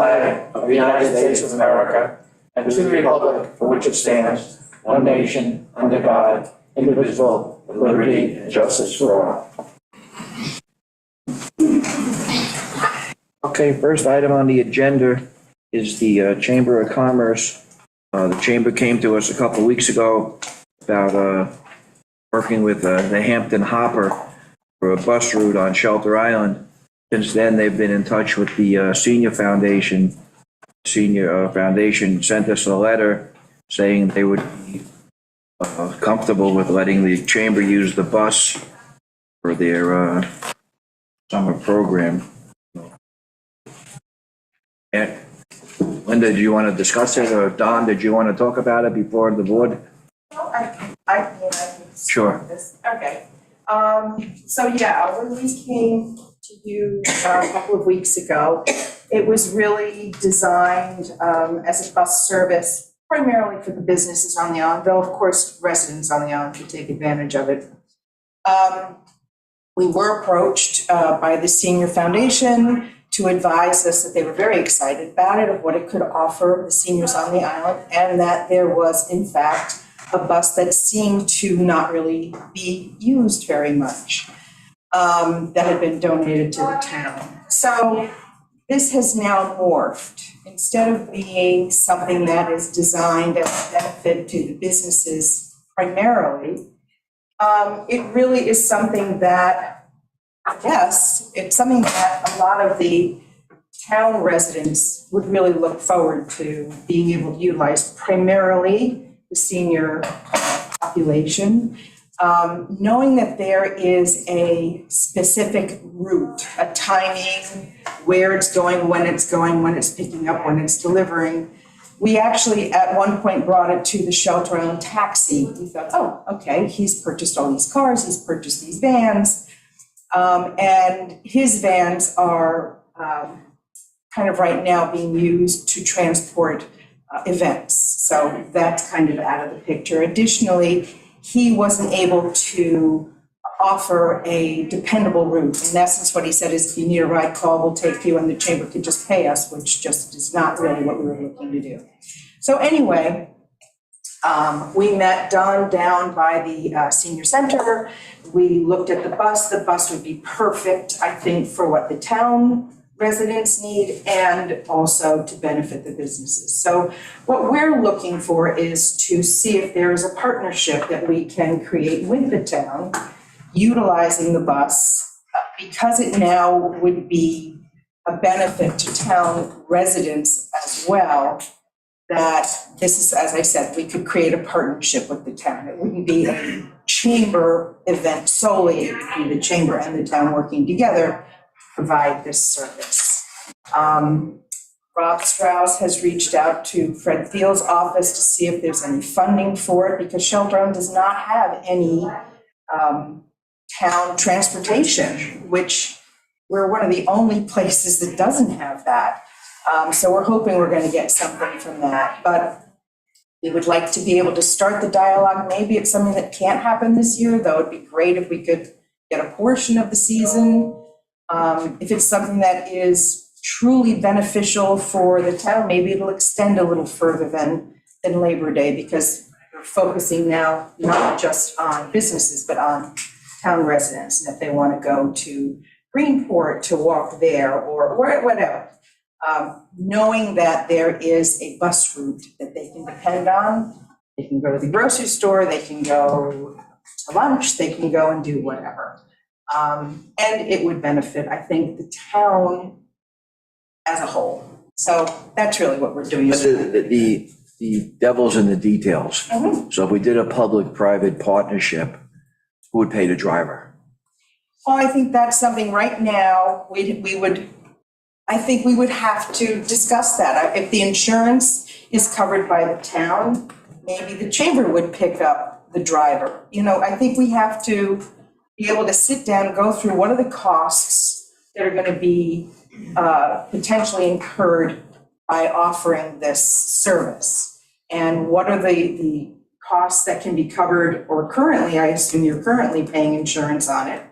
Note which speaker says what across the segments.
Speaker 1: flag of the United States of America and to the republic for which it stands, one nation, under God, indivisible, with liberty and justice for all.
Speaker 2: Okay, first item on the agenda is the Chamber of Commerce. The Chamber came to us a couple of weeks ago about working with the Hampton Hopper for a bus route on Shelter Island. Since then, they've been in touch with the Senior Foundation. Senior Foundation sent us a letter saying they would be comfortable with letting the Chamber use the bus for their summer program. And Linda, do you want to discuss it, or Don, did you want to talk about it before the board?
Speaker 3: Well, I can
Speaker 2: Sure.
Speaker 3: this. Okay. So yeah, when we came to you a couple of weeks ago, it was really designed as a bus service primarily for the businesses on the island, though of course residents on the island could take advantage of it. We were approached by the Senior Foundation to advise us that they were very excited about it, of what it could offer the seniors on the island, and that there was in fact a bus that seemed to not really be used very much, that had been donated to the town. So this has now morphed. Instead of being something that is designed as a benefit to the businesses primarily, it really is something that, I guess, it's something that a lot of the town residents would really look forward to being able to utilize, primarily the senior population. Knowing that there is a specific route, a timing, where it's going, when it's picking up, when it's delivering. We actually, at one point, brought it to the Shelter Island taxi. We thought, oh, okay, he's purchased all these cars, he's purchased these vans, and his vans are kind of right now being used to transport events. So that's kind of out of the picture. Additionally, he wasn't able to offer a dependable route. In essence, what he said is, if you need a ride, call, we'll take you, and the Chamber could just pay us, which just is not really what we were looking to do. So anyway, we met Don down by the senior center. We looked at the bus. The bus would be perfect, I think, for what the town residents need and also to benefit the businesses. So what we're looking for is to see if there is a partnership that we can create with the town utilizing the bus, because it now would be a benefit to town residents as well, that this is, as I said, we could create a partnership with the town. It wouldn't be a chamber event solely, it would be the chamber and the town working together to provide this service. Rob Strauss has reached out to Fred Thiel's office to see if there's any funding for it, because Shelter Island does not have any town transportation, which we're one of the only places that doesn't have that. So we're hoping we're going to get something from that, but we would like to be able to start the dialogue. Maybe it's something that can't happen this year, though it'd be great if we could get a portion of the season. If it's something that is truly beneficial for the town, maybe it'll extend a little further than Labor Day, because we're focusing now not just on businesses, but on town residents, and if they want to go to Greenport to walk there or whatever. Knowing that there is a bus route that they can depend on, they can go to the grocery store, they can go to lunch, they can go and do whatever. And it would benefit, I think, the town as a whole. So that's really what we're doing.
Speaker 2: But the devil's in the details.
Speaker 3: Mhm.
Speaker 2: So if we did a public-private partnership, who would pay the driver?
Speaker 3: Well, I think that's something right now, I think we would have to discuss that. If the insurance is covered by the town, maybe the chamber would pick up the driver. You know, I think we have to be able to sit down and go through what are the costs that are going to be potentially incurred by offering this service, and what are the costs that can be covered, or currently, I assume you're currently paying insurance on it.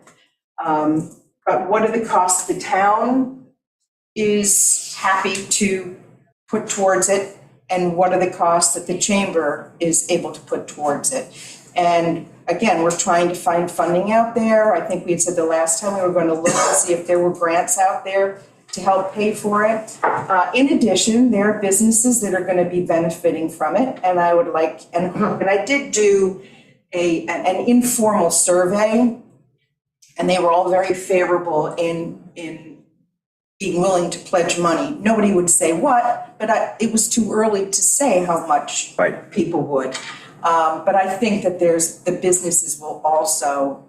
Speaker 3: But what are the costs of the town is happy to put towards it, and what are the costs that the chamber is able to put towards it. And again, we're trying to find funding out there. I think we had said the last time we were going to look to see if there were grants out there to help pay for it. In addition, there are businesses that are going to be benefiting from it, and I would like, and I did do an informal survey, and they were all very favorable in being willing to pledge money. Nobody would say what, but it was too early to say how much
Speaker 2: Right.
Speaker 3: people would. But I think that the businesses will also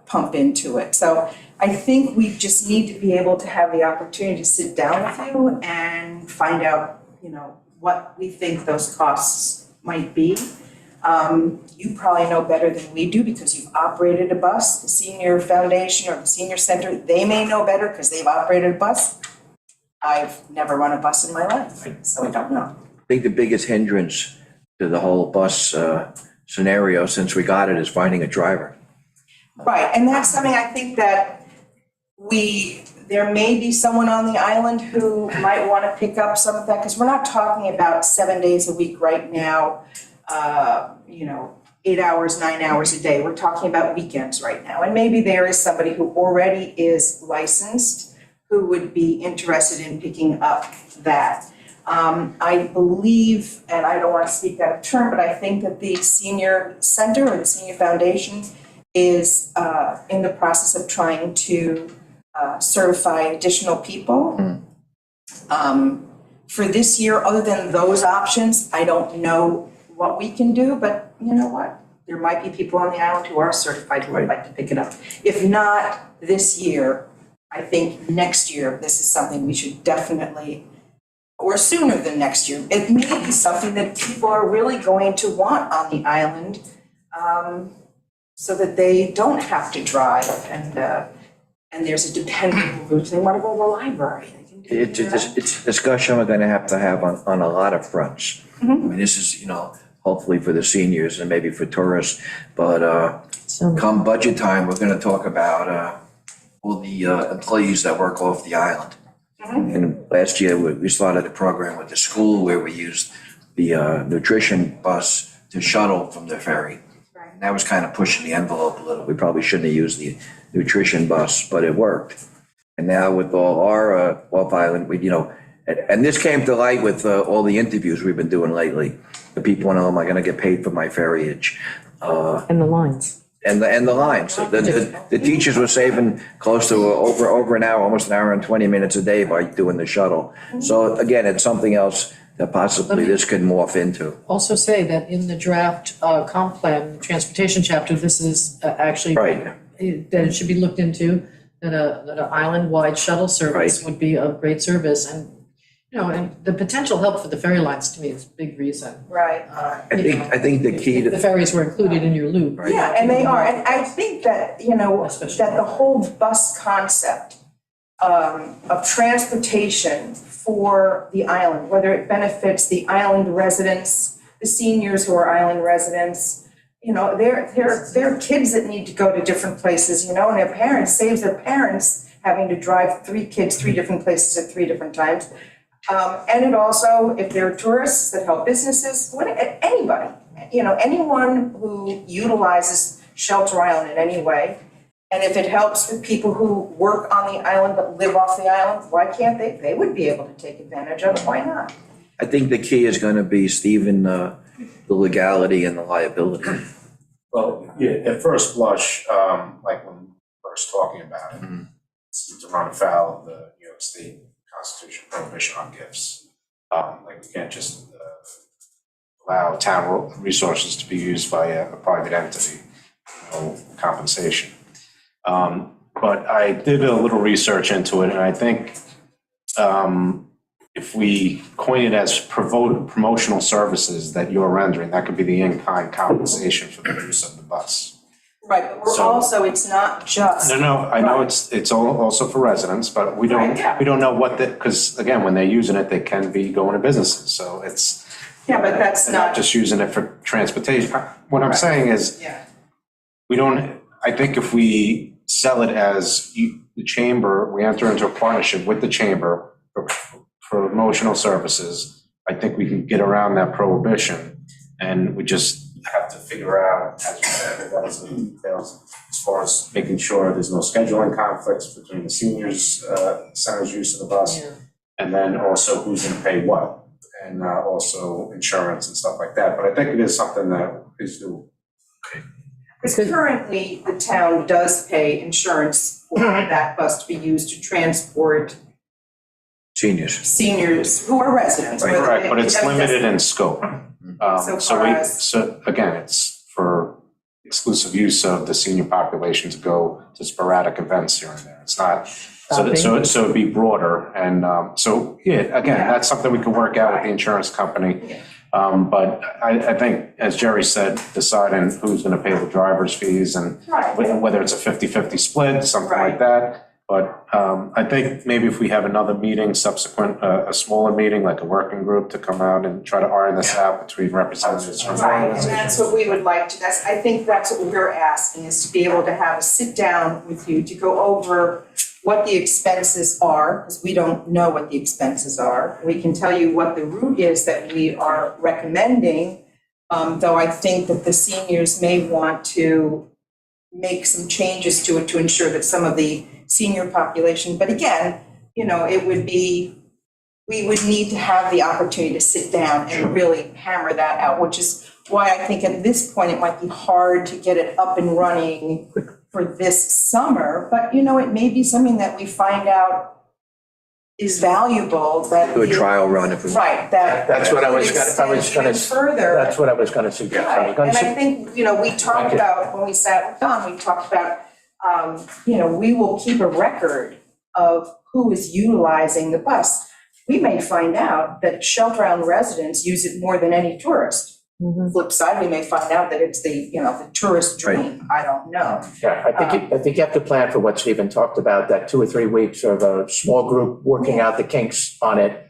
Speaker 3: pump into it. So I think we just need to be able to have the opportunity to sit down with you and find out, what we think those costs might be. You probably know better than we do because you've operated a bus. The senior foundation or the senior center, they may know better because they've operated a bus. I've never run a bus in my life, so I don't know.
Speaker 2: I think the biggest hindrance to the whole bus scenario since we got it is finding a driver.
Speaker 3: Right, and that's something I think that there may be someone on the island who might want to pick up some of that, because we're not talking about 7 days a week right now, 8 hours, 9 hours a day. We're talking about weekends right now. And maybe there is somebody who already is licensed who would be interested in picking up that. I believe, and I don't want to speak out of turn, but I think that the senior center or the senior foundation is in the process of trying to certify additional people. For this year, other than those options, I don't know what we can do, but you know what? There might be people on the island who are certified who would like to pick it up. If not this year, I think next year, this is something we should definitely, or sooner than next year. It may be something that people are really going to want on the island, so that they don't have to drive and there's a dependable route. They want to go to the library. They can do that.
Speaker 2: It's a discussion we're gonna have on a lot of fronts. I mean, this is, hopefully for the seniors and maybe for tourists, but come budget time, we're gonna talk about all the employees that work off the island. And last year, we started a program with the school where we used the nutrition bus to shuttle from the ferry. And that was kind of pushing the envelope a little. We probably shouldn't have used the nutrition bus, but it worked. And now with all our off island, and this came to light with all the interviews we've been doing lately. The people want to know, am I going to get paid for my ferryage?
Speaker 4: And the lines.
Speaker 2: And the lines. The teachers were saving close to over an hour, almost an hour and 20 minutes a day by doing the shuttle. So again, it's something else that possibly this could morph into.
Speaker 4: Also say that in the draft comp plan, transportation chapter, this is actually.
Speaker 2: Right.
Speaker 4: That it should be looked into, that an island-wide shuttle service would be a great service. And, and the potential help for the ferry lines to me is a big reason.
Speaker 3: Right.
Speaker 2: I think the key
Speaker 4: If the
Speaker 2: to,
Speaker 4: ferries were included in your loop.
Speaker 2: Right.
Speaker 3: Yeah, and they are, and I think that, that the whole bus concept of transportation for the island, whether it benefits the island residents, the seniors who are island residents, they're kids that need to go to different places, and their parents, saves their parents having to drive 3 kids 3 different places at 3 different times. And it also, if there are tourists that help businesses, anybody, anyone who utilizes Shelter Island in any way, and if it helps the people who work on the island but live off the island, why can't they? They would be able to take advantage of it, why not?
Speaker 2: I think the key is going to be, Stephen, the legality and the liability.
Speaker 5: Well, yeah, at first blush, like when we were first talking about it, it seemed to run afoul of the New York State Constitution prohibition on gifts. Like we can't just allow town resources to be used by a private entity, no compensation. But I did a little research into it, and I think if we coin it as promotional services that you're rendering, that could be the in-kind compensation for the use of the bus.
Speaker 3: Right, but we're
Speaker 5: So-
Speaker 3: also, it's not just.
Speaker 5: No, I know it's also for residents, but we don't know what because again, when they're using it, they can be going to businesses, so it's.
Speaker 3: Yeah, but that's
Speaker 5: they're
Speaker 3: not.
Speaker 5: just using it for transportation. What I'm saying is,
Speaker 3: Yeah.
Speaker 5: I think if we sell it as the chamber, we enter into a partnership with the chamber for emotional services, I think we can get around that prohibition. And we just have to figure out, as you said, what else it entails, as far as making sure there's no scheduling conflicts between the seniors, center's use of the bus, and then also who's gonna pay what, and also insurance and stuff like that. But I think it is something that is doable.
Speaker 3: Because currently, the town does pay insurance for that bus to be used to transport
Speaker 2: Seniors.
Speaker 3: seniors who are residents. whether
Speaker 5: Correct,
Speaker 3: they-
Speaker 5: but it's limited in scope.
Speaker 3: So far as-
Speaker 5: So again, it's for exclusive use of the senior population to go to sporadic events here and there. It's not, so it'd be broader, and so, yeah, again,
Speaker 3: Yeah.
Speaker 5: that's something we can work out with the insurance company.
Speaker 3: Yeah.
Speaker 5: But I think, as Jerry said, deciding who's gonna pay the driver's fees and
Speaker 3: Right.
Speaker 5: whether it's a 50-50 split, something like that. But I think maybe if we have another meeting subsequent, a smaller meeting, like a working group, to come out and try to iron this out between representatives from
Speaker 3: Right, and
Speaker 5: organizations.
Speaker 3: that's what we would like to, I think that's what we're asking, is to be able to have a sit down with you to go over what the expenses are, because we don't know what the expenses are. We can tell you what the route is that we are recommending, though I think that the seniors may want to make some changes to it to ensure that some of the senior population, but again, it would be, we would need to have the opportunity to sit down and really hammer that out, which is why I think at this point it might be hard to get it up and running for this summer, but it may be something that we find out is valuable, that.
Speaker 2: Do a trial run if we.
Speaker 3: Right, that.
Speaker 1: That's what I was gonna,
Speaker 3: Even further.
Speaker 1: that's what I was gonna suggest. I was
Speaker 3: Right,
Speaker 1: gonna
Speaker 3: and I
Speaker 1: su-
Speaker 3: think, we talked about, when we sat with Don, we talked about, we will keep a record of who is utilizing the bus. We may find out that Shelter Island residents use it more than any tourist. Flip side, we may find out that it's the tourist dream, I don't know.
Speaker 1: Yeah, I think you have to plan for what Stephen talked about, that 2 or 3 weeks of a small group working out the kinks on it.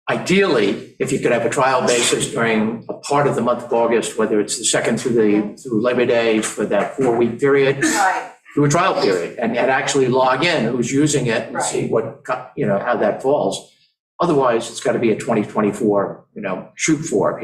Speaker 1: Ideally, if you could have a trial basis during a part of the month of August, whether it's the second through Labor Day for that 4-week period,
Speaker 3: Right,
Speaker 1: do a trial period and actually log in who's using it and see what, how that falls. Otherwise, it's got to be a 2024, shoot for,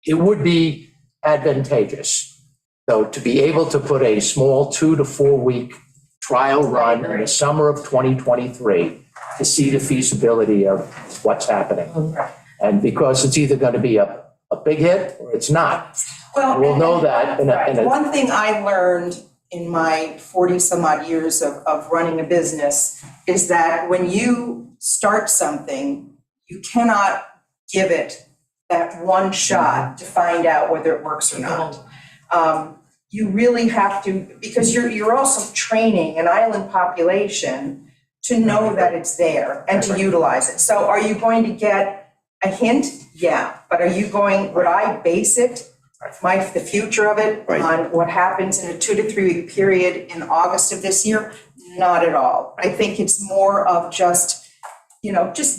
Speaker 1: it would be advantageous, though, to be able to put a small 2 to 4 week trial run in the summer of 2023 to see the feasibility of what's happening. And because it's either going to be a big hit or it's not.
Speaker 3: well.
Speaker 1: We'll know that in a.
Speaker 3: One thing I learned in my 40-some-odd years of running a business is that when you start something, you cannot give it that one shot to find out whether it works or not. You really have to, because you're also training an island population to know that it's there and to utilize it. So are you going to get a hint? Yeah, but would I base it, the future of it,
Speaker 2: Right.
Speaker 3: on what happens in a 2 to 3 week period in August of this year? Not at all. I think it's more of just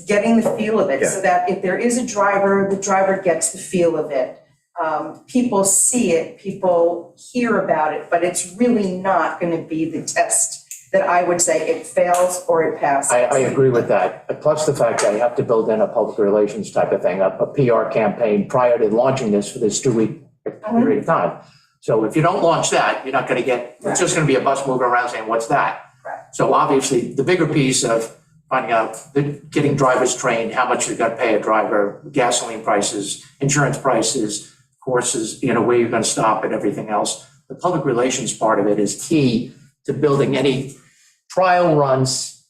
Speaker 3: getting the feel of it, so that if there is a driver, the driver gets the feel of it. People see it, people hear about it, but it's really not going to be the test that I would say it fails or it passes.
Speaker 1: I agree with that. Plus the fact that you have to build in a public relations type of thing, a PR campaign prior to launching this for this 2-week period of time. So if you don't launch that, you're not going to get, it's just going to be a bus moving around saying, what's that?
Speaker 3: Right.
Speaker 1: So obviously, the bigger piece of finding out, getting drivers trained, how much you're going to pay a driver, gasoline prices, insurance prices, courses, where you're going to stop and everything else. The public relations part of it is key to building any trial runs,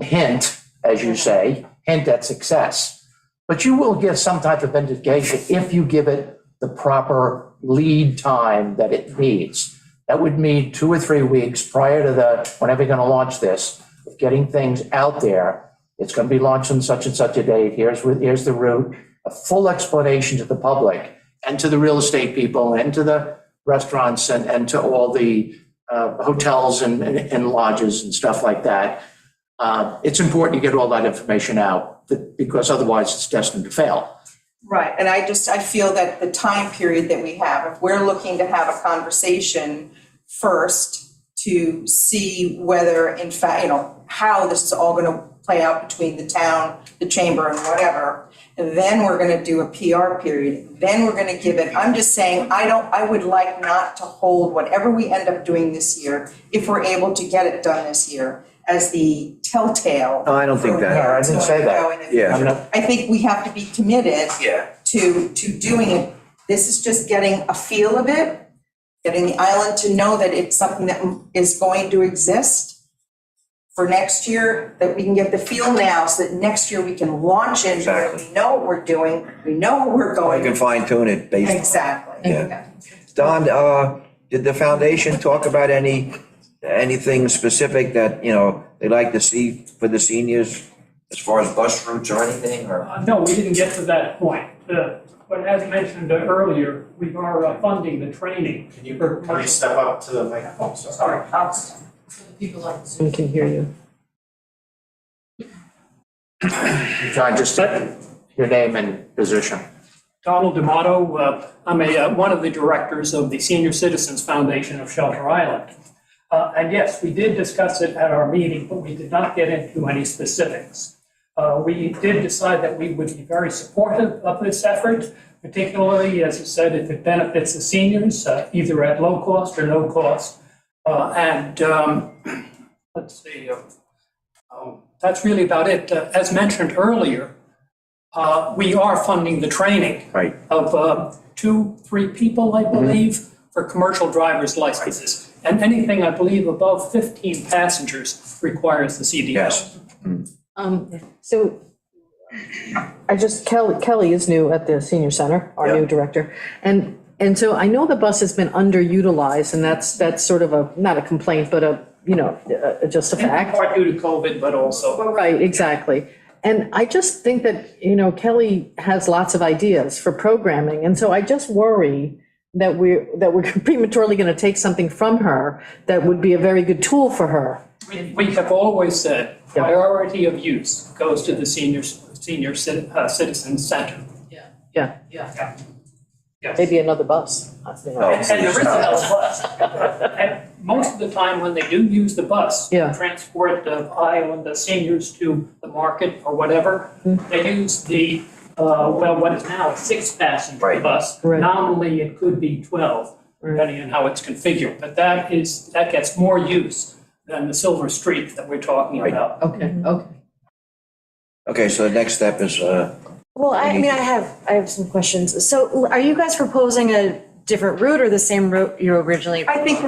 Speaker 1: hint, as you say, hint at success. But you will get some type of indication if you give it the proper lead time that it needs. That would mean 2 or 3 weeks prior to whenever you're going to launch this, of getting things out there. It's going to be launched on such and such a date. Here's the route, a full explanation to the public and to the real estate people and to the restaurants and to all the hotels and lodges and stuff like that. It's important you get all that information out because otherwise it's destined to fail.
Speaker 3: Right, and I feel that the time period that we have, if we're looking to have a conversation first to see whether, in fact, how this is all gonna play out between the town, the chamber, and whatever. And then we're gonna do a PR period, then we're gonna give it, I'm just saying, I would like not to hold whatever we end up doing this year, if we're able to get it done this year, as the telltale.
Speaker 2: No, I don't think that.
Speaker 1: No, I didn't say that.
Speaker 3: Go in the
Speaker 2: Yeah.
Speaker 3: future. I think we have to be committed
Speaker 2: Yeah.
Speaker 3: to doing it. This is just getting a feel of it, getting the island to know that it's something that is going to exist for next year, that we can get the feel now, so that next year we can launch into it.
Speaker 2: Exactly.
Speaker 3: We know what we're doing, we know where we're
Speaker 2: We
Speaker 3: going.
Speaker 2: can fine tune it based.
Speaker 3: Exactly.
Speaker 2: Yeah. Don, did the foundation talk about anything specific that, they'd like to see for the seniors as far as bus routes or anything, or?
Speaker 6: No, we didn't get to that point. But as mentioned earlier, we are funding the training.
Speaker 5: Can you
Speaker 6: for commercial-
Speaker 5: step up to the microphone?
Speaker 3: Sorry,
Speaker 4: So the people on Zoom can hear you.
Speaker 1: John, just your name and position.
Speaker 6: Donald D'Amato, I'm one of the directors of the Senior Citizens Foundation of Shelter Island. And yes, we did discuss it at our meeting, but we did not get into any specifics. We did decide that we would be very supportive of this effort, particularly, as I said, if it benefits the seniors, either at low cost or no cost. Let's see, that's really about it. As mentioned earlier, we are funding the training
Speaker 2: Right.
Speaker 6: of 2-3 people, I believe, for commercial driver's licenses. And anything, I believe, above 15 passengers requires the CDL.
Speaker 2: Yes.
Speaker 4: So Kelly is new at the senior center, our new
Speaker 2: Yeah.
Speaker 4: director. And so I know the bus has been underutilized, and that's sort of not a complaint, but just a
Speaker 6: In
Speaker 4: fact.
Speaker 6: part due to COVID, but also.
Speaker 4: Right, exactly. And I just think that, Kelly has lots of ideas for programming, and so I just worry that we're prematurely gonna take something from her that would be a very good tool for her.
Speaker 6: We have always said priority of use goes to the senior citizen center.
Speaker 4: Yeah,
Speaker 6: Yes.
Speaker 4: maybe another bus.
Speaker 6: And there is another bus. And most of the time, when they do use the bus to
Speaker 4: Yeah.
Speaker 6: transport the island, the seniors to the market or whatever, they use the, what is now a 6-passenger
Speaker 2: Right.
Speaker 6: bus.
Speaker 4: Right.
Speaker 6: Nominally, it could be 12, depending on how it's configured. But that gets more use than the Silver Streak that we're talking
Speaker 2: Right.
Speaker 6: about.
Speaker 4: Okay.
Speaker 2: Okay, so the next step is,
Speaker 7: Well, I mean, I have some questions. So are you guys proposing a different route or the same route you originally?
Speaker 3: I think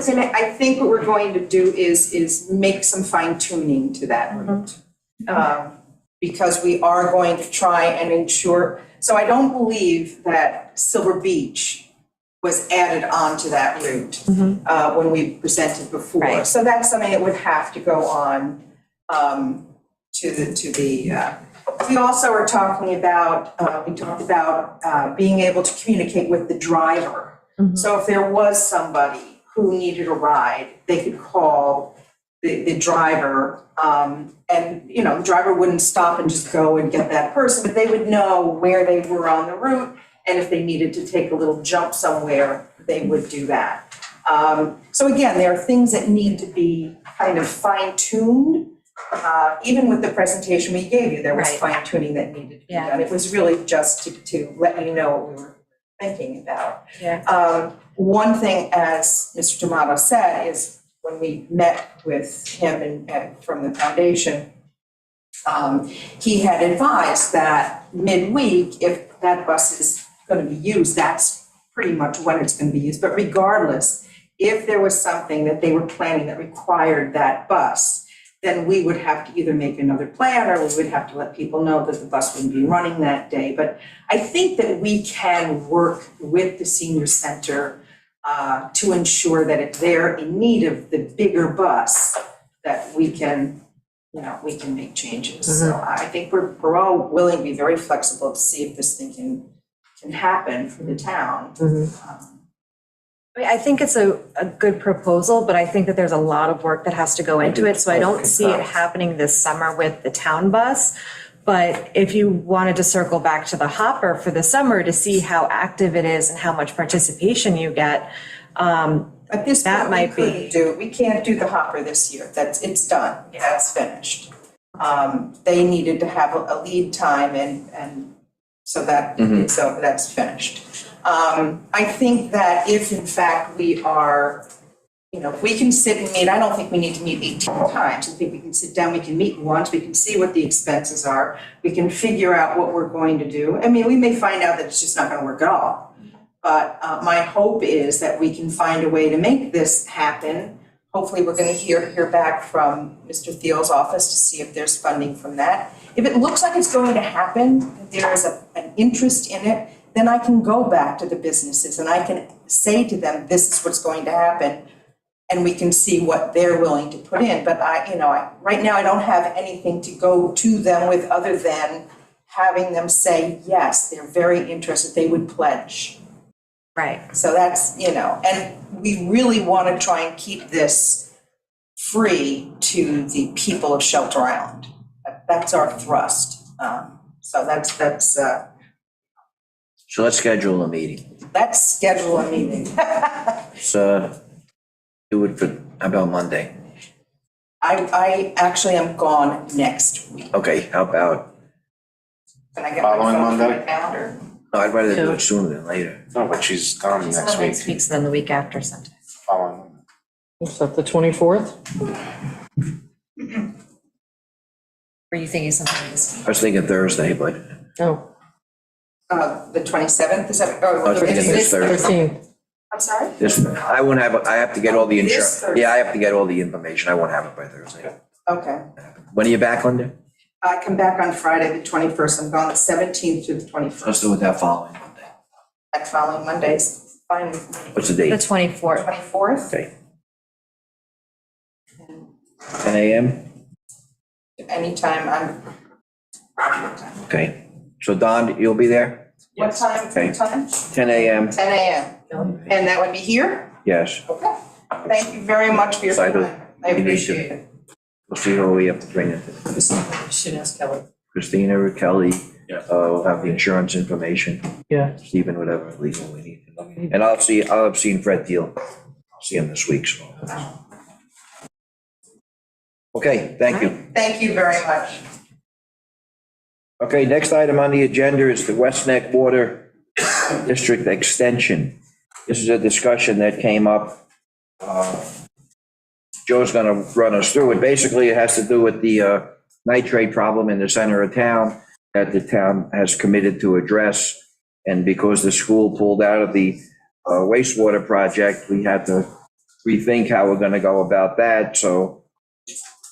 Speaker 3: what we're going to do is make some fine tuning to that route. Because we are going to try and ensure, so I don't believe that Silver Beach was added onto that route when we presented before.
Speaker 7: Right.
Speaker 3: So that's something that would have to go on to the. We also are talking about, we talked about being able to communicate with the driver. So if there was somebody who needed a ride, they could call the driver. And, the driver wouldn't stop and just go and get that person, but they would know where they were on the route. And if they needed to take a little jump somewhere, they would do that. So again, there are things that need to be kind of fine-tuned. Even with the presentation we gave you, there was
Speaker 7: Right.
Speaker 3: fine-tuning that needed to be
Speaker 7: Yeah.
Speaker 3: done. It was really just to let you know what we were thinking about.
Speaker 7: Yeah.
Speaker 3: One thing, as Mr. D'Amato said, is when we met with him and from the foundation, he had advised that midweek, if that bus is going to be used, that's pretty much when it's going to be used. But regardless, if there was something that they were planning that required that bus, then we would have to either make another plan or we would have to let people know that the bus wouldn't be running that day. But I think that we can work with the senior center to ensure that if they're in need of the bigger bus, that we can make changes. So I think we're all willing to be very flexible to see if this thing can happen for the town.
Speaker 7: I mean, I think it's a good proposal, but I think that there's a lot of work that has to go into it. So I don't see it happening this summer with the town bus. But if you wanted to circle back to the hopper for the summer to see how active it is and how much participation you get,
Speaker 3: At this
Speaker 7: That
Speaker 3: point, we
Speaker 7: might be-
Speaker 3: couldn't do, we can't do the hopper this year. It's done. That's finished. They needed to have a lead time and so that's finished. I think that if in fact we are, if we can sit and meet, I don't think we need to meet 18 times. I think we can sit down, we can meet once, we can see what the expenses are. We can figure out what we're going to do. I mean, we may find out that it's just not gonna work at all. But my hope is that we can find a way to make this happen. Hopefully, we're gonna hear back from Mr. Thiel's office to see if there's funding from that. If it looks like it's going to happen, that there is an interest in it, then I can go back to the businesses and I can say to them, this is what's going to happen. And we can see what they're willing to put in. But right now, I don't have anything to go to them with other than having them say, yes, they're very interested, they would pledge.
Speaker 7: Right.
Speaker 3: So that's, and we really want to try and keep this free to the people of Shelter Island. That's our thrust. So
Speaker 2: So let's schedule a meeting.
Speaker 3: let's schedule a meeting.
Speaker 2: Let's do it for, how about Monday?
Speaker 3: I actually am gone next week.
Speaker 2: Okay, how about,
Speaker 3: Can I get my
Speaker 5: Following
Speaker 3: phone to my
Speaker 5: Monday?
Speaker 3: calendar?
Speaker 2: no, I'd rather do it sooner than later.
Speaker 5: No, but she's gone
Speaker 7: It's not
Speaker 5: next
Speaker 7: next
Speaker 5: week.
Speaker 7: week, so then the week after sometimes.
Speaker 5: Following Monday.
Speaker 4: Is that the 24th?
Speaker 7: Were you thinking something this?
Speaker 2: I was thinking Thursday, but
Speaker 4: Oh,
Speaker 3: The 27th, is that,
Speaker 2: I was thinking this Thursday.
Speaker 4: 13th.
Speaker 3: I'm sorry?
Speaker 2: this, I won't have, I have to get all the
Speaker 3: This
Speaker 2: insurance.
Speaker 3: Thursday.
Speaker 2: Yeah, I have to get all the information. I won't have it by Thursday.
Speaker 3: Okay.
Speaker 2: When are you back, Linda?
Speaker 3: I come back on Friday, the 21st. I'm gone the 17th to the 21st.
Speaker 2: Let's do it that following Monday.
Speaker 3: That following Monday's fine with me.
Speaker 2: What's the
Speaker 7: The
Speaker 2: date?
Speaker 7: 24th.
Speaker 3: 24th?
Speaker 2: Okay, 10 a.m.?
Speaker 3: Anytime,
Speaker 2: Okay. So Don, you'll be there?
Speaker 3: what time,
Speaker 2: Okay.
Speaker 3: what time?
Speaker 2: 10 a.m.?
Speaker 3: 10 a.m. And that would be here?
Speaker 2: Yes.
Speaker 3: Okay. Thank you very much for your
Speaker 2: Excited.
Speaker 3: time. I appreciate it.
Speaker 2: We'll see who we have to bring in.
Speaker 4: Should ask Kelly.
Speaker 2: Christina or Kelly.
Speaker 5: Yeah.
Speaker 2: We'll have the insurance information.
Speaker 4: Yeah.
Speaker 2: Stephen, whatever legal we need. And I'll have seen Fred Deal. I'll see him this week, so. Okay, thank you.
Speaker 3: Thank you very much.
Speaker 2: Okay, next item on the agenda is the West Neck Water District Extension. This is a discussion that came up. Joe's gonna run us through it. Basically, it has to do with the nitrate problem in the center of town that the town has committed to address. And because the school pulled out of the wastewater project, we had to rethink how we're gonna go about that. So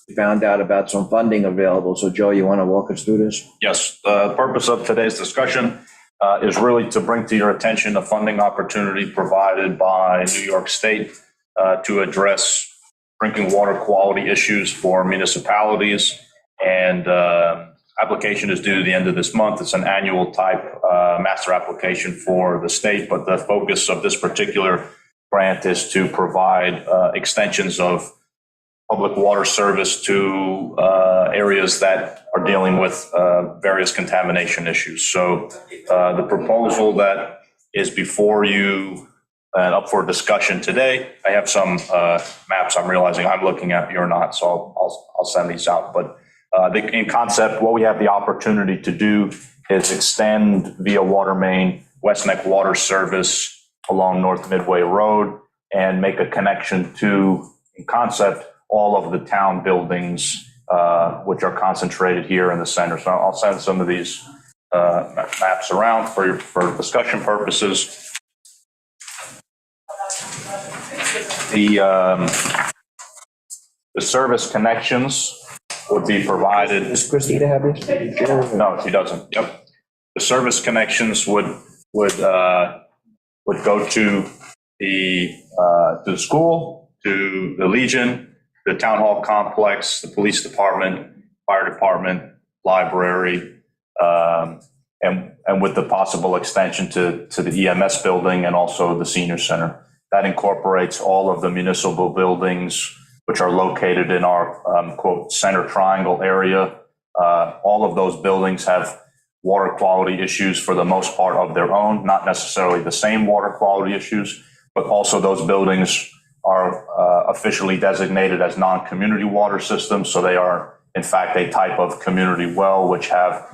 Speaker 2: we found out about some funding available. So Joe, you wanna walk us through this?
Speaker 8: Yes, the purpose of today's discussion is really to bring to your attention a funding opportunity provided by New York State to address drinking water quality issues for municipalities. And application is due the end of this month. It's an annual type master application for the state, but the focus of this particular grant is to provide extensions of public water service to areas that are dealing with various contamination issues. So the proposal that is before you and up for discussion today, I have some maps I'm realizing I'm looking at, you're not, so I'll send these out. But in concept, what we have the opportunity to do is extend via water main West Neck water service along North Midway Road and make a connection to, in concept, all of the town buildings, which are concentrated here in the center. So I'll send some of these maps around for discussion purposes. The service connections would be provided.
Speaker 2: Does Christina have this?
Speaker 8: No, she doesn't. Yep. The service connections would go to the school, to the Legion, the town hall complex, the police department, fire department, library, and with the possible extension to the EMS building and also the senior center. That incorporates all of the municipal buildings, which are located in our, quote, center triangle area. All of those buildings have water quality issues for the most part of their own, not necessarily the same water quality issues, but also those buildings are officially designated as non-community water systems. So they are, in fact, a type of community well, which have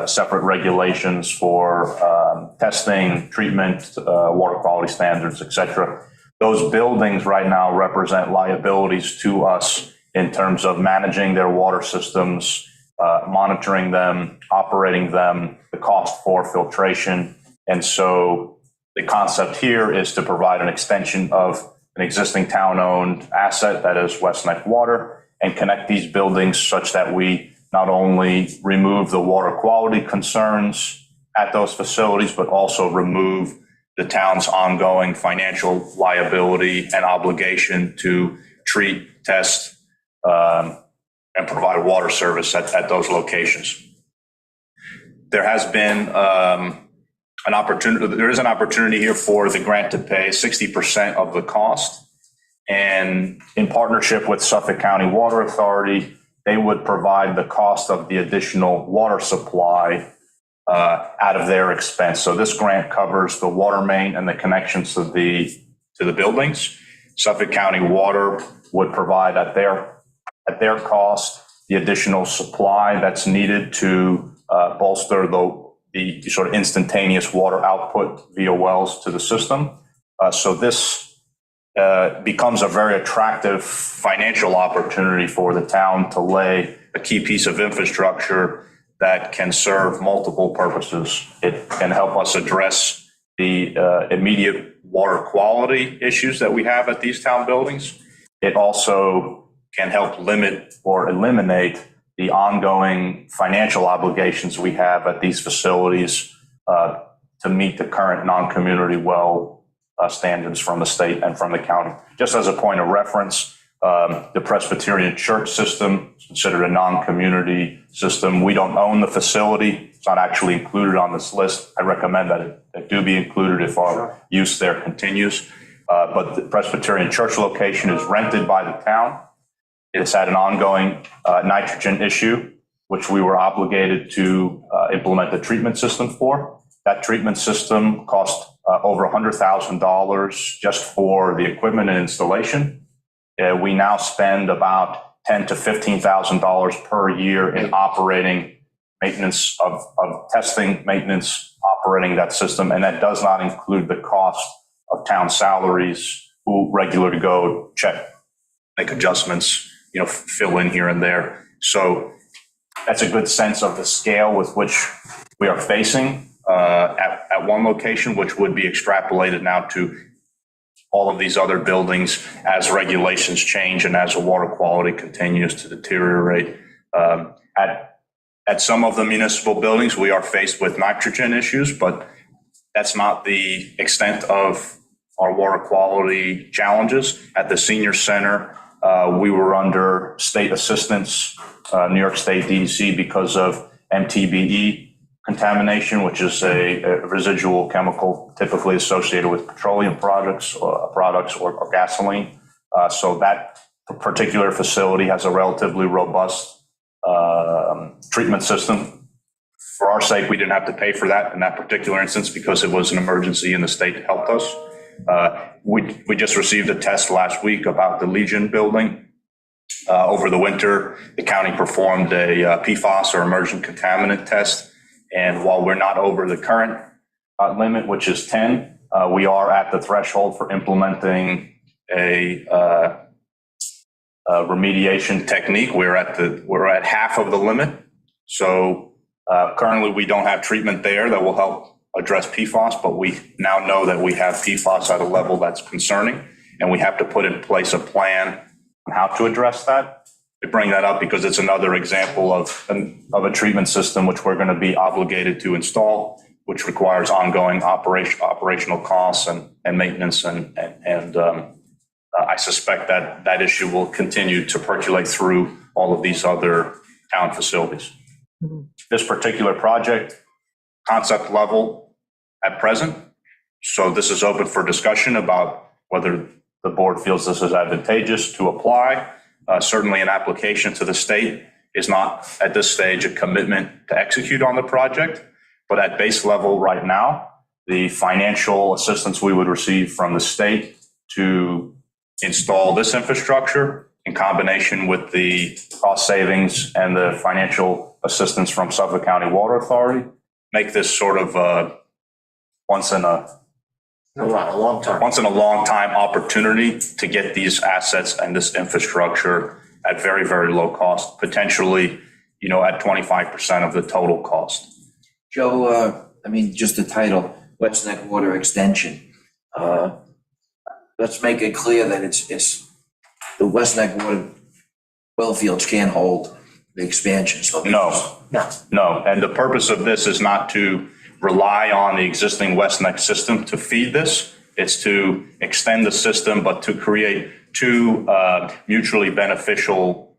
Speaker 8: separate regulations for testing, treatment, water quality standards, et cetera. Those buildings right now represent liabilities to us in terms of managing their water systems, monitoring them, operating them, the cost for filtration. And so the concept here is to provide an extension of an existing town-owned asset that is West Neck Water and connect these buildings such that we not only remove the water quality concerns at those facilities, but also remove the town's ongoing financial liability and obligation to treat, test, and provide water service at those locations. There has been there is an opportunity here for the grant to pay 60% of the cost. And in partnership with Suffolk County Water Authority, they would provide the cost of the additional water supply out of their expense. So this grant covers the water main and the connections to the buildings. Suffolk County Water would provide at their cost the additional supply that's needed to bolster the sort of instantaneous water output via wells to the system. So this becomes a very attractive financial opportunity for the town to lay a key piece of infrastructure that can serve multiple purposes. It can help us address the immediate water quality issues that we have at these town buildings. It also can help limit or eliminate the ongoing financial obligations we have at these facilities to meet the current non-community well standards from the state and from the county. Just as a point of reference, the Presbyterian Church system is considered a non-community system. We don't own the facility. It's not actually included on this list. I recommend that it do be included if our use there continues. But the Presbyterian Church location is rented by the town. It's had an ongoing nitrogen issue, which we were obligated to implement the treatment system for. That treatment system cost over $100,000 just for the equipment and installation. We now spend about $10,000 to $15,000 per year in operating maintenance of testing, maintenance, operating that system, and that does not include the cost of town salaries who regularly go check, make adjustments, fill in here and there. So that's a good sense of the scale with which we are facing at one location, which would be extrapolated now to all of these other buildings as regulations change and as the water quality continues to deteriorate. At some of the municipal buildings, we are faced with nitrogen issues, but that's not the extent of our water quality challenges. At the senior center, we were under state assistance, New York State DEC, because of MTBE contamination, which is a residual chemical typically associated with petroleum products or gasoline. So that particular facility has a relatively robust treatment system. For our sake, we didn't have to pay for that in that particular instance because it was an emergency and the state helped us. We just received a test last week about the Legion building. Over the winter, the county performed a PFAS or emergent contaminant test. And while we're not over the current limit, which is 10, we are at the threshold for implementing a remediation technique. We're at half of the limit. So currently we don't have treatment there that will help address PFAS, but we now know that we have PFAS at a level that's concerning, and we have to put in place a plan on how to address that. I bring that up because it's another example of a treatment system which we're going to be obligated to install, which requires ongoing operational costs and maintenance, and I suspect that issue will continue to percolate through all of these other town facilities. Mm-hmm. This particular project, concept level at present, so this is open for discussion about whether the board feels this is advantageous to apply. Certainly an application to the state is not at this stage a commitment to execute on the project, but at base level right now, the financial assistance we would receive from the state to install this infrastructure in combination with the cost savings and the financial assistance from Suffolk County Water Authority, make this sort of once in a
Speaker 1: long time.
Speaker 8: long time opportunity to get these assets and this infrastructure at very, very low cost, potentially, at 25% of the total cost.
Speaker 2: Joe, just the title, West Neck Water Extension. Let's make it clear that it's the West Neck Water well fields can't hold the expansion. So
Speaker 8: No. And the purpose of this is not to rely on the existing West Neck system to feed this. It's to extend the system, but to create two mutually beneficial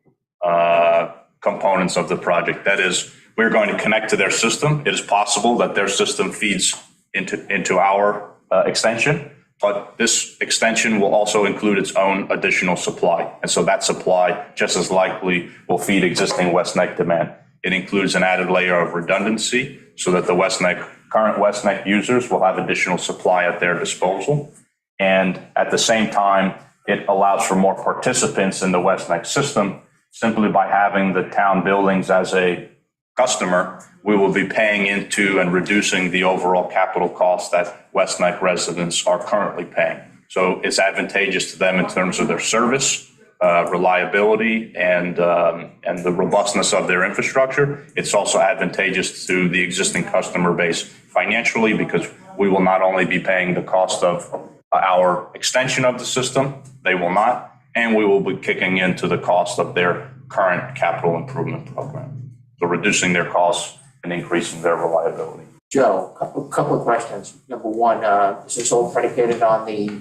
Speaker 8: components of the project. That is, we're going to connect to their system. It is possible that their system feeds into our extension, but this extension will also include its own additional supply. And so that supply just as likely will feed existing West Neck demand. It includes an added layer of redundancy so that the current West Neck users will have additional supply at their disposal. And at the same time, it allows for more participants in the West Neck system. Simply by having the town buildings as a customer, we will be paying into and reducing the overall capital costs that West Neck residents are currently paying. So it's advantageous to them in terms of their service, reliability, and the robustness of their infrastructure. It's also advantageous to the existing customer base financially, because we will not only be paying the cost of our extension of the system, they will not, and we will be kicking into the cost of their current capital improvement program. So reducing their costs and increasing their reliability.
Speaker 1: Joe, couple of questions. Number one, is this all predicated on the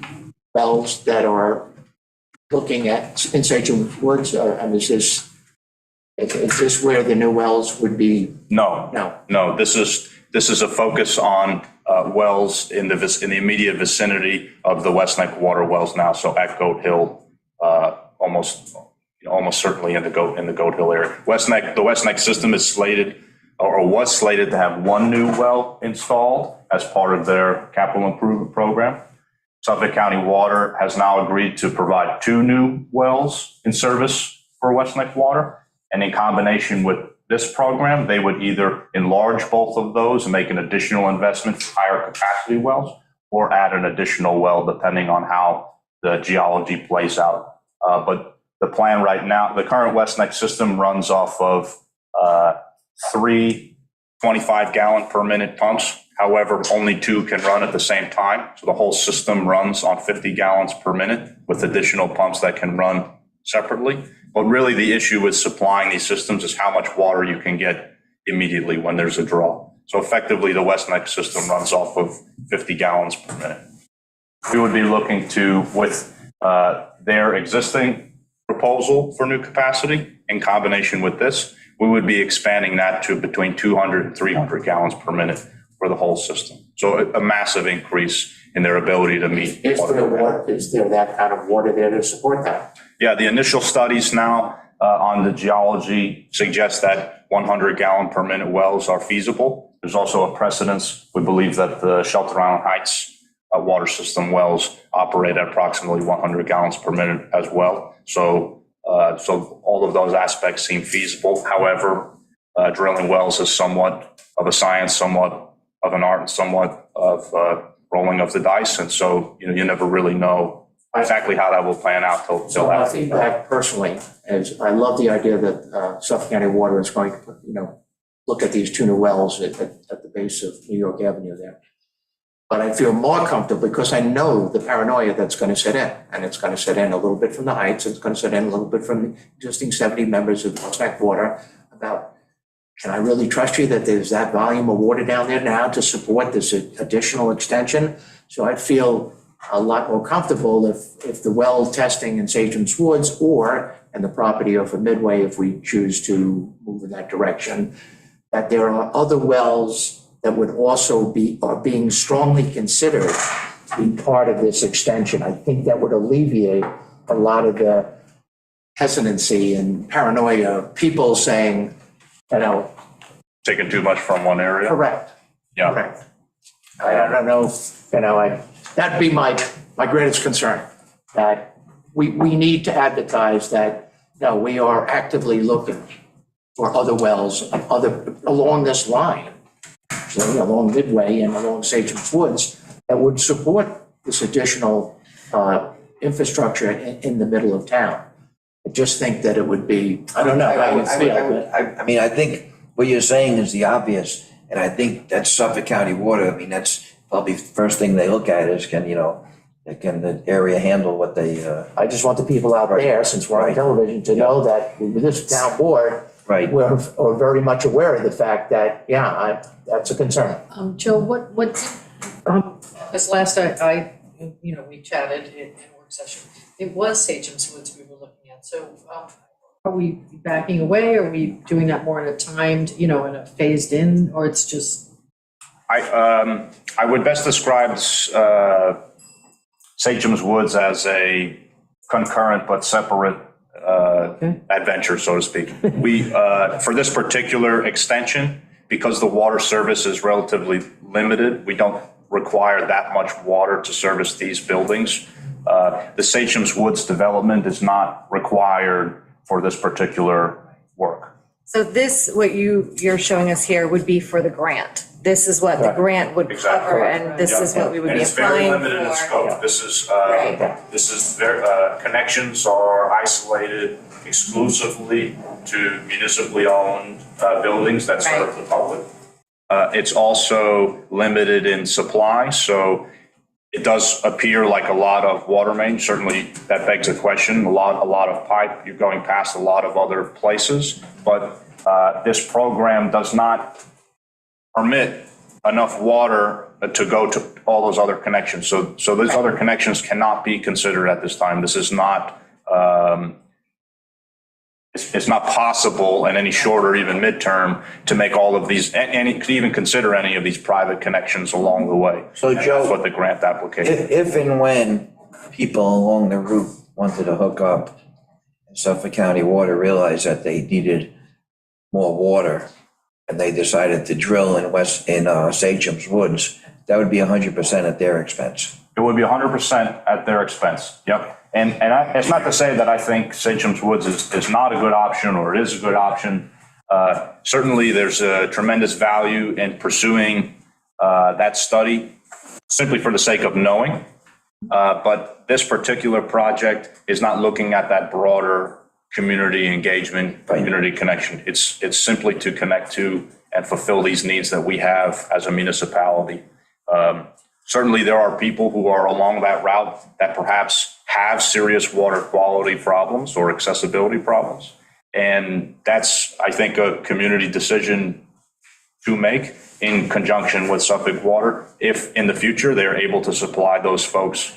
Speaker 1: wells that are looking at in Sachem Woods? And is this where the new wells would be?
Speaker 8: No, this is a focus on wells in the immediate vicinity of the West Neck water wells now. So at Goat Hill, almost certainly in the Goat Hill area. The West Neck system is slated or was slated to have one new well installed as part of their capital improvement program. Suffolk County Water has now agreed to provide two new wells in service for West Neck Water. And in combination with this program, they would either enlarge both of those and make an additional investment for higher capacity wells, or add an additional well depending on how the geology plays out. But the plan right now, the current West Neck system runs off of 3 25-gallon per minute pumps. However, only 2 can run at the same time. So the whole system runs on 50 gallons per minute with additional pumps that can run separately. But really the issue with supplying these systems is how much water you can get immediately when there's a draw. So effectively the West Neck system runs off of 50 gallons per minute. We would be looking to, with their existing proposal for new capacity in combination with this, we would be expanding that to between 200 and 300 gallons per minute for the whole system. So a massive increase in their ability to meet.
Speaker 1: Is there that kind of water there to support that?
Speaker 8: Yeah, the initial studies now on the geology suggest that 100 gallon per minute wells are feasible. There's also a precedence. We believe that the Shelter Island Heights water system wells operate at approximately 100 gallons per minute as well. So all of those aspects seem feasible. However, drilling wells is somewhat of a science, somewhat of an art, and somewhat of rolling of the dice. And so, you never really know exactly how that will plan out till
Speaker 1: So my
Speaker 8: after.
Speaker 1: feedback personally is I love the idea that Suffolk County Water is going to, look at these two new wells at the base of New York Avenue there. But I feel more comfortable because I know the paranoia that's going to set in. And it's going to set in a little bit from the Heights. It's going to set in a little bit from the existing 70 members of West Neck Water about, can I really trust you that there's that volume of water down there now to support this additional extension? So I'd feel a lot more comfortable if the well testing in Sagem's Woods and the property off of Midway, if we choose to move in that direction, that there are other wells that would also are being strongly considered to be part of this extension. I think that would alleviate a lot of the hesitancy and paranoia of people saying,
Speaker 8: Taking too much from one area.
Speaker 1: correct.
Speaker 8: Yeah.
Speaker 1: Correct. I don't know, that'd be my greatest concern, that we need to advertise that, no, we are actively looking for other wells, along this line, so along Midway and along Sagem's Woods, that would support this additional infrastructure in the middle of town. I just think that it would be, I don't know how you feel, but.
Speaker 2: I mean, I think what you're saying is the obvious, and I think that's Suffolk County Water. I mean, that's probably the first thing they look at is can the area handle what they,
Speaker 1: I just want the people out there, since we're on television, to know that with this town board,
Speaker 2: right?
Speaker 1: we're very much aware of the fact that, that's a concern.
Speaker 4: Joe, because last I, we chatted in work session, it was Sagem's Woods we were looking at, so, are we backing away, are we doing that more in a timed, in a phased in, or it's just?
Speaker 8: I would best describe Sagem's Woods as a concurrent but separate adventure, so to speak. We, for this particular extension, because the water service is relatively limited, we don't require that much water to service these buildings. The Sagem's Woods development is not required for this particular work.
Speaker 7: So this, what you're showing us here would be for the grant. This is what the grant would
Speaker 8: Exactly.
Speaker 7: cover, and this is what we would
Speaker 8: And
Speaker 7: be
Speaker 8: it's very
Speaker 7: applying
Speaker 8: limited in
Speaker 7: for.
Speaker 8: scope. This is,
Speaker 7: Right.
Speaker 8: connections are isolated exclusively to municipally owned buildings that serve the public. It's also limited in supply, so it does appear like a lot of water main. Certainly that begs a question, a lot of pipe. You're going past a lot of other places, but this program does not permit enough water to go to all those other connections. So those other connections cannot be considered at this time. This is not, it's not possible in any short or even midterm to make all of these, and to even consider any of these private connections along the way.
Speaker 2: So,
Speaker 8: And
Speaker 2: Joe,
Speaker 8: that's what the grant application.
Speaker 2: If and when people along the route wanted to hook up, and Suffolk County Water realized that they needed more water, and they decided to drill in Sagem's Woods, that would be 100% at their expense.
Speaker 8: It would be 100% at their expense. Yep. And it's not to say that I think Sagem's Woods is not a good option or it is a good option. Certainly, there's a tremendous value in pursuing that study simply for the sake of knowing. But this particular project is not looking at that broader community engagement, community connection. It's simply to connect to and fulfill these needs that we have as a municipality. Certainly, there are people who are along that route that perhaps have serious water quality problems or accessibility problems. And that's, I think, a community decision to make in conjunction with Suffolk Water, if in the future they're able to supply those folks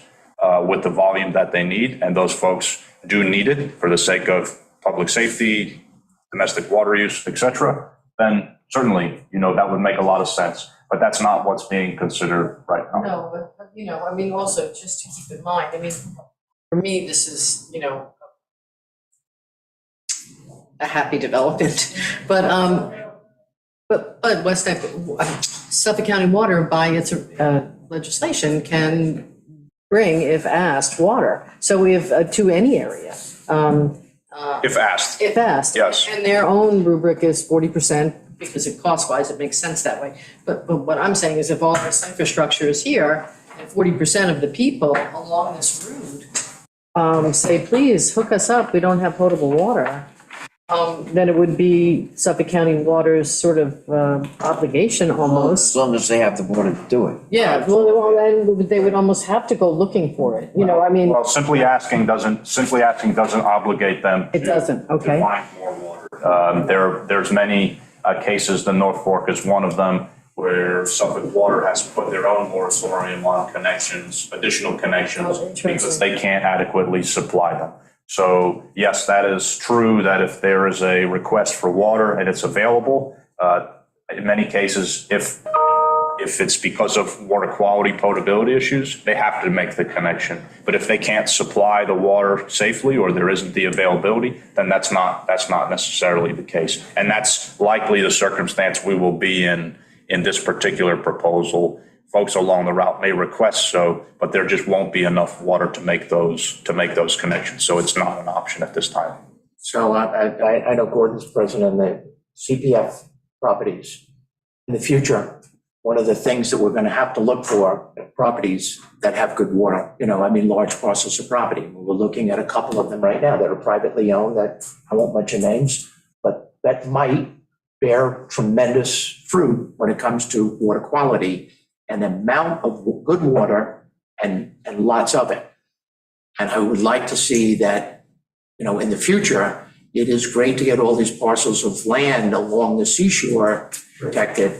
Speaker 8: with the volume that they need, and those folks do need it for the sake of public safety, domestic water use, et cetera, then certainly, that would make a lot of sense. But that's not what's being considered right now.
Speaker 4: No, but, also just to keep in mind, for me, this is, a happy development. But Suffolk County Water, by its legislation, can bring, if asked, water. So we have to any area.
Speaker 8: If asked.
Speaker 4: If asked.
Speaker 8: Yes.
Speaker 4: And their own rubric is 40%, because it cost-wise, it makes sense that way. But what I'm saying is if all this infrastructure is here, and 40% of the people along this route say, please hook us up, we don't have potable water, then it would be Suffolk County Water's sort of obligation almost.
Speaker 2: As long as they have the water to do it.
Speaker 4: Yeah, well, then they would almost have to go looking for it,
Speaker 8: Well, simply asking doesn't obligate them.
Speaker 4: It doesn't, okay.
Speaker 8: To find more water. There's many cases, the North Fork is one of them, where Suffolk Water has put their own moratorium on connections, additional connections,
Speaker 4: Oh, interesting.
Speaker 8: because they can't adequately supply them. So yes, that is true, that if there is a request for water and it's available, in many cases, if it's because of water quality potability issues, they have to make the connection. But if they can't supply the water safely, or there isn't the availability, then that's not necessarily the case. And that's likely the circumstance we will be in this particular proposal folks along the route may request so, but there just won't be enough water to make those connections. So it's not an option at this time.
Speaker 1: So I know Gordon's president of the CPF properties. In the future, one of the things that we're going to have to look for are properties that have good water, large parcels of property. We're looking at a couple of them right now that are privately owned that I won't mention names, but that might bear tremendous fruit when it comes to water quality and the amount of good water and lots of it. And I would like to see that, in the future, it is great to get all these parcels of land along the seashore protected.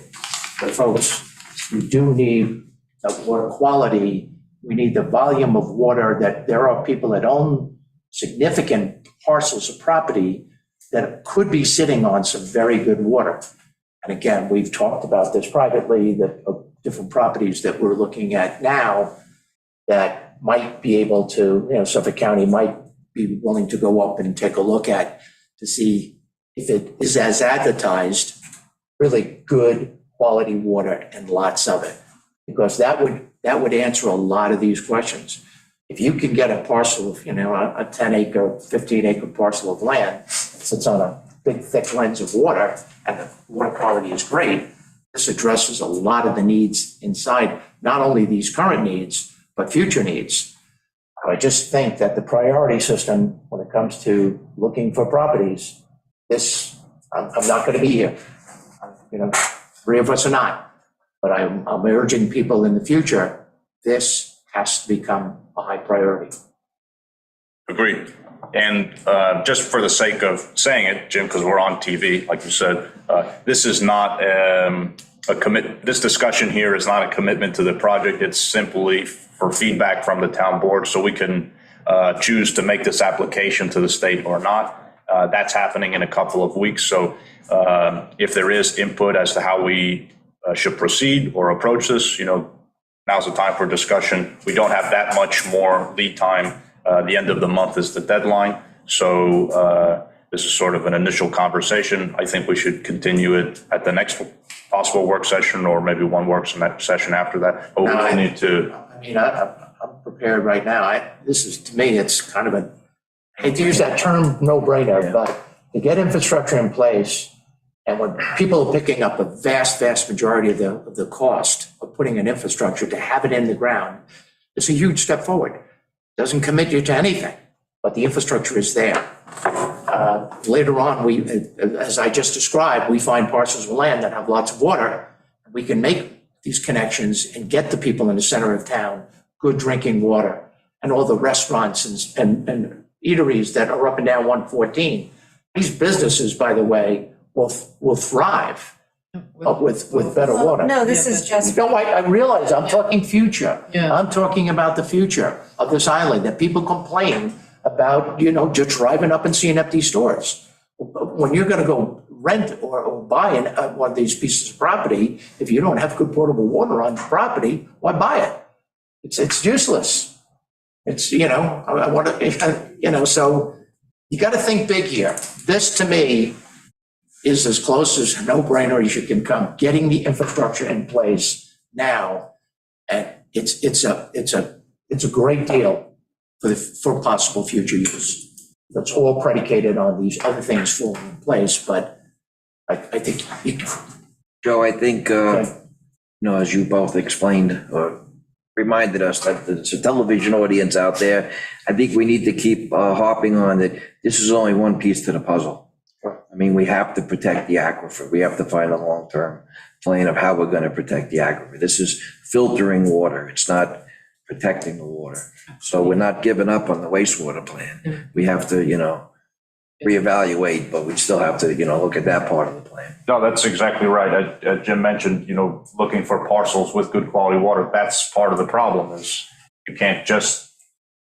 Speaker 1: But folks, we do need the water quality. We need the volume of water that there are people that own significant parcels of property that could be sitting on some very good water. And again, we've talked about this privately, that different properties that we're looking at now that might be able to, Suffolk County might be willing to go up and take a look at to see if it is as advertised, really good quality water and lots of it. Because that would answer a lot of these questions. If you can get a parcel of, a 10 acre, 15 acre parcel of land that sits on a big thick lens of water and the water quality is great, this addresses a lot of the needs inside, not only these current needs, but future needs. I just think that the priority system, when it comes to looking for properties, I'm not going to be here. Three of us are not. But I'm urging people in the future, this has to become a high priority.
Speaker 8: Agreed. And just for the sake of saying it, Jim, because we're on TV, like you said, this is not this discussion here is not a commitment to the project. It's simply for feedback from the town board so we can choose to make this application to the state or not. That's happening in a couple of weeks. So if there is input as to how we should proceed or approach this, now's the time for discussion. We don't have that much more lead time. The end of the month is the deadline. So this is sort of an initial conversation. I think we should continue it at the next possible work session or maybe one work session after that. But we need to.
Speaker 1: I'm prepared right now. To me, it's kind of I hate to use that term no-brainer, but to get infrastructure in place, and when people are picking up a vast, vast majority of the cost of putting an infrastructure to have it in the ground, it's a huge step forward. Doesn't commit you to anything, but the infrastructure is there. Later on, as I just described, we find parcels of land that have lots of water. We can make these connections and get the people in the center of town good drinking water, and all the restaurants and eateries that are up and down 114. These businesses, by the way, will thrive with better water.
Speaker 7: No, this is just.
Speaker 1: No, I realize I'm talking future.
Speaker 4: Yeah.
Speaker 1: I'm talking about the future of this island, that people complain about, just driving up and seeing empty stores. When you're gonna go rent or buy one of these pieces of property, if you don't have good potable water on the property, why buy it? It's useless. It's, I want to, so you got to think big here. This, to me, is as close as a no-brainer as you can come. Getting the infrastructure in place now, and it's a great deal for possible future use. That's all predicated on these other things falling in place, but I think
Speaker 2: Joe, I think, as you both explained or reminded us that there's a television audience out there, I think we need to keep harping on that this is only one piece to the puzzle. I mean, we have to protect the aquifer. We have to find a long-term plan of how we're going to protect the aquifer. This is filtering water. It's not protecting the water. So we're not giving up on the wastewater plan. We have to, reevaluate, but we still have to, look at that part of the plan.
Speaker 8: No, that's exactly right. Jim mentioned, looking for parcels with good quality water. That's part of the problem is you can't just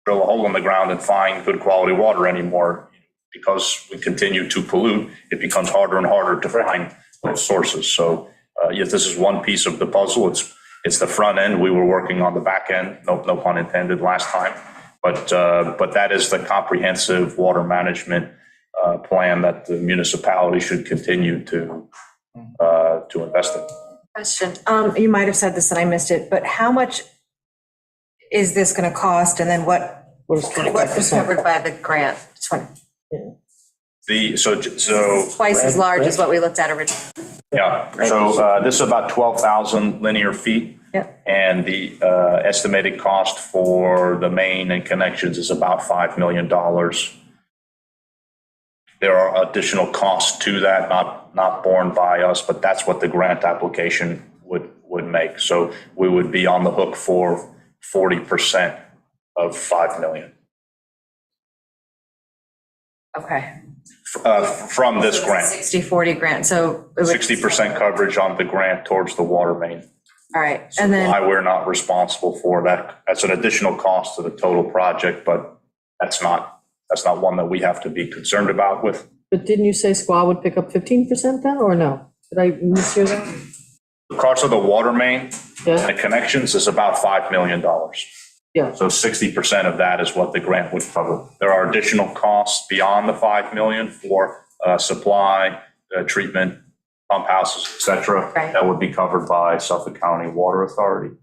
Speaker 8: drill a hole in the ground and find good quality water anymore. Because we continue to pollute, it becomes harder and harder to find those sources. So yes, this is one piece of the puzzle. It's the front end. We were working on the back end, no pun intended last time. But that is the comprehensive water management plan that the municipality should continue to invest in.
Speaker 7: Question, you might have said this and I missed it, but how much is this gonna cost, and then what
Speaker 4: What is
Speaker 7: is
Speaker 4: 25%?
Speaker 7: covered by the grant? Twice as large as what we looked at originally.
Speaker 8: Yeah, so this is about 12,000 linear feet.
Speaker 7: Yep.
Speaker 8: And the estimated cost for the main and connections is about $5 million. There are additional costs to that, not borne by us, but that's what the grant application would make. So we would be on the hook for 40% of 5 million
Speaker 7: Okay.
Speaker 8: from this grant.
Speaker 7: 60/40 grant, so. it would-
Speaker 8: 60% coverage on the grant towards the water main.
Speaker 7: All right, and then,
Speaker 8: Why we're not responsible for that. That's an additional cost to the total project, but that's not one that we have to be concerned about with.
Speaker 4: But didn't you say Squaw would pick up 15% then, or no? Did I mishear that?
Speaker 8: The cost of the water main
Speaker 4: Yeah,
Speaker 8: and the connections is about $5 million.
Speaker 4: yeah.
Speaker 8: So 60% of that is what the grant would cover. There are additional costs beyond the 5 million for supply, treatment, pump houses, et cetera.
Speaker 7: Right.
Speaker 8: That would be covered by Suffolk County Water Authority.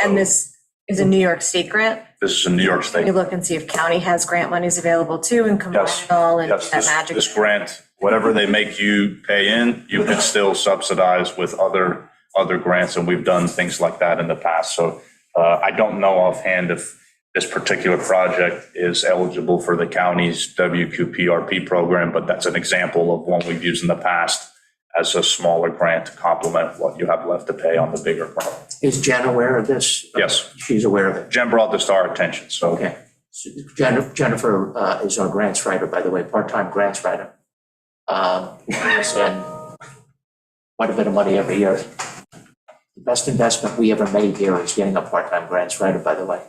Speaker 7: and this is a New York State grant?
Speaker 8: This is in New York
Speaker 7: You
Speaker 8: State.
Speaker 7: look and see if county has grant monies available too, and combine
Speaker 8: Yes.
Speaker 7: it all and
Speaker 8: Yes,
Speaker 7: that magic.
Speaker 8: this grant, whatever they make you pay in, you can still subsidize with other grants, and we've done things like that in the past. So I don't know offhand if this particular project is eligible for the county's WQPRP program, but that's an example of one we've used in the past as a smaller grant to complement what you have left to pay on the bigger grant.
Speaker 1: Is Jen aware of this?
Speaker 8: Yes.
Speaker 1: She's aware of it.
Speaker 8: Jen brought this to our attention, so.
Speaker 1: Okay. So Jennifer is our grants writer, by the way, part-time grants writer. And quite a bit of money every year. The best investment we ever made here is getting a part-time grants writer, by the way.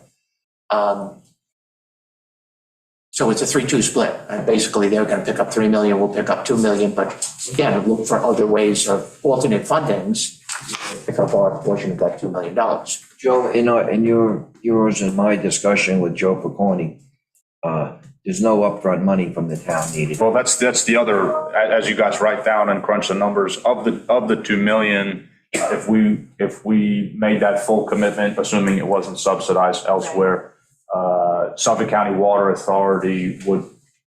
Speaker 1: So it's a 3-2 split. And basically, they're going to pick up 3 million, we'll pick up 2 million. But again, look for other ways of alternate fundings, pick up our portion of that $2 million.
Speaker 2: Joe, in yours and my discussion with Joe Piconi, there's no upfront money from the town needed.
Speaker 8: Well, that's the other, as you guys write down and crunch the numbers, of the 2 million, if we made that full commitment, assuming it wasn't subsidized elsewhere, Suffolk County Water Authority would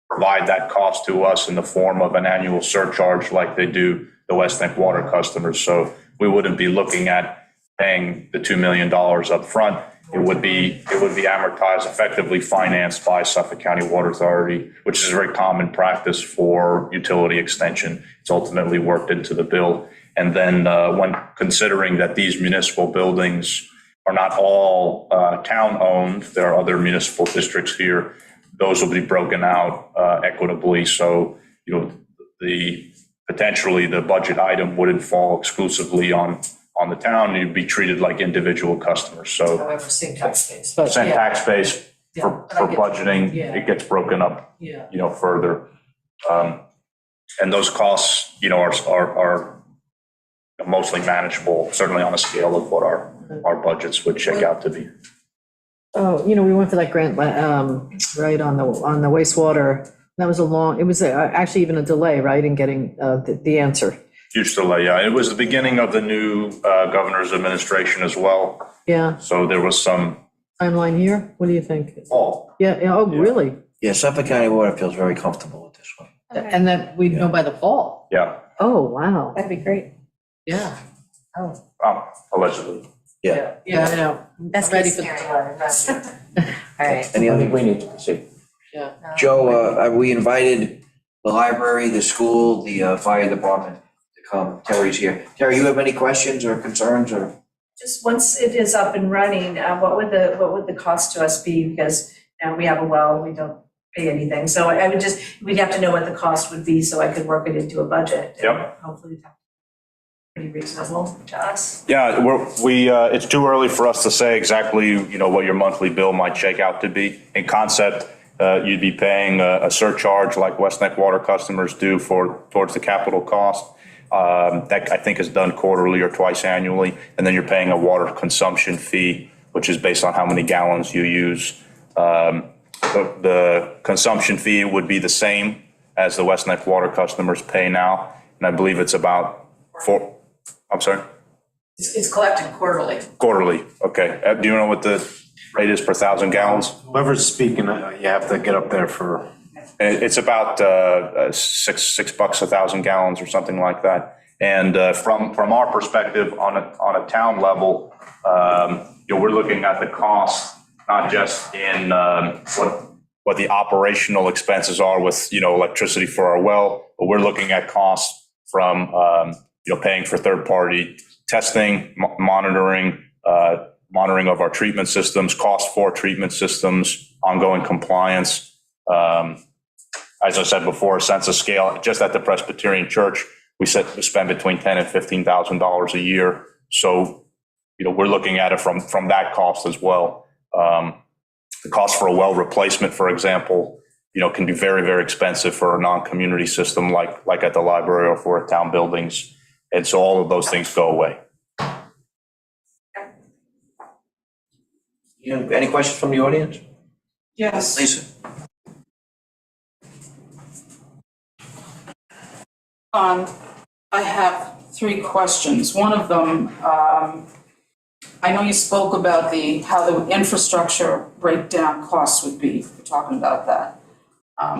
Speaker 8: provide that cost to us in the form of an annual surcharge like they do the West Neck water customers. So we wouldn't be looking at paying the $2 million up front. It would be amortized, effectively financed by Suffolk County Water Authority, which is a very common practice for utility extension. It's ultimately worked into the bill. And then when considering that these municipal buildings are not all town-owned, there are other municipal districts here, those will be broken out equitably. So, potentially the budget item wouldn't fall exclusively on the town. You'd be treated like individual customers. So
Speaker 4: However, same tax base, but
Speaker 8: percent
Speaker 4: yeah,
Speaker 8: tax base for
Speaker 4: but I get you.
Speaker 8: budgeting,
Speaker 4: Yeah.
Speaker 8: it gets broken up,
Speaker 4: yeah.
Speaker 8: further. And those costs, are mostly manageable, certainly on a scale of what our budgets would check out to be.
Speaker 4: Oh, we went for that grant, right, on the wastewater. That was it was actually even a delay, right, in getting the answer.
Speaker 8: Huge delay, yeah. It was the beginning of the new governor's administration as well.
Speaker 4: Yeah,
Speaker 8: So there was some,
Speaker 4: timeline here, what do you think?
Speaker 8: oh,
Speaker 4: Yeah, oh, really?
Speaker 2: Yeah, Suffolk County Water feels very comfortable with this one.
Speaker 4: And that we'd know by the fall?
Speaker 8: yeah,
Speaker 4: Oh, wow,
Speaker 7: That'd be great.
Speaker 4: yeah.
Speaker 8: allegedly.
Speaker 2: Yeah.
Speaker 4: Yeah, I know.
Speaker 7: That's
Speaker 4: Ready for
Speaker 7: scenario. All right.
Speaker 2: Any
Speaker 1: I
Speaker 2: other,
Speaker 1: think we need to see.
Speaker 2: Joe, we invited the library, the school, the fire department to come. Terry's here. Terry, you have any questions or concerns or?
Speaker 3: Just once it is up and running, what would the cost to us be? Because now we have a well, we don't pay anything. So we'd have to know what the cost would be so I could work it into a budget. and
Speaker 8: Yep.
Speaker 3: Hopefully that's pretty reasonable to us.
Speaker 8: Yeah, it's too early for us to say exactly, what your monthly bill might shake out to be. In concept, you'd be paying a surcharge like West Neck water customers do towards the capital cost. That I think is done quarterly or twice annually. And then you're paying a water consumption fee, which is based on how many gallons you use. The consumption fee would be the same as the West Neck water customers pay now. And I believe it's about I'm sorry?
Speaker 3: It's collected quarterly.
Speaker 8: Quarterly, okay. Do you know what the rate is per 1,000 gallons?
Speaker 5: Whoever's speaking, you have to get up there for,
Speaker 8: It's about $6 a 1,000 gallons or something like that. And from our perspective, on a town level, we're looking at the cost, not just in what the operational expenses are with, electricity for our well, but we're looking at costs from, paying for third-party testing, monitoring of our treatment systems, cost for treatment systems, ongoing compliance. As I said before, a sense of scale, just at the Presbyterian Church, we spend between $10,000 and $15,000 a year. So, we're looking at it from that cost as well. The cost for a well replacement, for example, can be very, very expensive for a non-community system like at the library or for town buildings. And so all of those things go away.
Speaker 2: Any questions from the audience?
Speaker 3: Yes.
Speaker 2: Lisa?
Speaker 9: I have 3 questions. One of them, I know you spoke about how the infrastructure breakdown costs would be. We're talking about that.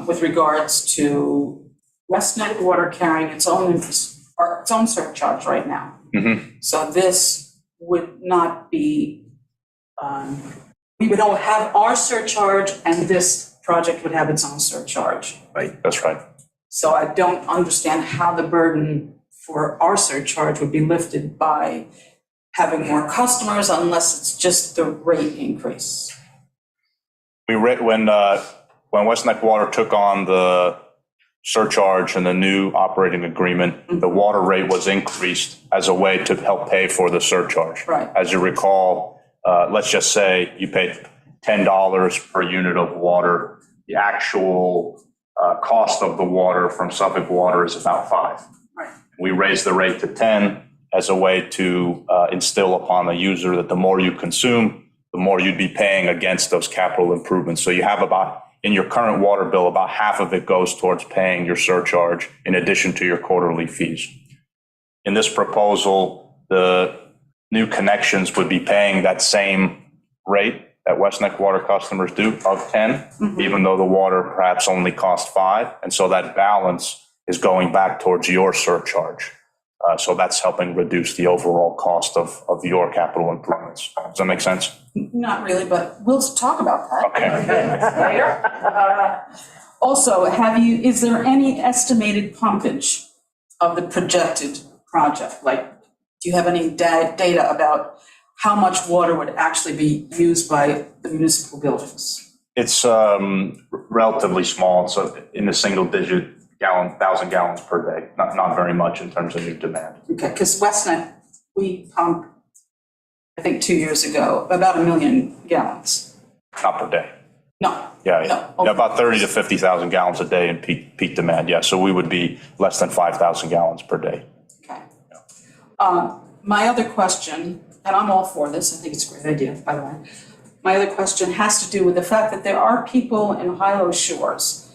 Speaker 9: With regards to West Neck Water carrying its own surcharge right now.
Speaker 8: Mm-hmm.
Speaker 9: So this would not be, we would all have our surcharge and this project would have its own surcharge.
Speaker 8: Right, that's right.
Speaker 9: So I don't understand how the burden for our surcharge would be lifted by having more customers unless it's just the rate increase.
Speaker 8: When West Neck Water took on the surcharge and the new operating agreement, the water rate was increased as a way to help pay for the surcharge.
Speaker 9: Right.
Speaker 8: As you recall, let's just say you paid $10 per unit of water. The actual cost of the water from Suffolk Water is about $5.
Speaker 9: Right.
Speaker 8: We raised the rate to 10 as a way to instill upon the user that the more you consume, the more you'd be paying against those capital improvements. So you have in your current water bill, about half of it goes towards paying your surcharge in addition to your quarterly fees. In this proposal, the new connections would be paying that same rate that West Neck Water customers do of 10, even though the water perhaps only costs 5. And so that balance is going back towards your surcharge. So that's helping reduce the overall cost of your capital improvements. Does that make sense?
Speaker 9: Not really, but we'll talk about that.
Speaker 8: Okay.
Speaker 9: Later. Also, is there any estimated pumpage of the projected project? Like, do you have any data about how much water would actually be used by the municipal buildings?
Speaker 8: It's relatively small, so in the single digit 1,000 gallons per day, not very much in terms of new demand.
Speaker 9: Okay, because West Neck, we pumped, I think 2 years ago, about 1 million gallons.
Speaker 8: Not per day.
Speaker 9: No.
Speaker 8: Yeah,
Speaker 9: No.
Speaker 8: yeah, about 30 to 50,000 gallons a day in peak demand. Yeah, so we would be less than 5,000 gallons per day.
Speaker 9: Okay. My other question, and I'm all for this, I think it's a great idea, by the way. My other question has to do with the fact that there are people in Hilo Shores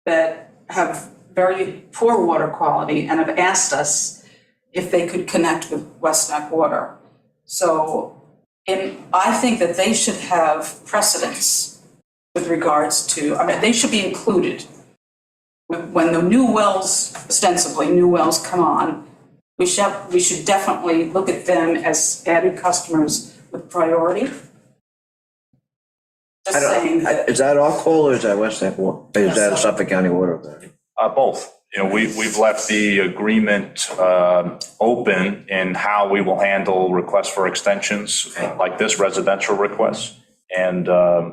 Speaker 9: that have very poor water quality and have asked us if they could connect with West Neck Water. So I think that they should have precedence with regards to, they should be included. When the new wells, ostensibly new wells come on, we should definitely look at them as added customers with priority. Just saying that.
Speaker 2: Is that our call or is that West Neck Water? Is that Suffolk County Water Authority?
Speaker 8: Both. We've left the agreement open in how we will handle requests for extensions like this residential request. And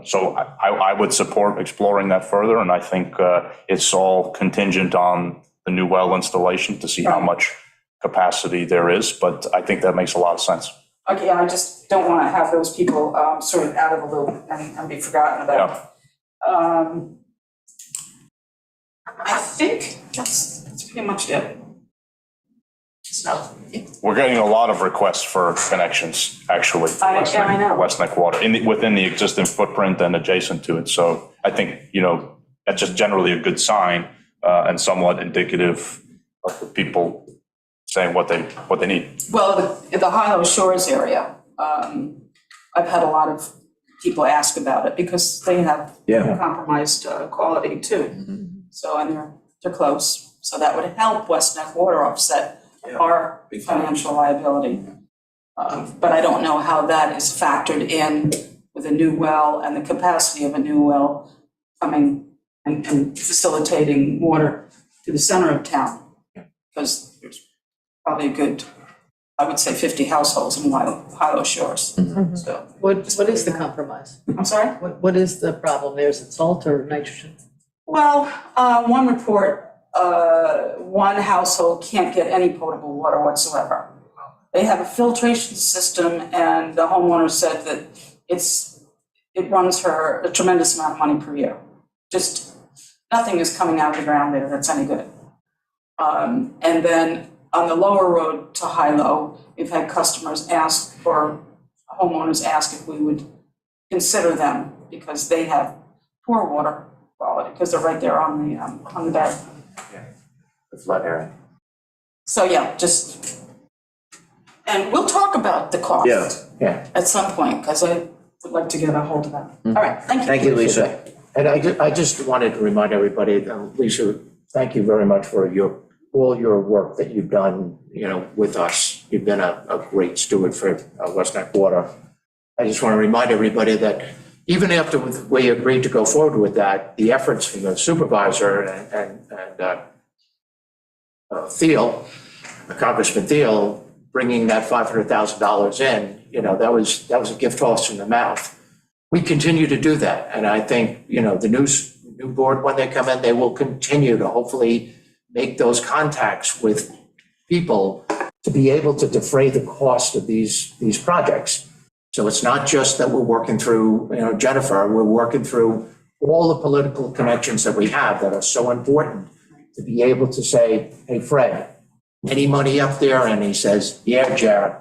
Speaker 8: so I would support exploring that further. And I think it's all contingent on the new well installation to see how much capacity there is. But I think that makes a lot of sense.
Speaker 9: Okay, I just don't want to have those people sort of out of the loop and be forgotten about.
Speaker 8: Yeah.
Speaker 9: I think that's pretty much it. So,
Speaker 8: We're getting a lot of requests for connections, actually.
Speaker 9: I know.
Speaker 8: West Neck Water, within the existing footprint and adjacent to it. So I think, that's just generally a good sign and somewhat indicative of the people saying what they need.
Speaker 9: Well, the Hilo Shores area, I've had a lot of people ask about it because they have
Speaker 2: Yeah.
Speaker 9: compromised quality too. So, and they're close, so that would help West Neck Water offset our financial liability. But I don't know how that is factored in with a new well and the capacity of a new well coming and facilitating water to the center of town. Because there's probably a good, I would say 50 households in Hilo Shores. So,
Speaker 4: What is the compromise?
Speaker 9: I'm sorry?
Speaker 4: What is the problem there? Is it salt or nitrogen?
Speaker 9: Well, one report, one household can't get any potable water whatsoever. They have a filtration system and the homeowner said that it runs her a tremendous amount of money per year. Just nothing is coming out of the ground there that's any good. And then on the lower road to Hilo, we've had customers ask, or homeowners ask if we would consider them because they have poor water quality, because they're right there on the bed.
Speaker 1: The flood area.
Speaker 9: So yeah, and we'll talk about the cost
Speaker 1: Yeah.
Speaker 9: at some point, because I would like to get a hold of that. All right, thank you.
Speaker 2: Thank you, Lisa.
Speaker 1: And I just wanted to remind everybody, Lisa, thank you very much for all your work that you've done, with us. You've been a great steward for West Neck Water. I just want to remind everybody that even after we agreed to go forward with that, the efforts from the supervisor and Congressman Thiel, bringing that $500,000 in, that was a gift horse from the mouth. We continue to do that. And I think, the new board, when they come in, they will continue to hopefully make those contacts with people to be able to defray the cost of these projects. So it's not just that we're working through, Jennifer, we're working through all the political connections that we have that are so important to be able to say, hey, Fred, any money up there? And he says, yeah, Jared,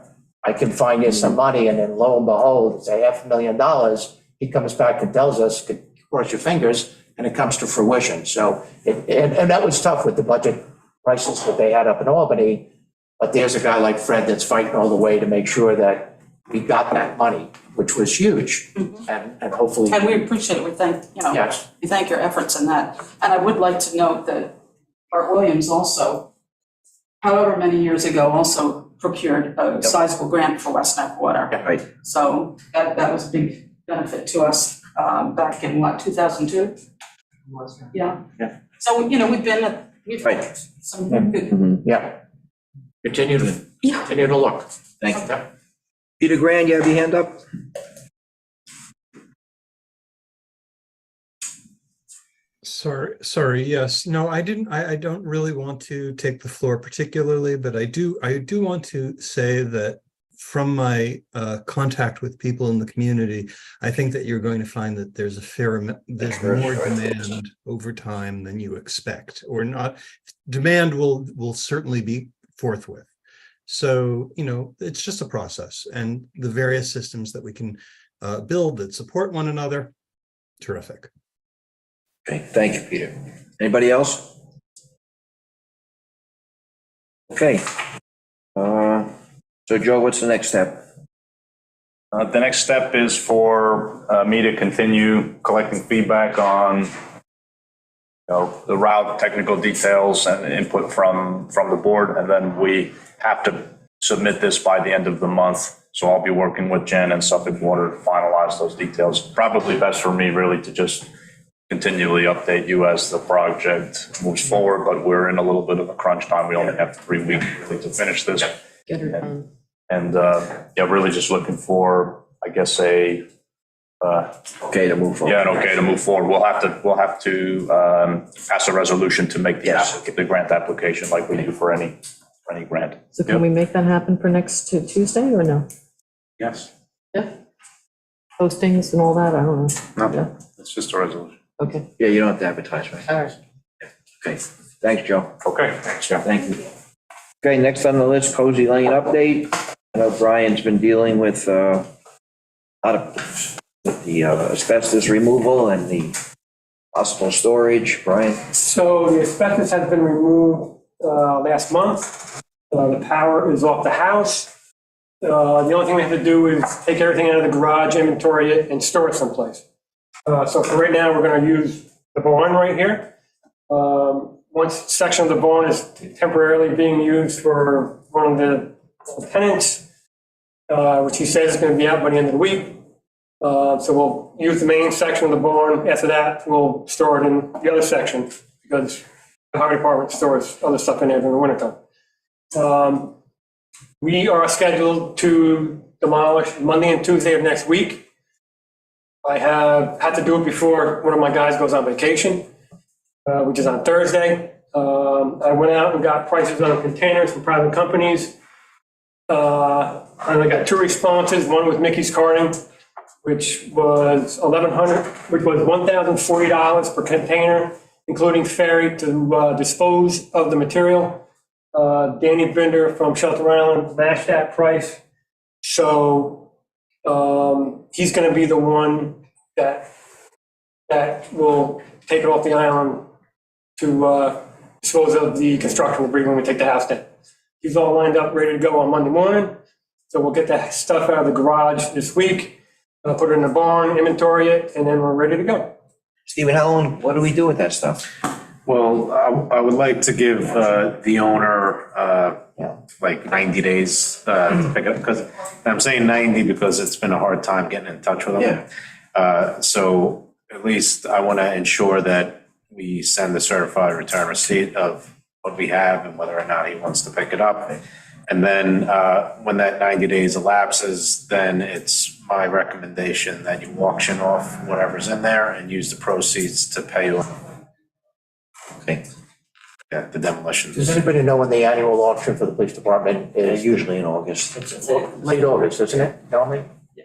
Speaker 1: I can find you some money. And then lo and behold, it's $500,000. He comes back and tells us, cross your fingers, and it comes to fruition. So, and that was tough with the budget prices that they had up in Albany. But there's a guy like Fred that's fighting all the way to make sure that we got that money, which was huge. And hopefully.
Speaker 9: And we appreciate it. We thank your efforts in that. And I would like to note that Art Williams also, however many years ago, also procured a sizable grant for West Neck Water.
Speaker 2: Right.
Speaker 9: So that was a big benefit to us back in 2002? Yeah. So, we've
Speaker 2: Right.
Speaker 9: had some good.
Speaker 1: Yeah. Continue to look.
Speaker 2: Thank you. Peter Grand, you have your hand up?
Speaker 10: Sorry, yes. No, I didn't, I don't really want to take the floor particularly, but I do want to say that from my contact with people in the community, I think that you're going to find that there's more demand over time than you expect, or not. Demand will certainly be forthwith. So, it's just a process, and the various systems that we can build that support one another, terrific.
Speaker 2: Okay, thank you, Peter. Anybody else? Okay. So Joe, what's the next step?
Speaker 8: The next step is for me to continue collecting feedback on the route, technical details, and input from the board, and then we have to submit this by the end of the month. So I'll be working with Jen and Suffolk Water to finalize those details. Probably best for me really to just continually update you as the project moves forward, but we're in a little bit of a crunch time. We only have 3 weeks really to finish this.
Speaker 4: Get her done.
Speaker 8: And really just looking for, I guess,
Speaker 2: Okay to move forward.
Speaker 8: an okay to move forward. We'll have to pass a resolution to make the grant application like we do for any grant.
Speaker 4: So can we make that happen for next Tuesday or no?
Speaker 8: Yes.
Speaker 4: Yeah. Postings and all that, I don't know.
Speaker 8: No, it's just a resolution.
Speaker 4: Okay,
Speaker 2: Yeah, you don't have to advertise, right?
Speaker 4: all right.
Speaker 2: Okay, thanks, Joe.
Speaker 8: Okay, thanks, Jeff.
Speaker 2: Thank you. Okay, next on the list, Cozy Lane update. I know Brian's been dealing with a lot of the asbestos removal and the possible storage. Brian?
Speaker 11: So the asbestos has been removed last month. The power is off the house. The only thing we have to do is take everything out of the garage, inventory it, and store it someplace. So for right now, we're gonna use the barn right here. One section of the barn is temporarily being used for one of the tenants, which he says is gonna be out by the end of the week. So we'll use the main section of the barn. After that, we'll store it in the other section because the highway department stores other stuff in there during the wintertime. We are scheduled to demolish Monday and Tuesday of next week. I have had to do it before one of my guys goes on vacation, which is on Thursday. I went out and got prices on containers from private companies. And I got 2 responses. One was Mickey's Carting, which was $1,040 per container, including ferry to dispose of the material. Danny Binder from Shelter Island matched that price. So he's going to be the one that will take it off the island to dispose of the construction debris when we take the house down. He's all lined up, ready to go on Monday morning. So we'll get that stuff out of the garage this week, put it in the barn, inventory it, and then we're ready to go.
Speaker 2: Stephen, what do we do with that stuff?
Speaker 5: Well, I would like to give the owner like 90 days to pick up, because I'm saying 90 because it's been a hard time getting in touch with them. So at least I want to ensure that we send the certified return receipt of what we have and whether or not he wants to pick it up. And then when that 90 days elapses, then it's my recommendation that you auction off whatever's in there and use the proceeds to pay off.
Speaker 2: Okay.
Speaker 5: Yeah, the demolition.
Speaker 1: Does anybody know when the annual auction for the police department is?
Speaker 2: Usually in August.
Speaker 1: It's late August, isn't it, Melanie? Yeah.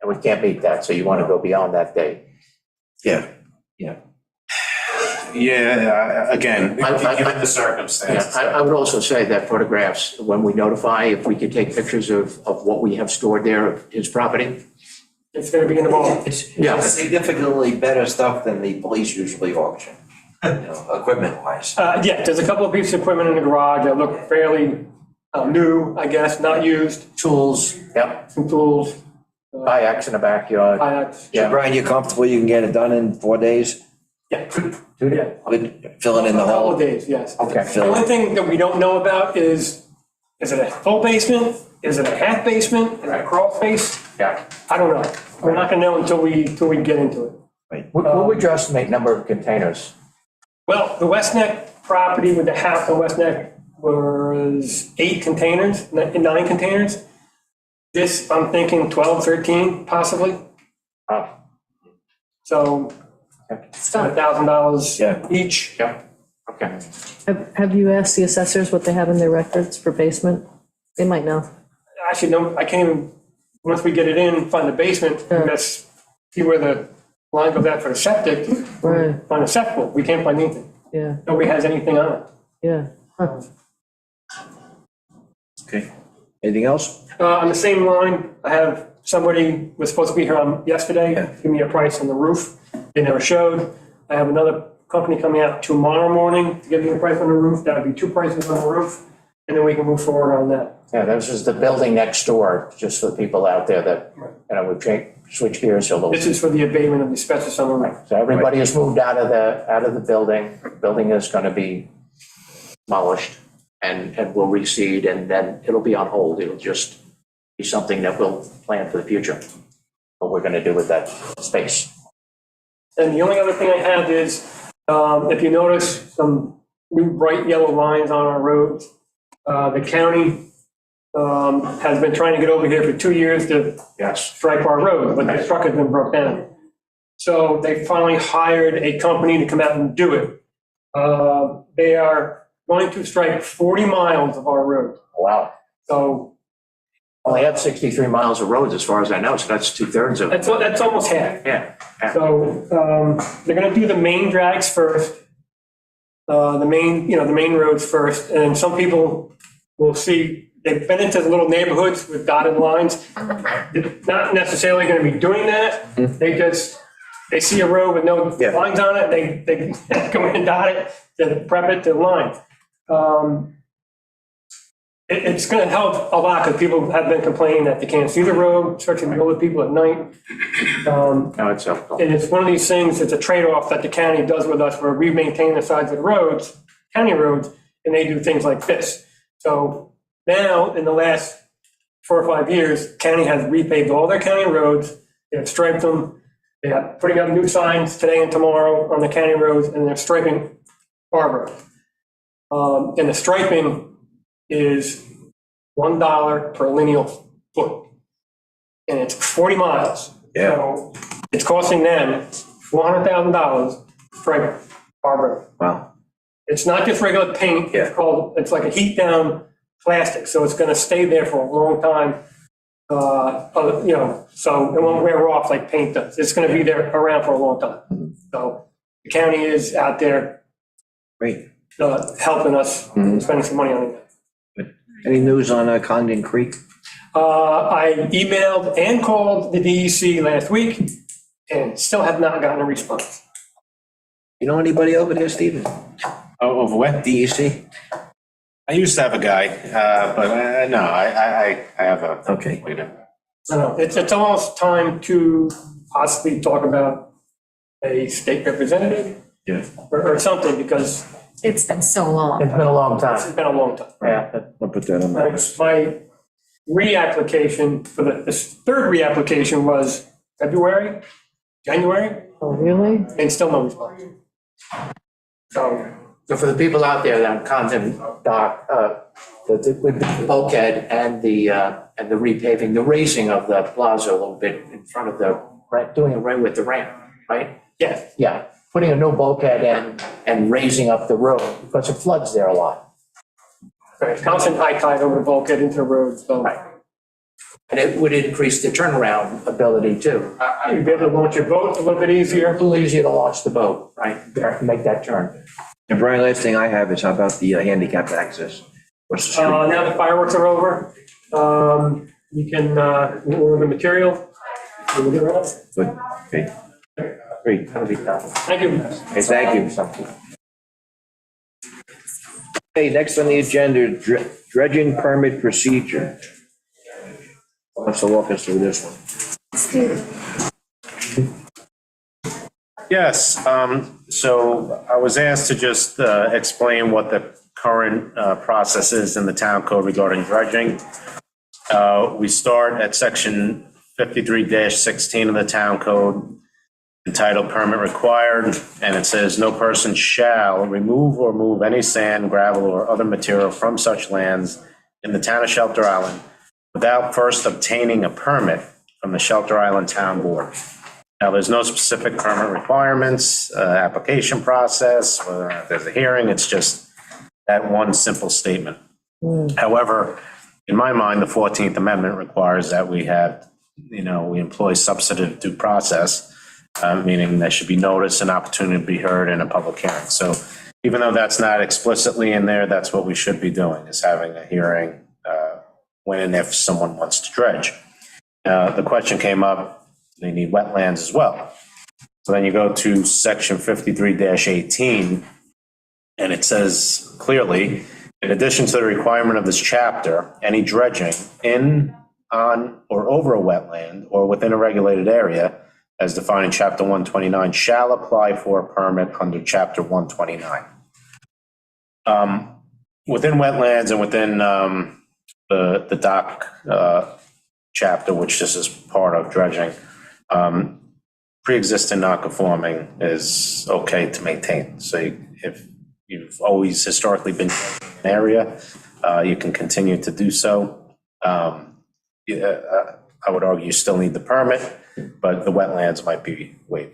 Speaker 1: And we can't meet that, so you want to go beyond that date.
Speaker 2: Yeah.
Speaker 5: Yeah, again, given the
Speaker 1: Yeah,
Speaker 5: circumstances.
Speaker 1: I would also say that photographs, when we notify, if we could take pictures of what we have stored there of his property.
Speaker 11: It's going to be in the barn.
Speaker 2: It's significantly better stuff than the police usually auction, equipment wise.
Speaker 11: Yeah, there's a couple of pieces of equipment in the garage that look fairly new, I guess, not used.
Speaker 1: Tools, yep,
Speaker 11: Some tools,
Speaker 1: kayaks in the backyard.
Speaker 11: kayaks.
Speaker 1: Yeah.
Speaker 2: Brian, you're comfortable you can get it done in 4 days?
Speaker 11: Yeah,
Speaker 1: 2 days.
Speaker 2: With filling in the
Speaker 11: a couple
Speaker 2: hole?
Speaker 11: of days, yes.
Speaker 1: Okay.
Speaker 11: The only thing that we don't know about is it a full basement? Is it a half basement? Is it a crawl space?
Speaker 1: Yeah.
Speaker 11: I don't know. We're not going to know until we get into it.
Speaker 1: What would your estimate number of containers?
Speaker 11: Well, the West Neck property with the house on West Neck was 8 containers, 9 containers. This, I'm thinking 12, 13 possibly. So $1,000 each.
Speaker 1: Yeah, okay.
Speaker 4: Have you asked the assessors what they have in their records for basement? They might know.
Speaker 11: Actually, no, I can't even, once we get it in, find the basement, let's see where the line goes out for the septic.
Speaker 4: Right.
Speaker 11: Find a septic, we can't find anything.
Speaker 4: Yeah,
Speaker 11: Nobody has anything on it.
Speaker 4: yeah. Huh.
Speaker 2: Okay. Anything else?
Speaker 11: On the same line, I have somebody was supposed to be here on yesterday, give me a price on the roof. They never showed. I have another company coming out tomorrow morning to give me a price on the roof. That would be 2 prices on the roof, and then we can move forward on that.
Speaker 1: Yeah, this is the building next door, just for the people out there that, we've switch gears a little.
Speaker 11: This is for the abatement of the asbestos on the roof.
Speaker 1: So everybody has moved out of the building. Building is gonna be demolished and will reseed, and then it'll be on hold. It'll just be something that we'll plan for the future, what we're gonna do with that space.
Speaker 11: And the only other thing I have is, if you notice some new bright yellow lines on our roads, the county has been trying to get over here for 2 years to stripe our road, but the truck has been broke down. So they finally hired a company to come out and do it. They are going to stripe 40 miles of our road.
Speaker 1: Wow.
Speaker 11: So
Speaker 1: Only have 63 miles of roads as far as I know, so that's 2/3 of it.
Speaker 11: that's almost half.
Speaker 1: Yeah.
Speaker 11: So they're going to do the main drags first, the main roads first, and some people will see, they've been into little neighborhoods with dotted lines. They're not necessarily going to be doing that. They see a road with no lines on it, they go in and dot it, to prep it to line. It's gonna help a lot, because people have been complaining that they can't see the road, especially the older people at night.
Speaker 1: No, it's helpful.
Speaker 11: And it's one of these things, it's a trade-off that the county does with us, where we maintain the sides of the roads, county roads, and they do things like this. So now, in the last 4 or 5 years, county has repaved all their county roads, they have striped them, they are putting up new signs today and tomorrow on the county roads, and they're striping our road. And the striping is $1 per lineal foot. And it's 40 miles.
Speaker 2: Yeah.
Speaker 11: So it's costing them $400,000 to stripe our road.
Speaker 2: Wow.
Speaker 11: It's not just regular paint,
Speaker 2: Yeah.
Speaker 11: it's like a heat down plastic, so it's gonna stay there for a long time. So it won't wear off like paint does. It's gonna be there around for a long time. So the county is out there
Speaker 2: Great.
Speaker 11: helping us, spending some money on it.
Speaker 2: Any news on Condon Creek?
Speaker 11: I emailed and called the DEC last week and still have not gotten a response.
Speaker 2: You know anybody over there, Stephen?
Speaker 5: Oh, over where?
Speaker 2: DEC?
Speaker 5: I used to have a guy, but no, I have a.
Speaker 2: Okay.
Speaker 5: Wait a
Speaker 11: I don't know, it's almost time to possibly talk about a state representative.
Speaker 2: Yeah.
Speaker 11: Or something, because
Speaker 7: It's been so long.
Speaker 1: It's been a long
Speaker 11: it's
Speaker 1: time.
Speaker 11: been a long time.
Speaker 1: Yeah.
Speaker 2: I'll put that on my list.
Speaker 11: My reapplication for the third reapplication was February, January,
Speaker 4: Oh, really?
Speaker 11: and still no response. So,
Speaker 1: So for the people out there that on Condon Dock, with the bulkhead and the repaving, the raising of the plaza a little bit in front of the, doing it right with the ramp, right?
Speaker 11: yeah,
Speaker 1: Yeah, putting a new bulkhead in and raising up the road because it floods there a lot.
Speaker 11: constant high tide over the bulkhead into the road, so.
Speaker 1: Right. And it would increase the turnaround ability too.
Speaker 11: You'd be able to launch your boat a little bit easier.
Speaker 1: A little easier to launch the boat, right? There, make that turn.
Speaker 2: And Brian, last thing I have is how about the handicapped access? What's the street?
Speaker 11: Now the fireworks are over, you can, order the material. We'll get rid of it.
Speaker 2: Good. Okay. Great.
Speaker 1: That'll be done.
Speaker 11: Thank you.
Speaker 2: Okay, thank you. Okay, next on the agenda, dredging permit procedure. Who wants to walk us through this one?
Speaker 5: Yes, so I was asked to just explain what the current process is in the town code regarding dredging. We start at section 53-16 of the town code entitled Permit Required, and it says, "No person shall remove or move any sand, gravel, or other material from such lands in the town of Shelter Island without first obtaining a permit from the Shelter Island Town Board." Now, there's no specific permit requirements, application process, whether or not there's a hearing, it's just that one simple statement. However, in my mind, the 14th Amendment requires that we have, we employ substantive due process, meaning there should be notice and opportunity to be heard in a public hearing. So even though that's not explicitly in there, that's what we should be doing, is having a hearing when and if someone wants to dredge. The question came up, they need wetlands as well. So then you go to section 53-18, and it says clearly, in addition to the requirement of this chapter, any dredging in, on, or over a wetland or within a regulated area, as defined in chapter 129, shall apply for a permit under chapter 129. Within wetlands and within the dock chapter, which this is part of dredging, pre-existing non-conforming is okay to maintain. So if you've always historically been in an area, you can continue to do so. I would argue you still need the permit, but the wetlands might be waived.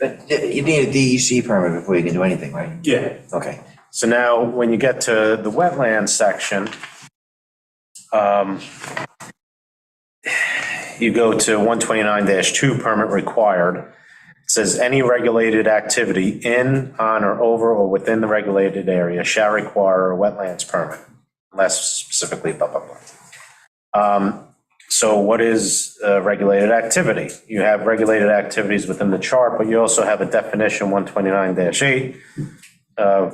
Speaker 2: But you need a DEC permit before you can do anything, right?
Speaker 5: Yeah.
Speaker 2: Okay.
Speaker 5: So now, when you get to the wetlands section, you go to 129-2, permit required. It says any regulated activity in, on, or over, or within the regulated area shall require a wetlands permit, unless specifically blah, blah, blah. So what is regulated activity? You have regulated activities within the chart, but you also have a definition, 129-8, of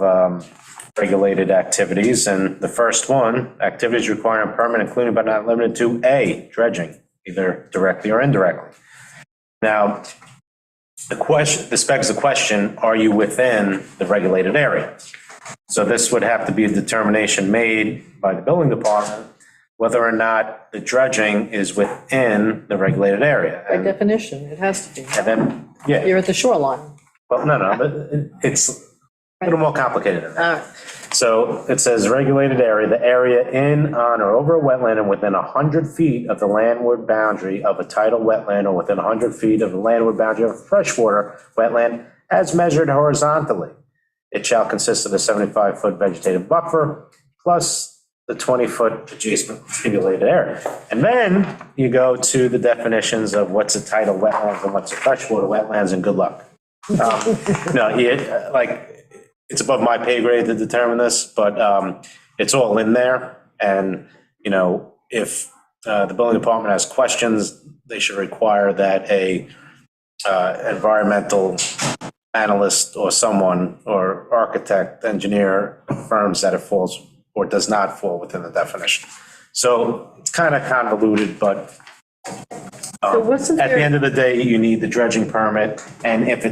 Speaker 5: regulated activities, and the first one, activities requiring a permit including but not limited to A, dredging, either directly or indirectly. Now, this begs the question, are you within the regulated area? So this would have to be a determination made by the building department whether or not the dredging is within the regulated area.
Speaker 4: By definition, it has to be.
Speaker 5: And then, yeah,
Speaker 4: You're at the shoreline.
Speaker 5: well, no, but it's a little more complicated than that.
Speaker 4: All right.
Speaker 5: So it says regulated area, the area in, on, or over a wetland and within 100 feet of the landward boundary of a tidal wetland or within 100 feet of the landward boundary of a freshwater wetland as measured horizontally. It shall consist of a 75-foot vegetative buffer plus the 20-foot adjacent regulated area. And then you go to the definitions of what's a tidal wetlands and what's a freshwater wetlands, and good luck. No, it's above my pay grade to determine this, but it's all in there. And, if the building department has questions, they should require that a environmental analyst or someone, or architect, engineer confirms that it falls or does not fall within the definition. So it's kind of convoluted, but
Speaker 4: So wasn't
Speaker 5: at the
Speaker 4: there,
Speaker 5: end of the day, you need the dredging permit. And if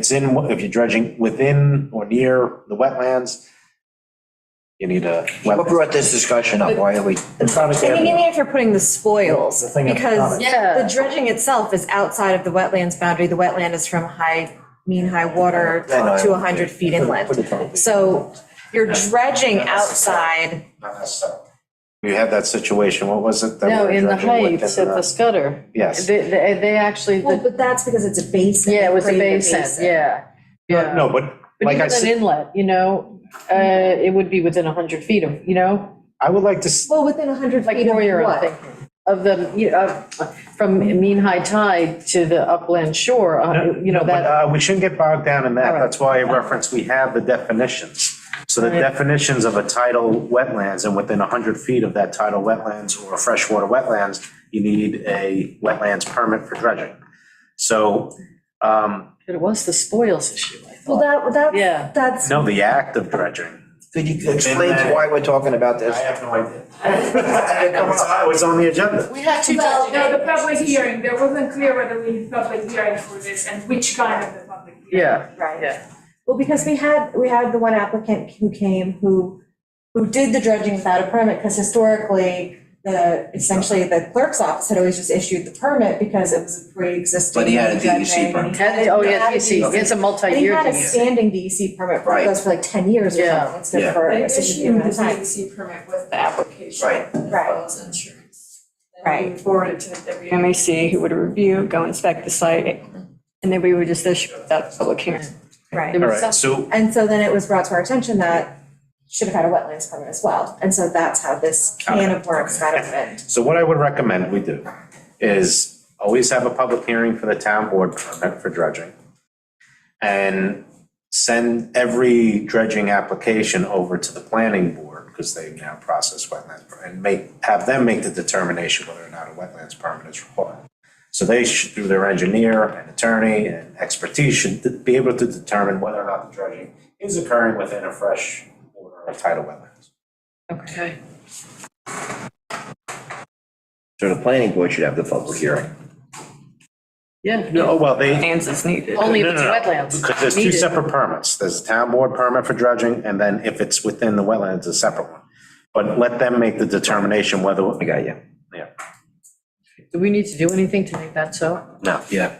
Speaker 5: you're dredging within or near the wetlands, you need a
Speaker 2: What
Speaker 5: wetland.
Speaker 2: brought this discussion up? Why are we?
Speaker 7: I think even if you're putting the spoils,
Speaker 5: The thing
Speaker 7: because
Speaker 4: Yeah.
Speaker 7: the dredging itself is outside of the wetlands boundary. The wetland is from mean high water to 100 feet inland. So you're dredging outside.
Speaker 5: Not necessarily. You had that situation, what was it? that
Speaker 4: no,
Speaker 5: we're
Speaker 4: in the
Speaker 5: dredging within
Speaker 4: heights at the Scudder.
Speaker 5: Yes.
Speaker 4: They actually,
Speaker 7: Well, but that's because it's a basin.
Speaker 4: yeah, it was a
Speaker 7: created
Speaker 4: basin, yeah. Yeah.
Speaker 5: No, but
Speaker 4: But
Speaker 5: like I
Speaker 4: even an
Speaker 5: said,
Speaker 4: inlet, it would be within 100 feet of,
Speaker 5: I would like to,
Speaker 7: Well, within 100
Speaker 4: like
Speaker 7: feet of
Speaker 4: Warrior, I'm
Speaker 7: what?
Speaker 4: thinking, of the, from mean high tide to the upland shore, that.
Speaker 5: but we shouldn't get bogged down in that.
Speaker 4: All right.
Speaker 5: That's why I referenced, we have the definitions. So the
Speaker 4: Right.
Speaker 5: definitions of a tidal wetlands, and within 100 feet of that tidal wetlands or freshwater wetlands, you need a wetlands permit for dredging. So,
Speaker 4: But it was the spoils issue, I
Speaker 7: Well,
Speaker 4: thought. Yeah.
Speaker 7: that's.
Speaker 5: no, the act of dredging.
Speaker 2: Could you explain why we're talking about this?
Speaker 5: have no idea. It was on the agenda.
Speaker 4: We had two
Speaker 12: Well, no, the public hearing, there wasn't clear whether we need public hearing for this and which kind of the public hearing.
Speaker 4: Yeah,
Speaker 7: Right.
Speaker 4: yeah.
Speaker 7: Well, because we had the one applicant who came who did the dredging without a permit, because historically, essentially the clerk's office had always just issued the permit because it was a pre-existing.
Speaker 2: But he had a
Speaker 7: dredging,
Speaker 2: DEC
Speaker 7: and
Speaker 2: permit.
Speaker 7: he had
Speaker 4: Oh,
Speaker 7: he
Speaker 4: yeah,
Speaker 7: had a
Speaker 4: DC, it's a
Speaker 7: And he
Speaker 4: multi-year
Speaker 7: had a
Speaker 4: DEC.
Speaker 7: standing DEC permit, but it
Speaker 2: Right.
Speaker 7: goes for like 10 years or
Speaker 4: Yeah.
Speaker 7: something, instead
Speaker 2: Yeah.
Speaker 7: of for
Speaker 12: They
Speaker 7: a
Speaker 12: issued
Speaker 7: significant
Speaker 12: the
Speaker 7: amount of time.
Speaker 12: DEC permit with the application.
Speaker 2: Right.
Speaker 12: As
Speaker 7: Right.
Speaker 12: well as insurance.
Speaker 7: Right.
Speaker 12: And we forwarded to the WMA.
Speaker 13: MAC who would review, go inspect the site, and then we would just issue that public hearing.
Speaker 7: Right.
Speaker 4: There
Speaker 5: All
Speaker 4: was
Speaker 5: right,
Speaker 4: some-
Speaker 5: so
Speaker 7: And so then it was brought to our attention that should have had a wetlands permit as well. And so that's how this can of worms got opened.
Speaker 5: So what I would recommend we do is always have a public hearing for the town board permit for dredging. And send every dredging application over to the planning board, because they now process wetlands, and have them make the determination whether or not a wetlands permit is required. So they should, through their engineer and attorney and expertise, should be able to determine whether or not the dredging is occurring within a fresh water or tidal wetlands.
Speaker 4: Okay.
Speaker 2: So the planning board should have the public hearing.
Speaker 4: Yeah.
Speaker 5: No, well, they.
Speaker 13: Hands is needed.
Speaker 4: Only if
Speaker 5: No,
Speaker 4: it's
Speaker 5: no, no.
Speaker 4: wetlands.
Speaker 5: Because there's two
Speaker 4: Needed.
Speaker 5: separate permits. There's a town board permit for dredging, and then if it's within the wetlands, a separate one. But let them make the determination whether,
Speaker 2: I got you.
Speaker 5: yeah,
Speaker 4: Do we need to do anything to make that so?
Speaker 5: no.
Speaker 2: Yeah.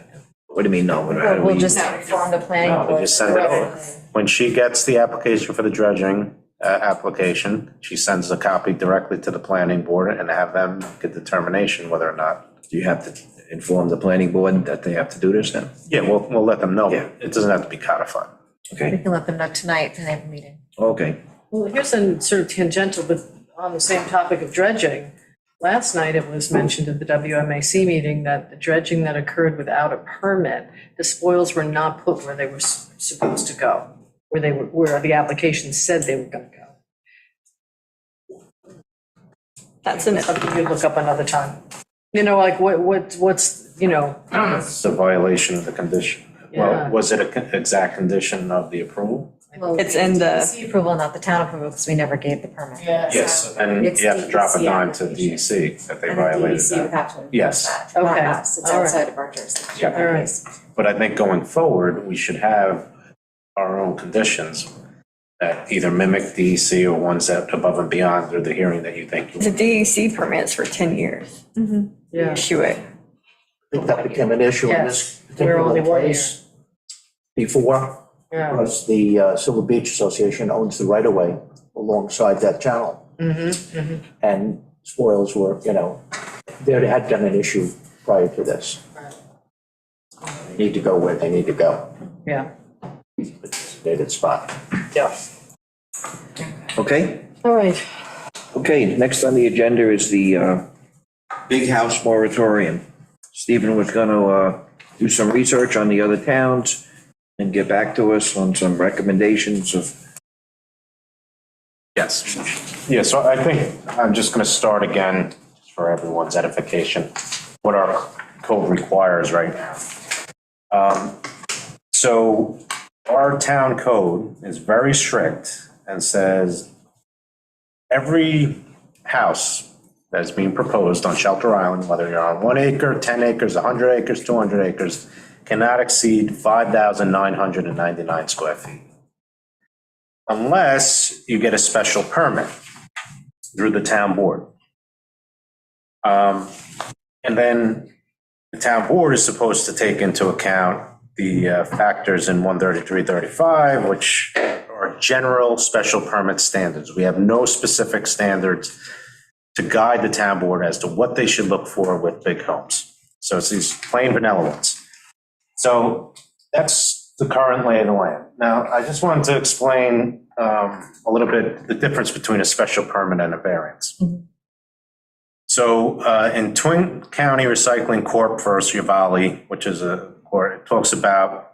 Speaker 2: What do you mean, no? How do
Speaker 7: We'll
Speaker 2: we-
Speaker 7: just inform the planning
Speaker 5: No, we
Speaker 7: board.
Speaker 5: just send it over. When she gets the application for the dredging, application, she sends a copy directly to the planning board and have them make a determination whether or not.
Speaker 2: Do you have to inform the planning board that they have to do this then?
Speaker 5: Yeah, we'll let them know.
Speaker 2: Yeah.
Speaker 5: It doesn't have to be codified.
Speaker 7: We
Speaker 2: Okay,
Speaker 7: can let them know tonight, and they have a meeting.
Speaker 2: okay.
Speaker 4: Well, here's a sort of tangential, but on the same topic of dredging. Last night, it was mentioned at the WMAC meeting that the dredging that occurred without a permit, the spoils were not put where they were supposed to go, where the application said they were gonna go.
Speaker 13: That's an,
Speaker 4: Something you look up another time. Like what's,
Speaker 5: It's a violation of the condition.
Speaker 4: Yeah.
Speaker 5: Well, was it an exact condition of the approval?
Speaker 13: It's in the,
Speaker 7: DEC approval, not the town approval, because we never gave the permit.
Speaker 5: Yes, and
Speaker 7: It's
Speaker 5: you have to drop a
Speaker 7: DEC
Speaker 5: dime to
Speaker 7: application.
Speaker 5: DEC that they
Speaker 7: And the
Speaker 5: violated
Speaker 7: DEC would
Speaker 5: that.
Speaker 7: have to enforce
Speaker 5: Yes.
Speaker 7: that, not
Speaker 4: Okay.
Speaker 7: us. It's
Speaker 4: All right.
Speaker 7: outside of our jurisdiction.
Speaker 5: Yeah.
Speaker 4: All right.
Speaker 5: But I think going forward, we should have our own conditions that either mimic DEC or ones that above and beyond or the hearing that you think.
Speaker 13: the DEC permits for 10 years.
Speaker 4: Yeah.
Speaker 13: Issue it.
Speaker 1: I think that became an issue in this
Speaker 4: Yes, we're only
Speaker 1: particular
Speaker 4: 1 year.
Speaker 1: case before,
Speaker 4: Yeah.
Speaker 1: because the Silver Beach Association owns the right-of-way alongside that channel. And spoils were, there had been an issue prior to this. They need to go where they need to go.
Speaker 4: Yeah.
Speaker 1: Designated spot.
Speaker 4: Yeah.
Speaker 2: Okay?
Speaker 4: All right.
Speaker 2: Okay, next on the agenda is the big house moratorium. Stephen was gonna do some research on the other towns and get back to us on some recommendations of.
Speaker 5: Yes. Yeah, so I think I'm just going to start again for everyone's edification, what our code requires right now. So our town code is very strict and says every house that's being proposed on Shelter Island, whether you're on 1 acre, 10 acres, 100 acres, 200 acres, cannot exceed 5,999 square feet. Unless you get a special permit through the town board. And then the town board is supposed to take into account the factors in 13335, which are general special permit standards. We have no specific standards to guide the town board as to what they should look for with big homes. So it's these plain vanilla ones. So that's the current lay of the land. Now, I just wanted to explain a little bit the difference between a special permit and a variance. So in Twin County Recycling Corp. versus Uvalde, which is a court, it talks about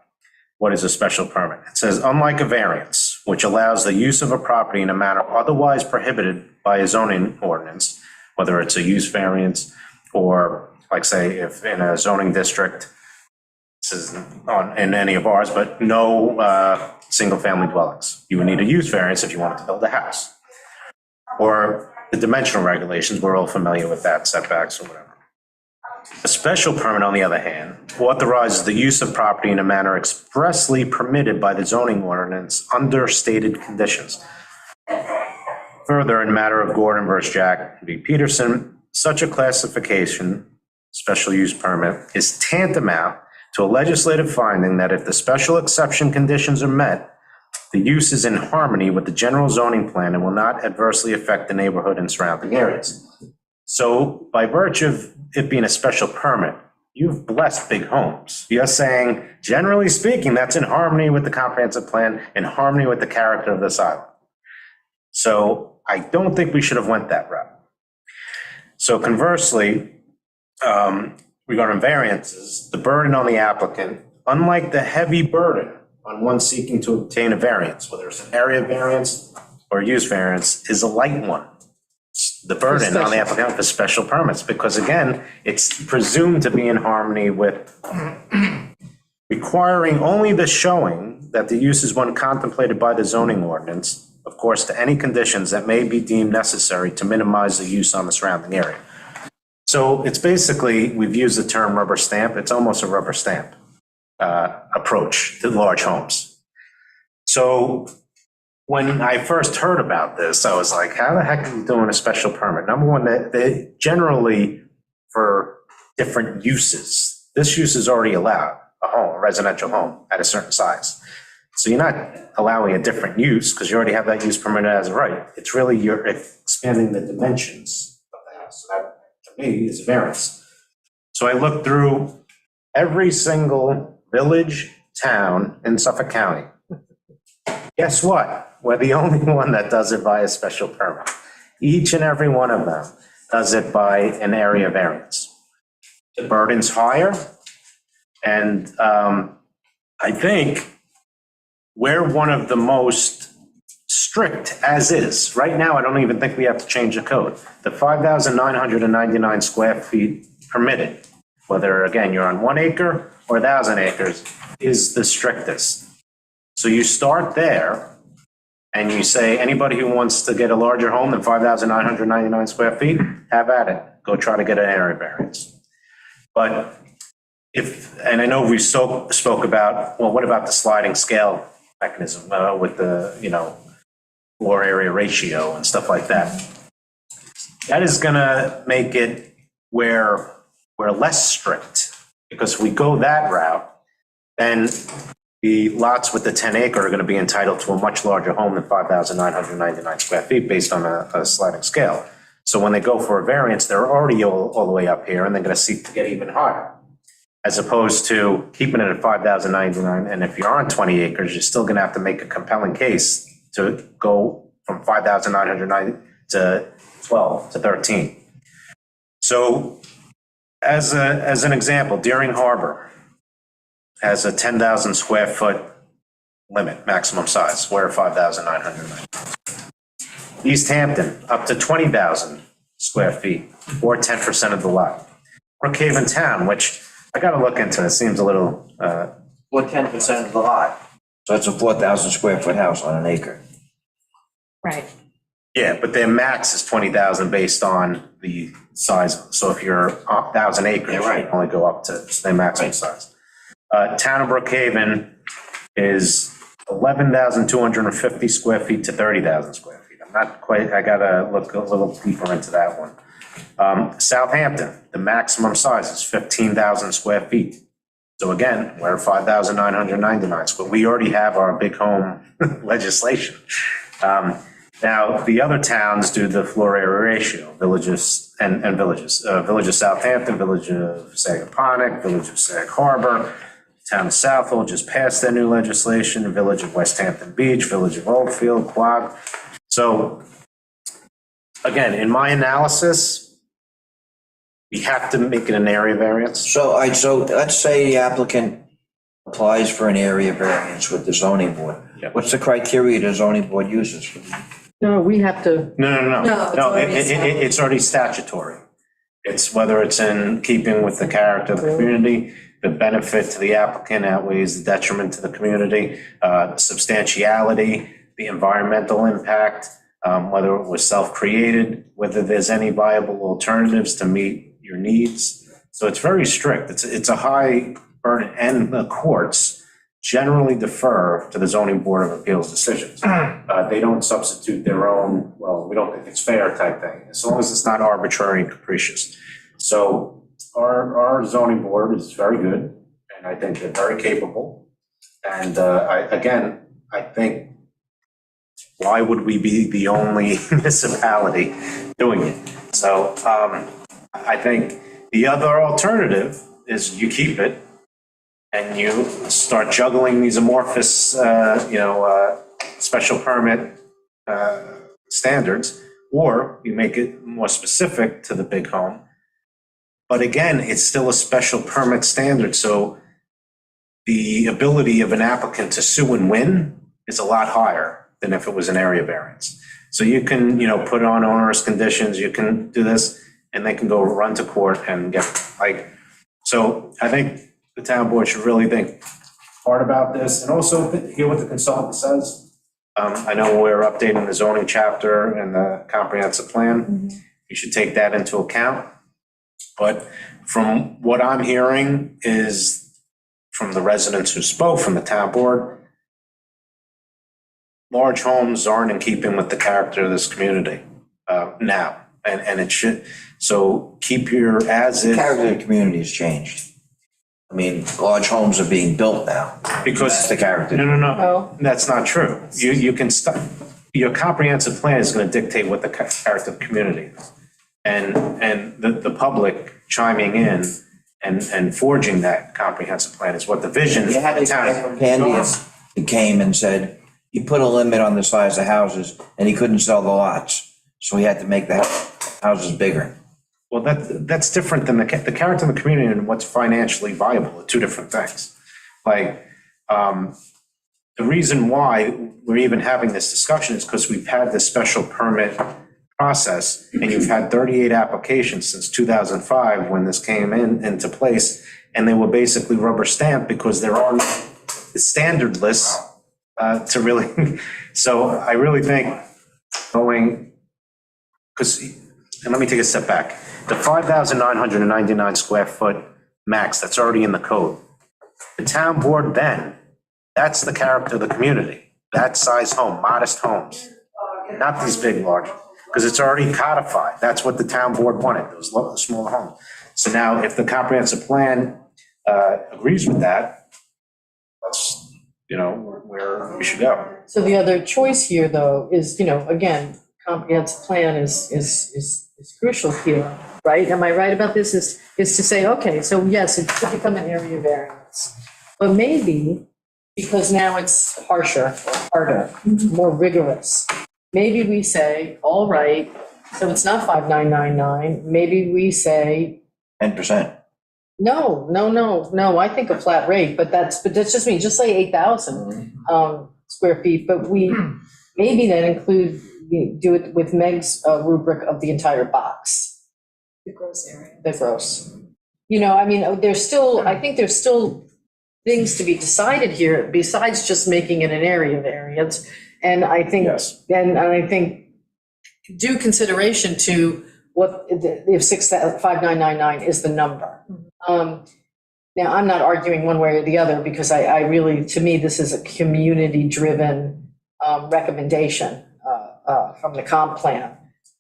Speaker 5: what is a special permit. It says, unlike a variance, which allows the use of a property in a manner otherwise prohibited by a zoning ordinance, whether it's a use variance or, like, say, if in a zoning district, this isn't in any of ours, but no single-family dwellings. You would need a use variance if you wanted to build a house. Or the dimensional regulations, we're all familiar with that, setbacks or whatever. A special permit, on the other hand, authorizes the use of property in a manner expressly permitted by the zoning ordinance under stated conditions. Further, in matter of Gordon versus Jack v. Peterson, such a classification, special use permit, is tantamount to a legislative finding that if the special exception conditions are met, the use is in harmony with the general zoning plan and will not adversely affect the neighborhood and surrounding areas. So by virtue of it being a special permit, you've blessed big homes. You're saying, generally speaking, that's in harmony with the comprehensive plan, in harmony with the character of this island. So I don't think we should have went that route. So conversely, regarding variances, the burden on the applicant, unlike the heavy burden on one seeking to obtain a variance, whether it's an area variance or use variance, is a light one. The burden on the applicant for special permits, because again, it's presumed to be in harmony with requiring only the showing that the use is one contemplated by the zoning ordinance, of course, to any conditions that may be deemed necessary to minimize the use on the surrounding area. So it's basically, we've used the term rubber stamp, it's almost a rubber stamp approach to large homes. So when I first heard about this, I was like, how the heck are you doing a special permit? Number one, they generally, for different uses, this use is already allowed, a residential home at a certain size. So you're not allowing a different use because you already have that use permitted as a right. It's really you're expanding the dimensions of the house. So that, to me, is a variance. So I looked through every single village, town in Suffolk County. Guess what? We're the only one that does it by a special permit. Each and every one of them does it by an area variance. The burden's higher, and I think we're one of the most strict as is. Right now, I don't even think we have to change the code. The 5,999 square feet permitted, whether, again, you're on 1 acre or 1,000 acres, is the strictest. So you start there, and you say, anybody who wants to get a larger home than 5,999 square feet, have at it. Go try to get an area variance. But and I know we spoke about, well, what about the sliding scale mechanism with the, floor area ratio and stuff like that? That is gonna make it where we're less strict, because if we go that route, then the lots with the 10 acre are gonna be entitled to a much larger home than 5,999 square feet based on a sliding scale. So when they go for a variance, they're already all the way up here, and they're gonna seek to get even higher, as opposed to keeping it at 5,099. And if you're on 20 acres, you're still gonna have to make a compelling case to go from 5,990 to 12 to 13. So as an example, Deering Harbor has a 10,000 square foot limit, maximum size, where 5,990. East Hampton, up to 20,000 square feet, or 10% of the lot. Brookhaven Town, which I gotta look into, it seems a little,
Speaker 2: Or 10% of the lot. So it's a 4,000 square foot house on an acre.
Speaker 7: Right.
Speaker 5: yeah, but their max is 20,000 based on the size. So if you're 1,000 acres, you can only go up to their maximum size. Town of Brookhaven is 11,250 square feet to 30,000 square feet. I'm not quite, I gotta look a little deeper into that one. Southampton, the maximum size is 15,000 square feet. So again, we're 5,999 square. We already have our big home legislation. Now, the other towns do the floor area ratio, villages and villages. Village of Southampton, Village of Sagaponack, Village of Sag Harbor, Town of Southwold just passed their new legislation, Village of West Hampton Beach, Village of Oldfield, Quogue. So again, in my analysis, we have to make it an area variance.
Speaker 2: So let's say the applicant applies for an area variance with the zoning board.
Speaker 5: Yeah.
Speaker 2: What's the criteria the zoning board uses?
Speaker 4: No, we have to,
Speaker 5: No, it's already statutory. It's whether it's in keeping with the character of the community, the benefit to the applicant outweighs the detriment to the community, substantiality, the environmental impact, whether it was self-created, whether there's any viable alternatives to meet your needs. So it's very strict. It's a high burden, and the courts generally defer to the zoning board of appeals decisions. They don't substitute their own, well, we don't think it's fair type thing, as long as it's not arbitrary and capricious. So our zoning board is very good, and I think they're very capable. And I think, why would we be the only municipality doing it? So I think the other alternative is you keep it and you start juggling these amorphous, special permit standards, or you make it more specific to the big home. But again, it's still a special permit standard, so the ability of an applicant to sue and win is a lot higher than if it was an area variance. So you can, put on onerous conditions, you can do this, and they can go run to court and get, so I think the town board should really think hard about this, and also hear what the consultant says. I know we're updating the zoning chapter and the comprehensive plan. You should take that into account. But from what I'm hearing is from the residents who spoke from the town board, large homes aren't in keeping with the character of this community now, and it should. So keep your as is.
Speaker 2: The character of the community has changed. I mean, large homes are being built now.
Speaker 5: Because
Speaker 2: that's the character.
Speaker 5: No, that's not true. You can start, your comprehensive plan is going to dictate what the character of the community is. And the public chiming in and forging that comprehensive plan is what the vision.
Speaker 2: You had the guy from Pandian who came and said, he put a limit on the size of houses and he couldn't sell the lots. So he had to make the houses bigger.
Speaker 5: Well, that's different than the character of the community and what's financially viable are two different things. The reason why we're even having this discussion is because we've had this special permit process, and you've had 38 applications since 2005 when this came into place, and they were basically rubber stamped because there are the standard lists to really, so I really think going, because, and let me take a step back. The 5,999 square foot max that's already in the code. The town board then, that's the character of the community. That size home, modest homes, not these big, large, because it's already codified. That's what the town board wanted, those smaller homes. So now if the comprehensive plan agrees with that, that's, where we should go.
Speaker 4: So the other choice here, though, is, again, comprehensive plan is crucial here, right? Am I right about this? Is to say, okay, so yes, it could become an area variance, but maybe because now it's harsher, harder, more rigorous. Maybe we say, all right, so it's not 5,999. Maybe we say
Speaker 2: 10%.
Speaker 4: No, I think a flat rate, but that's just me, just say 8,000 square feet, but we maybe then include, do it with Meg's rubric of the entire box,
Speaker 3: The gross area.
Speaker 4: the gross. I mean, I think there's still things to be decided here besides just making it an area variance. And I think,
Speaker 5: Yes.
Speaker 4: and I think due consideration to what, if 5,999 is the number. Now, I'm not arguing one way or the other because I really, to me, this is a community-driven recommendation from the comp plan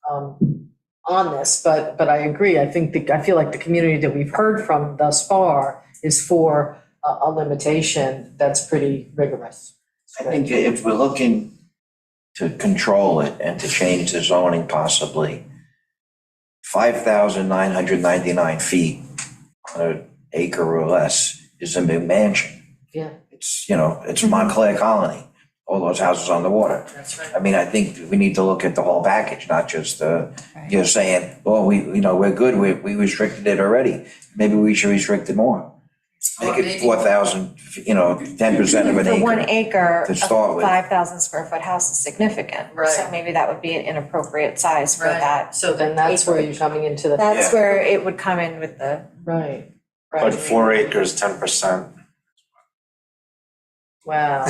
Speaker 4: on this, but I agree. I feel like the community that we've heard from thus far is for a limitation that's pretty rigorous.
Speaker 2: I think if we're looking to control it and to change the zoning possibly, 5,999 feet on an acre or less is a mansion.
Speaker 4: Yeah,
Speaker 2: It's Montclair Colony, all those houses on the water.
Speaker 4: that's right.
Speaker 2: I mean, I think we need to look at the whole package, not just saying, well, we're good, we restricted it already. Maybe we should restrict it more. Make it 4,000, 10% of an
Speaker 7: For 1
Speaker 2: acre.
Speaker 7: acre,
Speaker 2: to
Speaker 7: a
Speaker 2: start with.
Speaker 7: 5,000 square foot house is significant. So
Speaker 4: Right.
Speaker 7: maybe that would be an inappropriate size for that.
Speaker 4: So then that's where you're coming into the.
Speaker 7: That's
Speaker 2: Yeah.
Speaker 7: where it would come in with the,
Speaker 4: Right.
Speaker 5: But 4 acres, 10%.
Speaker 4: Wow,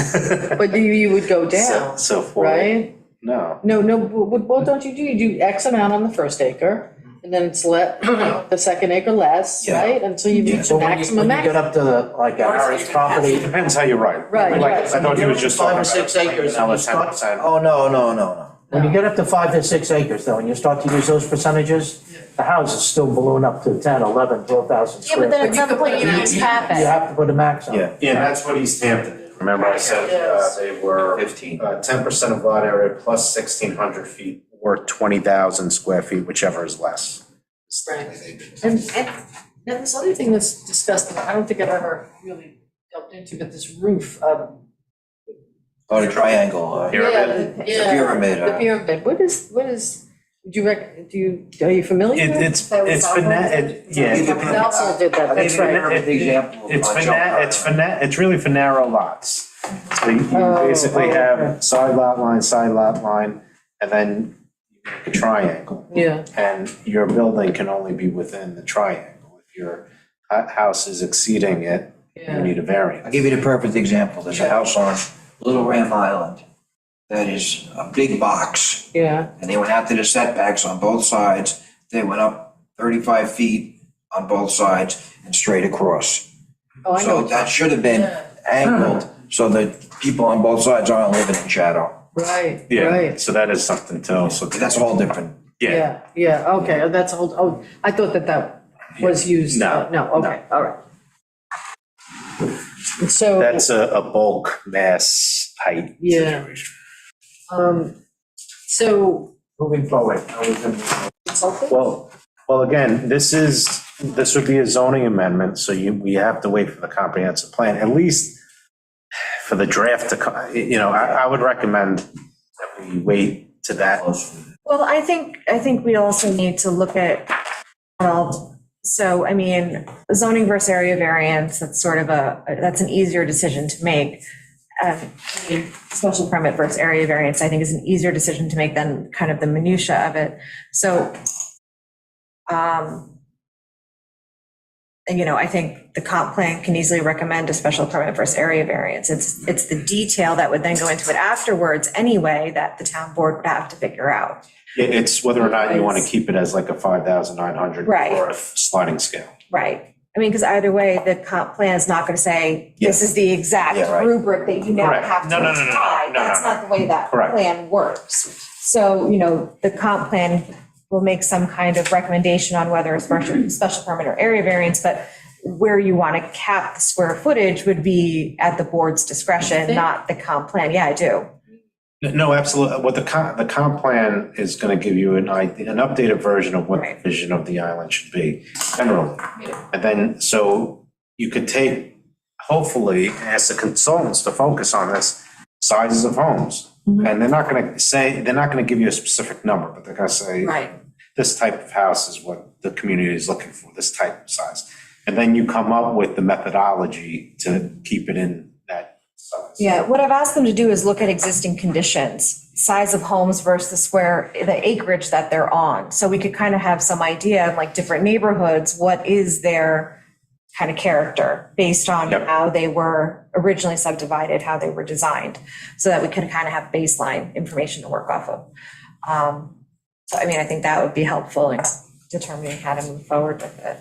Speaker 4: but you would go down,
Speaker 5: So 4,
Speaker 4: right?
Speaker 5: no.
Speaker 4: No, what don't you do? You do X amount on the first acre, and then it's the second acre less,
Speaker 2: Yeah.
Speaker 4: right? Until you reach the
Speaker 1: But
Speaker 4: maximum.
Speaker 1: when you get up to like a Harris property,
Speaker 5: Depends how you write it.
Speaker 4: Right,
Speaker 5: Like,
Speaker 4: right.
Speaker 5: I thought he was just talking about.
Speaker 1: 5 or 6 acres,
Speaker 5: Now
Speaker 1: and
Speaker 5: it's
Speaker 1: you start-
Speaker 5: 10%.
Speaker 2: Oh, no.
Speaker 1: when you get up to 5 to 6 acres though, and you start to use those percentages, the house is still balloon up to 10, 11, 12,000
Speaker 7: yeah,
Speaker 1: square.
Speaker 7: but then
Speaker 1: feet.
Speaker 7: at some point you need to cap
Speaker 1: You
Speaker 7: it.
Speaker 1: have to put a max on it.
Speaker 2: Yeah,
Speaker 5: Yeah, that's what East Hampton did. Remember I said
Speaker 4: Yes.
Speaker 5: they were
Speaker 2: 15.
Speaker 5: 10% of lot area plus 1,600 feet or 20,000 square feet, whichever is less.
Speaker 4: Right. And now this other thing that's discussed, that I don't think I've ever really delved into, but this roof.
Speaker 2: Oh, the triangle.
Speaker 5: Pyramid?
Speaker 2: The pyramid.
Speaker 4: The pyramid, what is, are you familiar with it?
Speaker 5: It's
Speaker 4: Southall did that, that's right.
Speaker 5: It's really for narrow lots. So you basically have side lot line, and then you make a triangle.
Speaker 4: Yeah,
Speaker 5: And your building can only be within the triangle. If your house is exceeding it, you
Speaker 4: yeah,
Speaker 5: need a variance.
Speaker 2: I'll give you the perfect example. There's a house on Little Ram Island that is a big box.
Speaker 4: yeah,
Speaker 2: And they went out to the setbacks on both sides. They went up 35 feet on both sides and straight across.
Speaker 4: oh, I
Speaker 2: So
Speaker 4: know,
Speaker 2: that should have been angled so that people on both sides aren't living in shadow.
Speaker 4: right,
Speaker 5: Yeah,
Speaker 4: right.
Speaker 5: so that is something to, so
Speaker 2: That's all different.
Speaker 5: yeah.
Speaker 4: Yeah, okay, that's a whole, I thought that was used.
Speaker 5: No,
Speaker 4: No, okay, all right. So.
Speaker 5: That's a bulk mass height
Speaker 4: Yeah.
Speaker 5: situation.
Speaker 4: So,
Speaker 1: Moving forward, how are we gonna move?
Speaker 4: consulting?
Speaker 5: Well, again, this would be a zoning amendment, so we have to wait for the comprehensive plan, at least for the draft to come, I would recommend that we wait to that.
Speaker 7: Well, I think we also need to look at, so, I mean, zoning versus area variance, that's sort of that's an easier decision to make. I mean, special permit versus area variance, I think is an easier decision to make than kind of the minutia of it. So, I think the comp plan can easily recommend a special permit versus area variance. It's the detail that would then go into it afterwards anyway that the town board would have to figure out.
Speaker 5: It's whether or not you want to keep it as like a 5,900
Speaker 7: Right.
Speaker 5: or a sliding scale.
Speaker 7: Right. I mean, because either way, the comp plan is not going to say, this is the exact
Speaker 5: Yeah, right.
Speaker 7: rubric that you now
Speaker 5: Correct.
Speaker 7: have to
Speaker 5: No, no, no,
Speaker 7: apply.
Speaker 5: no, no,
Speaker 7: That's
Speaker 5: no.
Speaker 7: not the way that
Speaker 5: Correct.
Speaker 7: plan works. So, the comp plan will make some kind of recommendation on whether it's special permit or area variance, but where you want to cap the square footage would be at the board's discretion, not the comp plan. Yeah, I do.
Speaker 5: No, absolutely. What the comp plan is going to give you an updated version of what the vision of the island should be generally. And then, so you could hopefully ask the consultants to focus on this, sizes of homes. And they're not going to give you a specific number, but they're going to say,
Speaker 7: Right.
Speaker 5: this type of house is what the community is looking for, this type of size. And then you come up with the methodology to keep it in that size.
Speaker 7: Yeah, what I've asked them to do is look at existing conditions, size of homes versus the acreage that they're on. So we could kind of have some idea of like different neighborhoods, what is their kind of character based on
Speaker 5: Yep.
Speaker 7: how they were originally subdivided, how they were designed, so that we could kind of have baseline information to work off of. So, I mean, I think that would be helpful in determining how to move forward with it.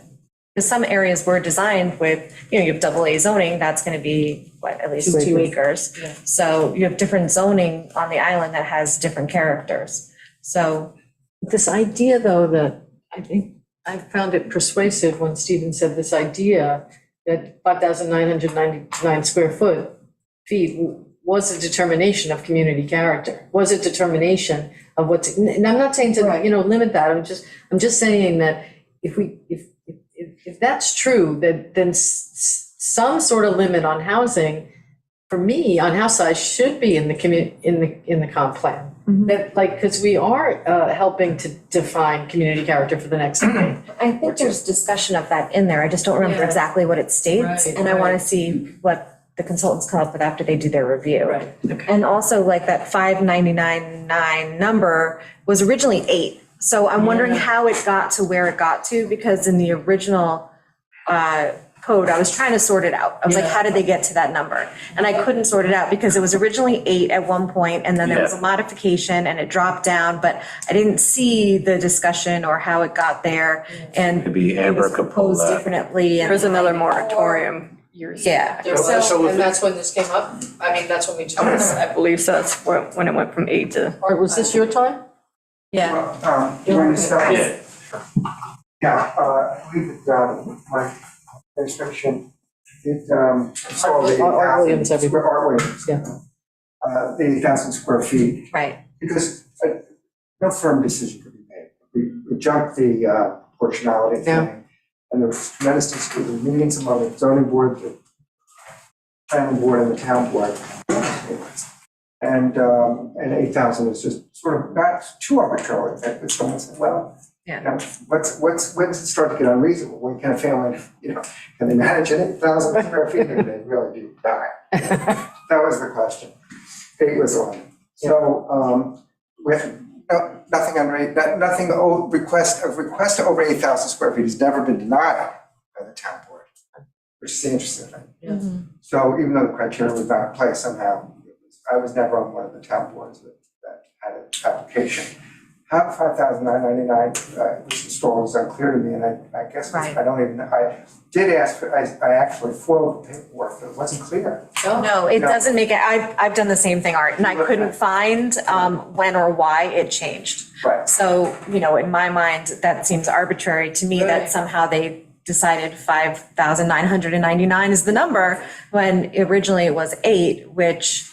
Speaker 7: Because some areas were designed with, you have AA zoning, that's going to be, at least 2 acres. So you have different zoning on the island that has different characters. So,
Speaker 4: This idea, though, that I think I found it persuasive when Stephen said this idea that 5,999 square feet was a determination of community character, was a determination of what's, and I'm not saying to, limit that, I'm just saying that if that's true, then some sort of limit on housing, for me, on house size should be in the comp plan. That, because we are helping to define community character for the next decade.
Speaker 7: I think there's discussion of that in there. I just don't remember
Speaker 4: Yeah.
Speaker 7: exactly what it states.
Speaker 4: Right,
Speaker 7: And I want
Speaker 4: right.
Speaker 7: to see what the consultants come up with after they do their review.
Speaker 4: Right, okay.
Speaker 7: And also like that 599.9 number was originally 8. So I'm wondering how it got to where it got to, because in the original code, I was trying to sort it out. I was like, how did they get to that number? And I couldn't sort it out because it was originally 8 at one point, and then there was a modification and it dropped down, but I didn't see the discussion or how it got there. And
Speaker 5: Maybe
Speaker 7: it
Speaker 5: Amber
Speaker 7: was
Speaker 5: could pull
Speaker 7: proposed
Speaker 5: that.
Speaker 7: differently. and-
Speaker 13: There's another moratorium years.
Speaker 7: Yeah.
Speaker 4: And that's when this came up? I mean, that's when we talked about
Speaker 13: I believe so. That's when it went from 8 to.
Speaker 4: Or was this your time?
Speaker 7: Yeah.
Speaker 14: You want to start?
Speaker 5: Yeah.
Speaker 14: Yeah, I believe that my inspection did install the
Speaker 4: Art Williams,
Speaker 14: 8,000
Speaker 4: everybody.
Speaker 14: Art Williams.
Speaker 4: Yeah.
Speaker 14: The 8,000 square feet,
Speaker 7: Right.
Speaker 14: because no firm decision could be made. We jumped the proportionality
Speaker 4: Yeah.
Speaker 14: thing, and there was tremendous disagreement, meetings among the zoning board, the planning board, and the town board. And 8,000 is just sort of not too arbitrary. In fact, but someone said, well,
Speaker 7: Yeah.
Speaker 14: you know, when does it start to get unreasonable? When can a family, can they manage an 8,000 square feet? Or they really do die? That was the question. 8 was the one. So, with nothing under 8, nothing, request over 8,000 square feet has never been denied by the town board, which is the interesting thing. So even though the criteria was not in place, somehow, I was never on one of the town boards that had an application. How 5,999 was installed is unclear to me, and I guess
Speaker 7: Right.
Speaker 14: I don't even, I did ask, I actually foiled the paperwork, but it wasn't clear.
Speaker 7: No, it doesn't make it, I've done the same thing, Art, and I couldn't find when or why it changed.
Speaker 14: Right.
Speaker 7: So, in my mind, that seems arbitrary to me that
Speaker 4: Right.
Speaker 7: somehow they decided 5,999 is the number, when originally it was 8, which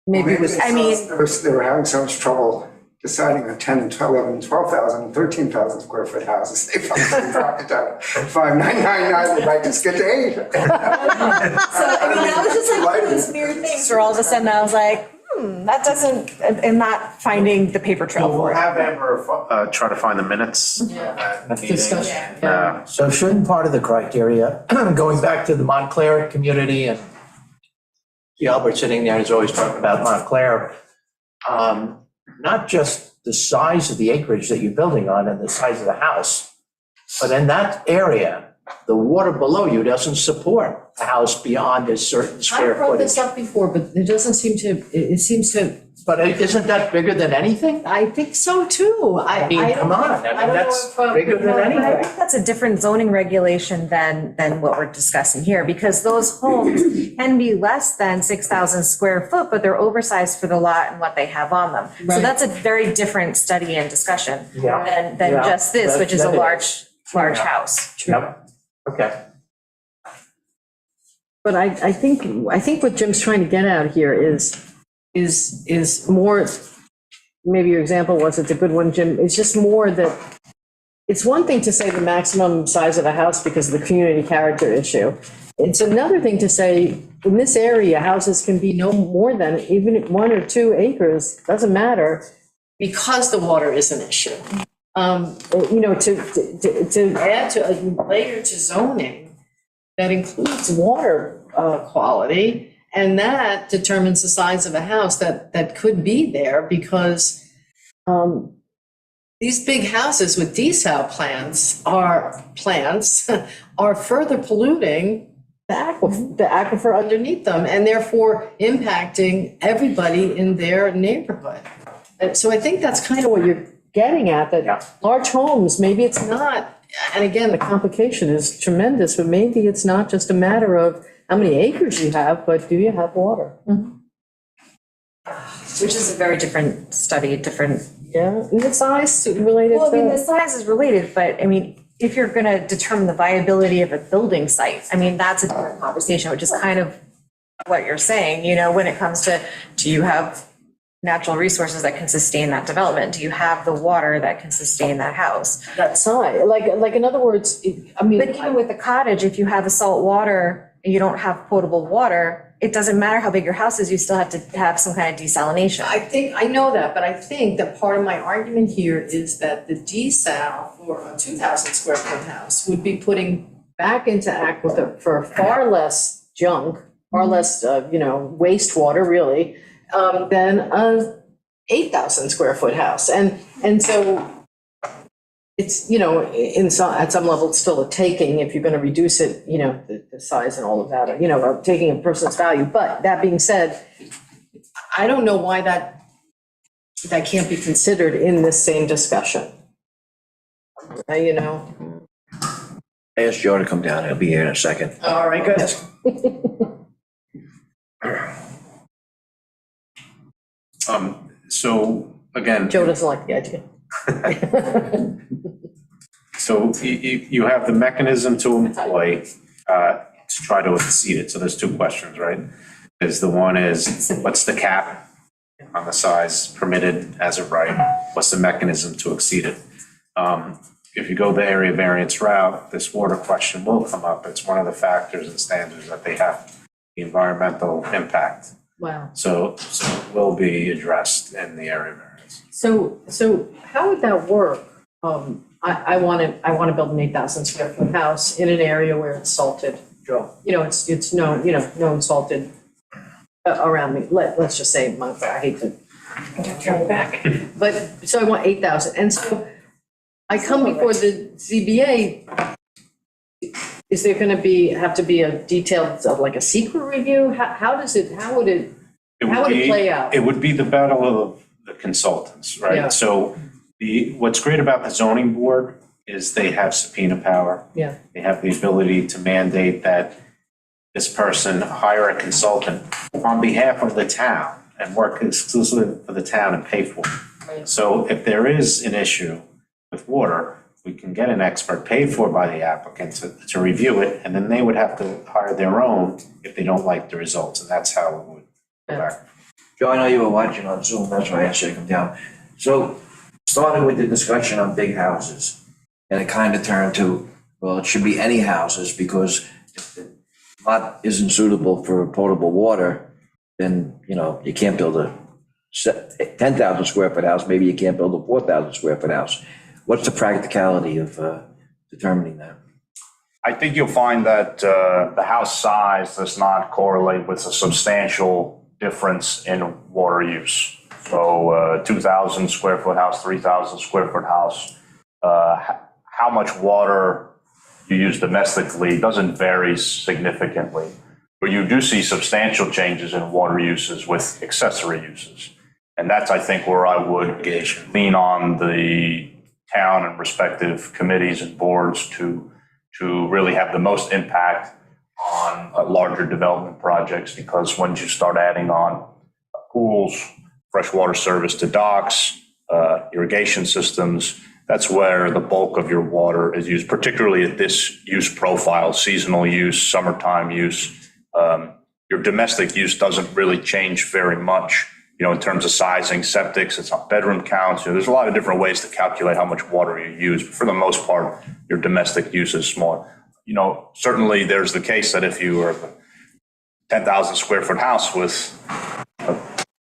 Speaker 7: maybe
Speaker 14: Maybe
Speaker 7: was,
Speaker 14: they
Speaker 7: I mean,
Speaker 14: they were having so much trouble deciding on 10 and 11 and 12,000 and 13,000 square foot houses. They probably dropped it down to 5,999, they might just get to 8.
Speaker 7: so, that was just like one of those weird things where all of a sudden I was like, that doesn't, and not finding the paper trail
Speaker 5: We'll
Speaker 7: for it.
Speaker 5: have Amber try to find the minutes.
Speaker 1: So shouldn't part of the criteria, going back to the Montclair community, and Albert sitting there is always talking about Montclair, not just the size of the acreage that you're building on and the size of the house, but in that area, the water below you doesn't support a house beyond a certain
Speaker 4: I
Speaker 1: square
Speaker 4: brought this
Speaker 1: footage.
Speaker 4: up before, but it doesn't seem to, it seems to,
Speaker 1: But isn't that bigger than anything?
Speaker 4: I think so too.
Speaker 1: I mean, come on, I mean, that's bigger than
Speaker 7: I
Speaker 1: anything.
Speaker 7: think that's a different zoning regulation than what we're discussing here, because those homes can be less than 6,000 square foot, but they're oversized for the lot and what they have on them. So
Speaker 4: Right.
Speaker 7: that's a very different study and discussion
Speaker 1: Yeah.
Speaker 7: than
Speaker 1: Yeah.
Speaker 7: just this,
Speaker 1: That-
Speaker 7: which is a
Speaker 1: that is.
Speaker 7: large house.
Speaker 1: Yep, okay.
Speaker 4: But I think what Jim's trying to get at here is more, maybe your example was, it's a good one, Jim, it's just more that, it's one thing to say the maximum size of a house because of the community character issue. It's another thing to say, in this area, houses can be no more than even 1 or 2 acres, doesn't matter, because the water is an issue. You know, to add to a layer to zoning that includes water quality, and that determines the size of a house that could be there, because these big houses with desal plants are further polluting the aquifer underneath them, and therefore impacting everybody in their neighborhood. And so I think that's kind of what you're getting at,
Speaker 1: Yeah.
Speaker 4: that large homes, maybe it's not, and again, the complication is tremendous, but maybe it's not just a matter of how many acres you have, but do you have water?
Speaker 7: Which is a very different study, different.
Speaker 4: Yeah, and the size related
Speaker 7: Well, I mean, the
Speaker 4: to,
Speaker 7: size is related, but I mean, if you're gonna determine the viability of a building site, I mean, that's a different conversation, which is kind of what you're saying, you know, when it comes to, do you have natural resources that can sustain that development? Do you have the water that can sustain that house?
Speaker 4: that size, like in other words, I mean.
Speaker 7: But even with the cottage, if you have a salt water and you don't have potable water, it doesn't matter how big your house is, you still have to have some kind of desalination.
Speaker 4: I know that, but I think that part of my argument here is that the desal for a 2,000 square foot house would be putting back into aquifer for far less junk, far less, wastewater really, than a 8,000 square foot house. And so it's, at some level, it's still a taking if you're going to reduce it, the size and all of that, taking a person's value. But that being said, I don't know why that can't be considered in this same discussion.
Speaker 2: I asked Joe to come down, he'll be here in a second.
Speaker 4: All right, good.
Speaker 5: So again.
Speaker 4: Joe doesn't like the idea.
Speaker 5: So you have the mechanism to employ to try to exceed it. So there's 2 questions, right? The one is, what's the cap on the size permitted as of right? What's the mechanism to exceed it? If you go the area variance route, this water question will come up. It's one of the factors and standards that they have, the environmental impact.
Speaker 4: Wow.
Speaker 5: So it will be addressed in the area variance.
Speaker 4: So how would that work? I want to build an 8,000 square foot house in an area where it's salted, Joe. It's known salted around me. Let's just say Montclair, I hate to turn it back. But, so I want 8,000. And so I come before the ZBA, is there going to have to be a detailed, like a secret review? How would it play out?
Speaker 5: It would be the battle of the consultants, right?
Speaker 4: Yeah.
Speaker 5: So what's great about the zoning board is they have subpoena power.
Speaker 4: Yeah.
Speaker 5: They have the ability to mandate that this person hire a consultant on behalf of the town and work exclusively for the town and pay for it.
Speaker 4: Right.
Speaker 5: So if there is an issue with water, we can get an expert paid for by the applicant to review it, and then they would have to hire their own if they don't like the results, and that's how it would go back.
Speaker 2: Joe, I know you were watching on Zoom, that's why I asked you to come down. So, starting with the discussion on big houses, and it kind of turned to, well, it should be any houses, because if the lot isn't suitable for potable water, then, you can't build a 10,000 square foot house, maybe you can't build a 4,000 square foot house. What's the practicality of determining that?
Speaker 8: I think you'll find that the house size does not correlate with a substantial difference in water use. So 2,000 square foot house, 3,000 square foot house, how much water you use domestically doesn't vary significantly. But you do see substantial changes in water uses with accessory uses. And that's, I think, where I would lean on the town and respective committees and boards to really have the most impact on larger development projects, because once you start adding on pools, freshwater service to docks, irrigation systems, that's where the bulk of your water is used, particularly at this use profile, seasonal use, summertime use. Your domestic use doesn't really change very much, in terms of sizing septics. It's not bedroom counts. There's a lot of different ways to calculate how much water you use. But for the most part, your domestic use is small. Certainly there's the case that if you are a 10,000 square foot house with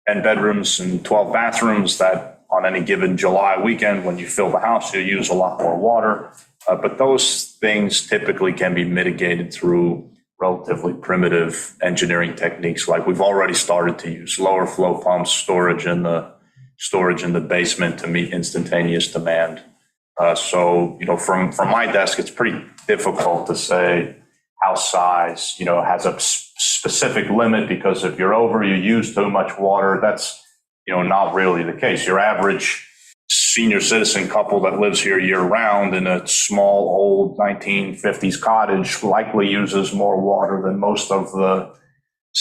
Speaker 8: 10 bedrooms and 12 bathrooms, that on any given July weekend, when you fill the house, you use a lot more water. But those things typically can be mitigated through relatively primitive engineering techniques. Like we've already started to use lower flow pumps, storage in the basement to meet instantaneous demand. So from my desk, it's pretty difficult to say house size, has a specific limit, because if you're over, you use too much water. That's, not really the case. Your average senior citizen couple that lives here year round in a small old 1950s cottage likely uses more water than most of the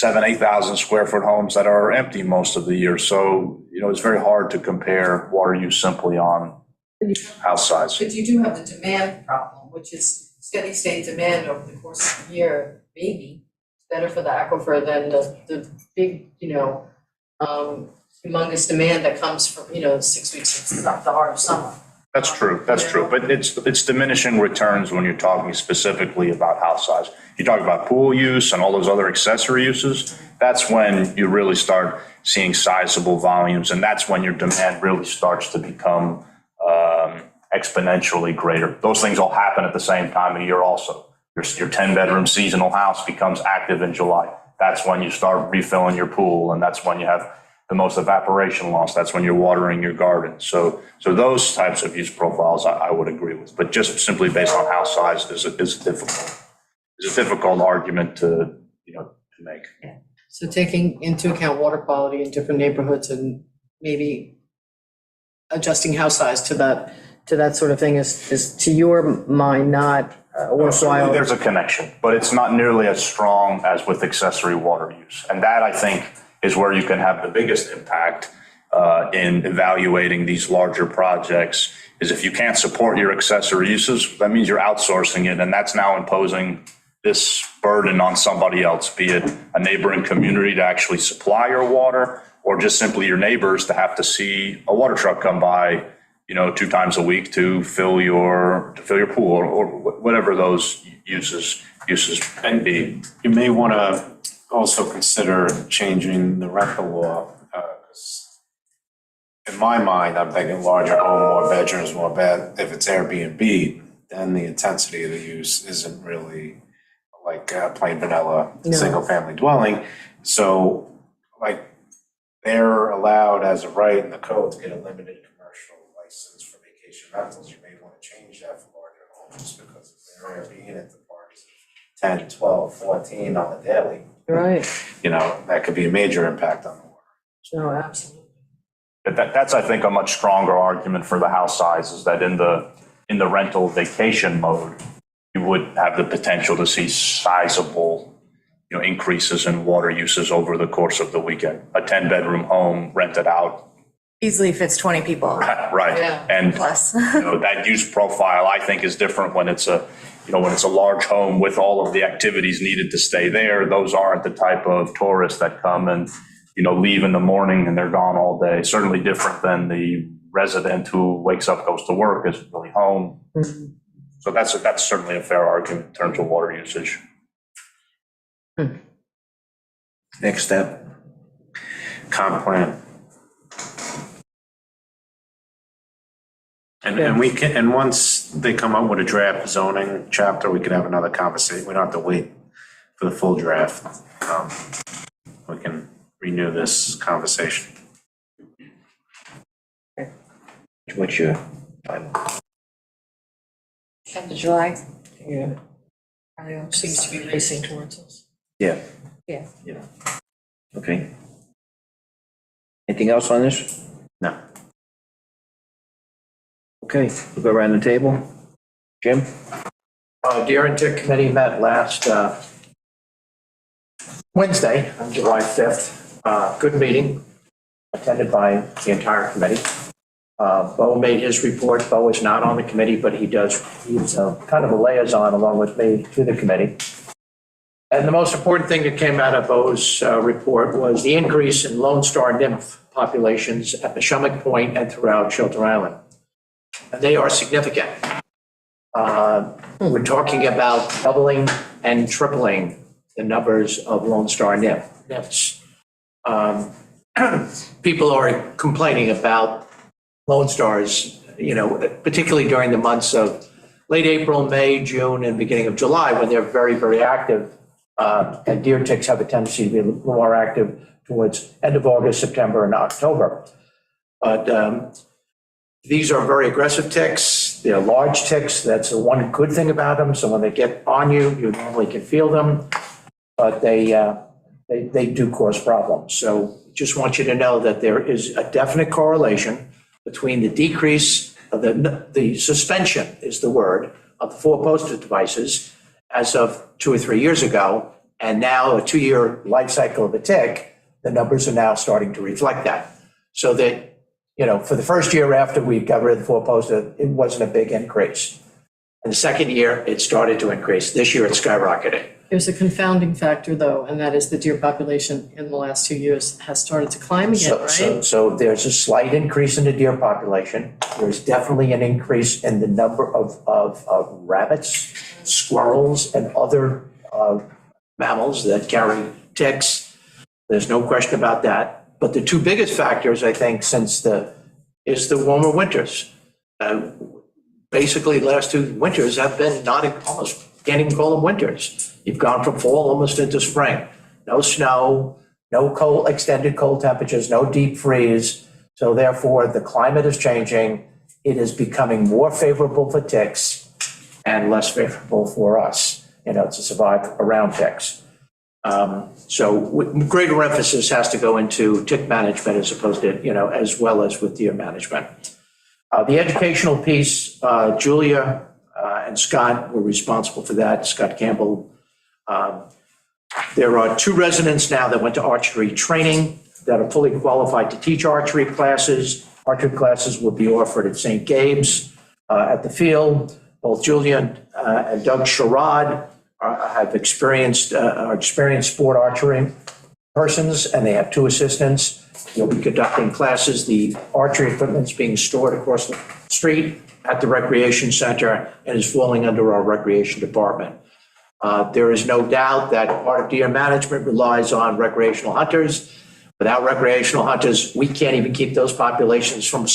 Speaker 8: 8,000 square foot homes that are empty most of the year. So, it's very hard to compare water use simply on house size.
Speaker 4: But you do have the demand problem, which is steady state demand over the course of the year, maybe better for the aquifer than the big, humongous demand that comes from, 6 weeks of the heart of summer.
Speaker 8: That's true. That's true. But it's diminishing returns when you're talking specifically about house size. You talk about pool use and all those other accessory uses. That's when you really start seeing sizable volumes, and that's when your demand really starts to become exponentially greater. Those things all happen at the same time of year also. Your 10-bedroom seasonal house becomes active in July. That's when you start refilling your pool, and that's when you have the most evaporation loss. That's when you're watering your garden. So those types of use profiles I would agree with, but just simply based on house size is a difficult argument to make.
Speaker 4: So taking into account water quality in different neighborhoods and maybe adjusting house size to that sort of thing is to your mind not worthwhile.
Speaker 8: There's a connection, but it's not nearly as strong as with accessory water use. And that, I think, is where you can have the biggest impact in evaluating these larger projects, is if you can't support your accessory uses, that means you're outsourcing it, and that's now imposing this burden on somebody else, be it a neighboring community to actually supply your water, or just simply your neighbors to have to see a water truck come by, 2 times a week to fill your pool, or whatever those uses can be.
Speaker 5: You may want to also consider changing the rental law, because in my mind, I'm thinking larger home, more bedrooms, more bed. If it's Airbnb, then the intensity of the use isn't really like plain vanilla single-family dwelling. So, they're allowed as a right in the code to get a limited commercial license for vacation rentals. You may want to change that for larger homes, because if they're Airbnb at the parties, 10, 12, 14 on the daily.
Speaker 4: Right.
Speaker 5: That could be a major impact on the water.
Speaker 4: No, absolutely.
Speaker 8: But that's, I think, a much stronger argument for the house size, is that in the rental vacation mode, you would have the potential to see sizable, increases in water uses over the course of the weekend. A 10-bedroom home rented out
Speaker 7: Easily fits 20 people.
Speaker 8: Right.
Speaker 4: Yeah.
Speaker 8: And
Speaker 7: Plus.
Speaker 8: that use profile, I think, is different when it's a large home with all of the activities needed to stay there. Those aren't the type of tourists that come and, leave in the morning and they're gone all day. Certainly different than the resident who wakes up, goes to work, isn't really home. Mm-hmm. So that's certainly a fair argument in terms of water usage.
Speaker 2: Next step.
Speaker 5: Comp plan. And we can, and once they come up with a draft zoning chapter, we could have another conversation. We don't have to wait for the full draft. We can renew this conversation.
Speaker 2: What's your final?
Speaker 7: 10th of July.
Speaker 4: Yeah. Seems to be racing towards us.
Speaker 2: Yeah.
Speaker 7: Yeah.
Speaker 2: Okay. Anything else on this? No. Okay, we'll go around the table. Jim?
Speaker 1: Deer and Tick Committee met last Wednesday, on July 5th. Good meeting, attended by the entire committee. Bo made his report. Bo is not on the committee, but he's kind of a liaison along with me to the committee. And the most important thing that came out of Bo's report was the increase in Lone Star nymph populations at Neshomic Point and throughout Shelter Island. And they are significant. We're talking about doubling and tripling the numbers of Lone Star nymphs. People are complaining about Lone Stars, particularly during the months of late April, May, June, and beginning of July, when they're very, very active. And deer ticks have a tendency to be a little more active towards end of August, September, and October. But these are very aggressive ticks. They're large ticks. That's the one good thing about them. So when they get on you, you normally can feel them, but they do cause problems. So just want you to know that there is a definite correlation between the decrease of the suspension is the word of the four-poster devices as of 2 or 3 years ago, and now a 2-year life cycle of a tick, the numbers are now starting to reflect that. So that, for the first year after we got rid of the four-poster, it wasn't a big increase. And the second year, it started to increase. This year, it's skyrocketed.
Speaker 4: There's a confounding factor, though, and that is the deer population in the last 2 years has started to climb again, right?
Speaker 1: So there's a slight increase in the deer population. There's definitely an increase in the number of rabbits, squirrels, and other mammals that carry ticks. There's no question about that. But the two biggest factors, I think, is the warmer winters. Basically, the last 2 winters have been almost can't even call them winters. You've gone from fall almost into spring. No snow, no cold, extended cold temperatures, no deep freeze. So therefore, the climate is changing. It is becoming more favorable for ticks and less favorable for us, to survive around ticks. So greater emphasis has to go into tick management as opposed to, as well as with deer management. The educational piece, Julia and Scott were responsible for that, Scott Campbell. There are 2 residents now that went to archery training that are fully qualified to teach archery classes. Archery classes will be offered at St. Gabe's at the field. Both Julia and Doug Sherrod are experienced sport archery persons, and they have 2 assistants. They'll be conducting classes. The archery equipment's being stored across the street at the recreation center and is falling under our recreation department. There is no doubt that part of deer management relies on recreational hunters. Without recreational hunters, we can't even keep those populations from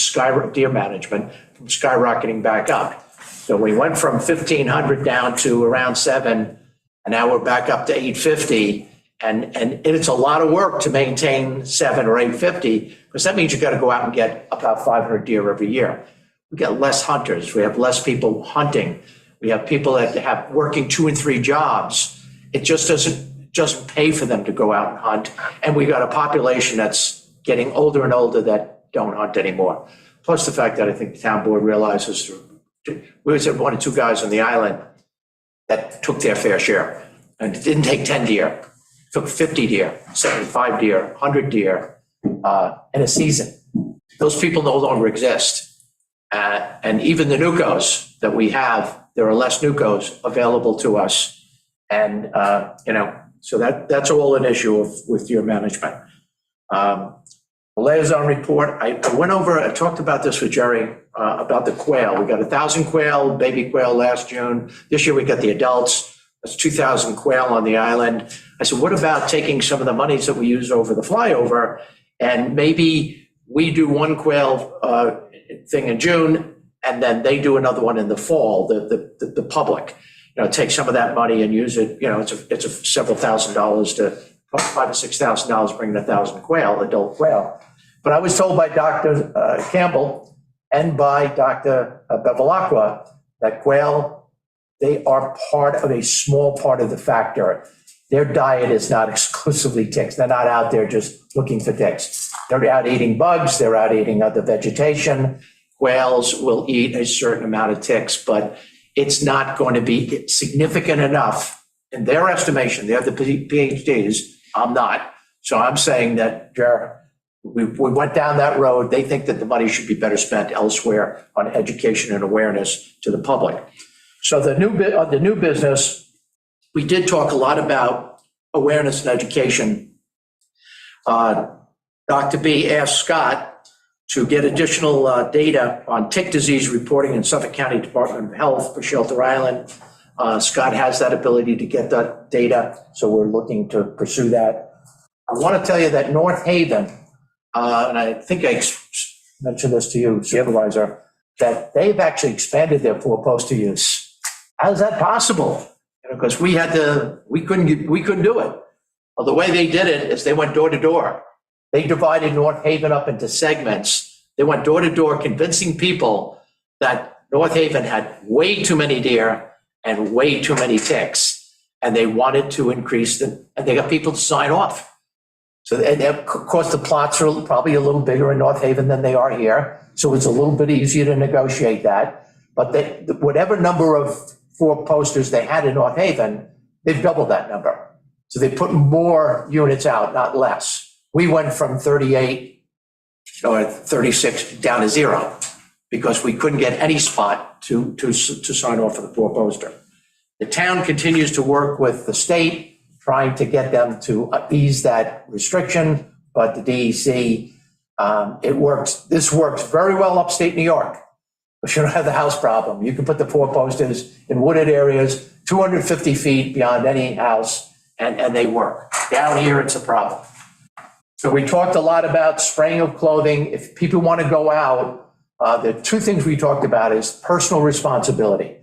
Speaker 1: deer management from skyrocketing back up. So we went from 1,500 down to around 7, and now we're back up to 850. And it's a lot of work to maintain 7 or 850, because that means you got to go out and get about 500 deer every year. We get less hunters. We have less people hunting. We have people that have working 2 and 3 jobs. It just doesn't pay for them to go out and hunt. And we got a population that's getting older and older that don't hunt anymore. Plus the fact that I think the town board realizes we was at 1 or 2 guys on the island that took their fair share. And it didn't take 10 deer. It took 50 deer, 75 deer, 100 deer in a season. Those people no longer exist. And even the NUCOs that we have, there are less NUCOs available to us. And, so that's all an issue with deer management. The liaison report, I talked about this with Jerry, about the quail. We got 1,000 quail, baby quail last June. This year we got the adults. That's 2,000 quail on the island. I said, what about taking some of the monies that we use over the flyover and maybe we do one quail thing in June and then they do another one in the fall, the public. Take some of that money and use it. It's a several $1,000s to $5,000 to $6,000 bringing 1,000 quail, adult quail. But I was told by Dr. Campbell and by Dr. Bevilacqua that quail they are part of a small part of the factor. Their diet is not exclusively ticks. They're not out there just looking for ticks. They're out eating bugs, they're out eating other vegetation. Quails will eat a certain amount of ticks, but it's not going to be significant enough in their estimation. They're the PhDs, I'm not. So I'm saying that we went down that road. They think that the money should be better spent elsewhere on education and awareness to the public. So the new business, we did talk a lot about awareness and education. Dr. B asked Scott to get additional data on tick disease reporting in Suffolk County Department of Health for Shelter Island. Scott has that ability to get that data, so we're looking to pursue that. I want to tell you that North Haven, and I think I mentioned this to you, Supervisor, that they've actually expanded their four-poster use. How is that possible? Because we couldn't do it. Well, the way they did it is they went door to door. They divided North Haven up into segments. They went door to door convincing people that North Haven had way too many deer and way too many ticks. And they wanted to increase and they got people to sign off. So, and of course, the plots are probably a little bigger in North Haven than they are here. So it's a little bit easier to negotiate that. But whatever number of four posters they had in North Haven, they've doubled that number. So they put more units out, not less. We went from 38 or 36 down to 0 because we couldn't get any spot to sign off for the four poster. The town continues to work with the state, trying to get them to ease that restriction, but the DEC, it works. This works very well upstate New York, but you don't have the house problem. You can put the four posters in wooded areas, 250 feet beyond any house, and they work. Down here, it's a problem. So we talked a lot about spraying of clothing. If people want to go out, the two things we talked about is personal responsibility.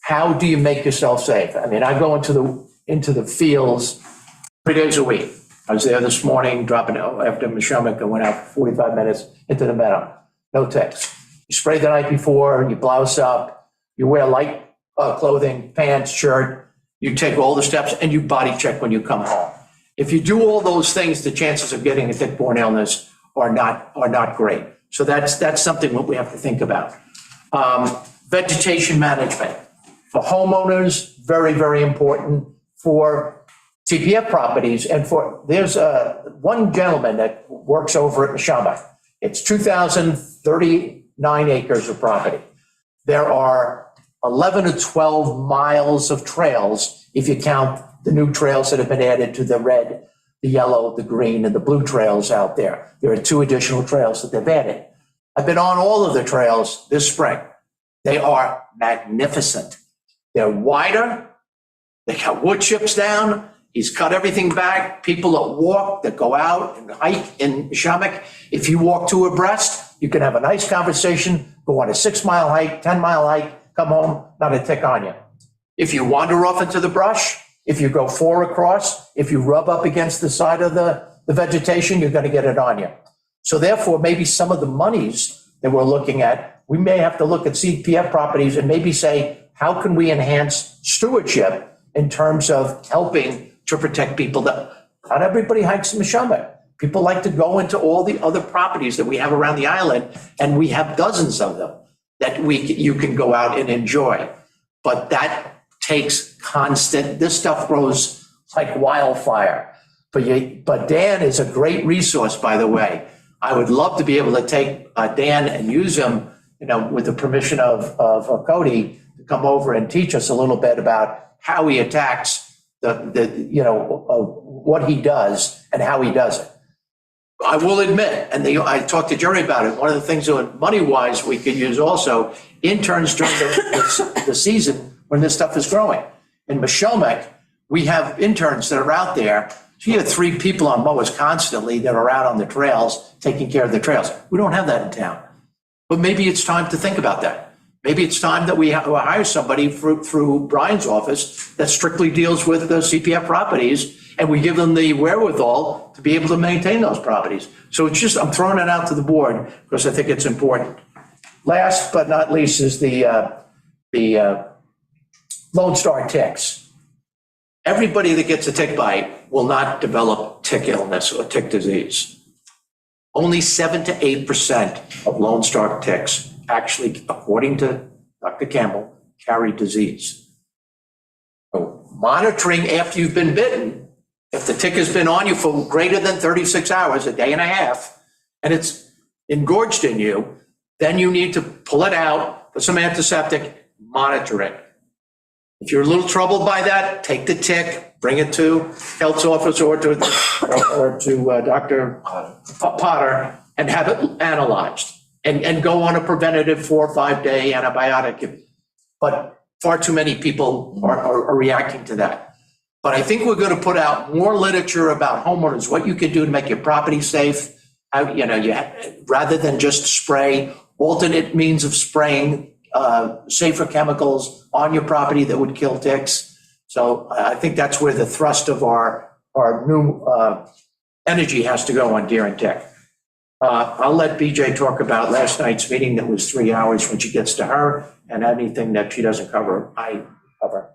Speaker 1: How do you make yourself safe? I mean, I go into the fields 3 days a week. I was there this morning dropping after Mishomic. I went out for 45 minutes into the meadow. No ticks. You spray the night before, you blouse up, you wear light clothing, pants, shirt, you take all the steps, and you body check when you come home. If you do all those things, the chances of getting a tick-borne illness are not great. So that's something that we have to think about. Vegetation management. For homeowners, very, very important. For CPF properties, and there's one gentleman that works over at Neshoba. It's 2,039 acres of property. There are 11 to 12 miles of trails if you count the new trails that have been added to the red, the yellow, the green, and the blue trails out there. There are 2 additional trails that they've added. I've been on all of the trails this spring. They are magnificent. They're wider. They got wood chips down. He's cut everything back. People that walk, that go out and hike in Mishomic, if you walk 2 abreast, you can have a nice conversation, go on a 6-mile hike, 10-mile hike, come home, not a tick on you. If you wander off into the brush, if you go 4 across, if you rub up against the side of the vegetation, you're going to get it on you. So therefore, maybe some of the monies that we're looking at, we may have to look at CPF properties and maybe say, how can we enhance stewardship in terms of helping to protect people? That not everybody hikes in Mishomic. People like to go into all the other properties that we have around the island, and we have dozens of them that you can go out and enjoy. But that takes constant, this stuff grows like wildfire. But Dan is a great resource, by the way. I would love to be able to take Dan and use him, with the permission of Cody, to come over and teach us a little bit about how he attacks what he does and how he does it. I will admit, and I talked to Jerry about it, one of the things that money-wise we could use also, interns during the season when this stuff is growing. In Mishomic, we have interns that are out there. So you have 3 people on mowers constantly that are out on the trails, taking care of the trails. We don't have that in town. But maybe it's time to think about that. Maybe it's time that we hire somebody through Brian's office that strictly deals with the CPF properties, and we give them the wherewithal to be able to maintain those properties. So it's just, I'm throwing it out to the board because I think it's important. Last but not least is the Lone Star ticks. Everybody that gets a tick bite will not develop tick illness or tick disease. Only 7 to 8% of Lone Star ticks actually, according to Dr. Campbell, carry disease. So monitoring after you've been bitten, if the tick has been on you for greater than 36 hours, a day and a half, and it's engorged in you, then you need to pull it out, put some antiseptic, monitor it. If you're a little troubled by that, take the tick, bring it to health office or to Dr. Potter and have it analyzed and go on a preventative 4 or 5 day antibiotic. But far too many people are reacting to that. But I think we're going to put out more literature about homeowners, what you can do to make your property safe. Rather than just spray, alternate means of spraying safer chemicals on your property that would kill ticks. So I think that's where the thrust of our new energy has to go on deer and tick. I'll let BJ talk about last night's meeting that was 3 hours when she gets to her, and anything that she doesn't cover, I cover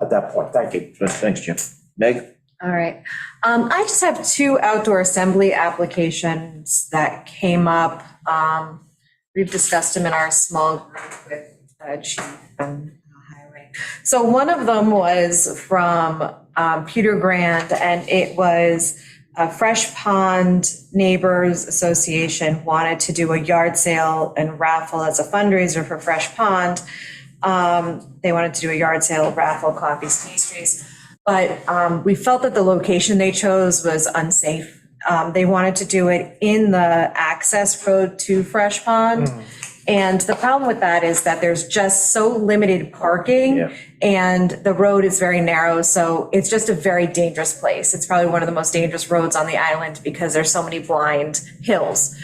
Speaker 1: at that point. Thank you.
Speaker 2: Thanks, Jim. Meg?
Speaker 7: All right. I just have 2 outdoor assembly applications that came up. We've discussed them in our small group with Chief and Highway. So one of them was from Peter Grand, and it was Fresh Pond Neighbors Association wanted to do a yard sale and raffle as a fundraiser for Fresh Pond. They wanted to do a yard sale, raffle, coffees, pastries. But we felt that the location they chose was unsafe. They wanted to do it in the access road to Fresh Pond. And the problem with that is that there's just so limited parking and the road is very narrow. So it's just a very dangerous place. It's probably one of the most dangerous roads on the island because there's so many blind hills.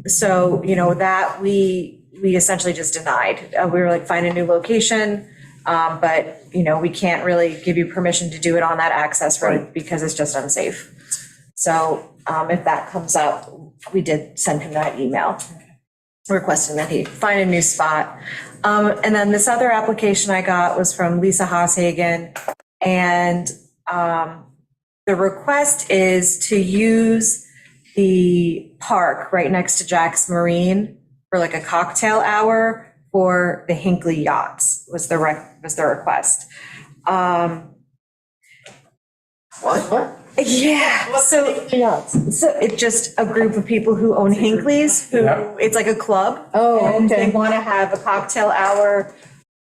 Speaker 7: So, that we essentially just denied. We were like, find a new location. But, we can't really give you permission to do it on that access road because it's just unsafe. So if that comes up, we did send him that email requesting that he find a new spot. And then this other application I got was from Lisa Haashagen. And the request is to use the park right next to Jack's Marine for like a cocktail hour for the Hinckley yachts was the request.
Speaker 4: What?
Speaker 7: Yeah, so it's just a group of people who own Hinckley's, it's like a club.
Speaker 4: Oh,
Speaker 7: and
Speaker 4: okay.
Speaker 7: they want to have a cocktail hour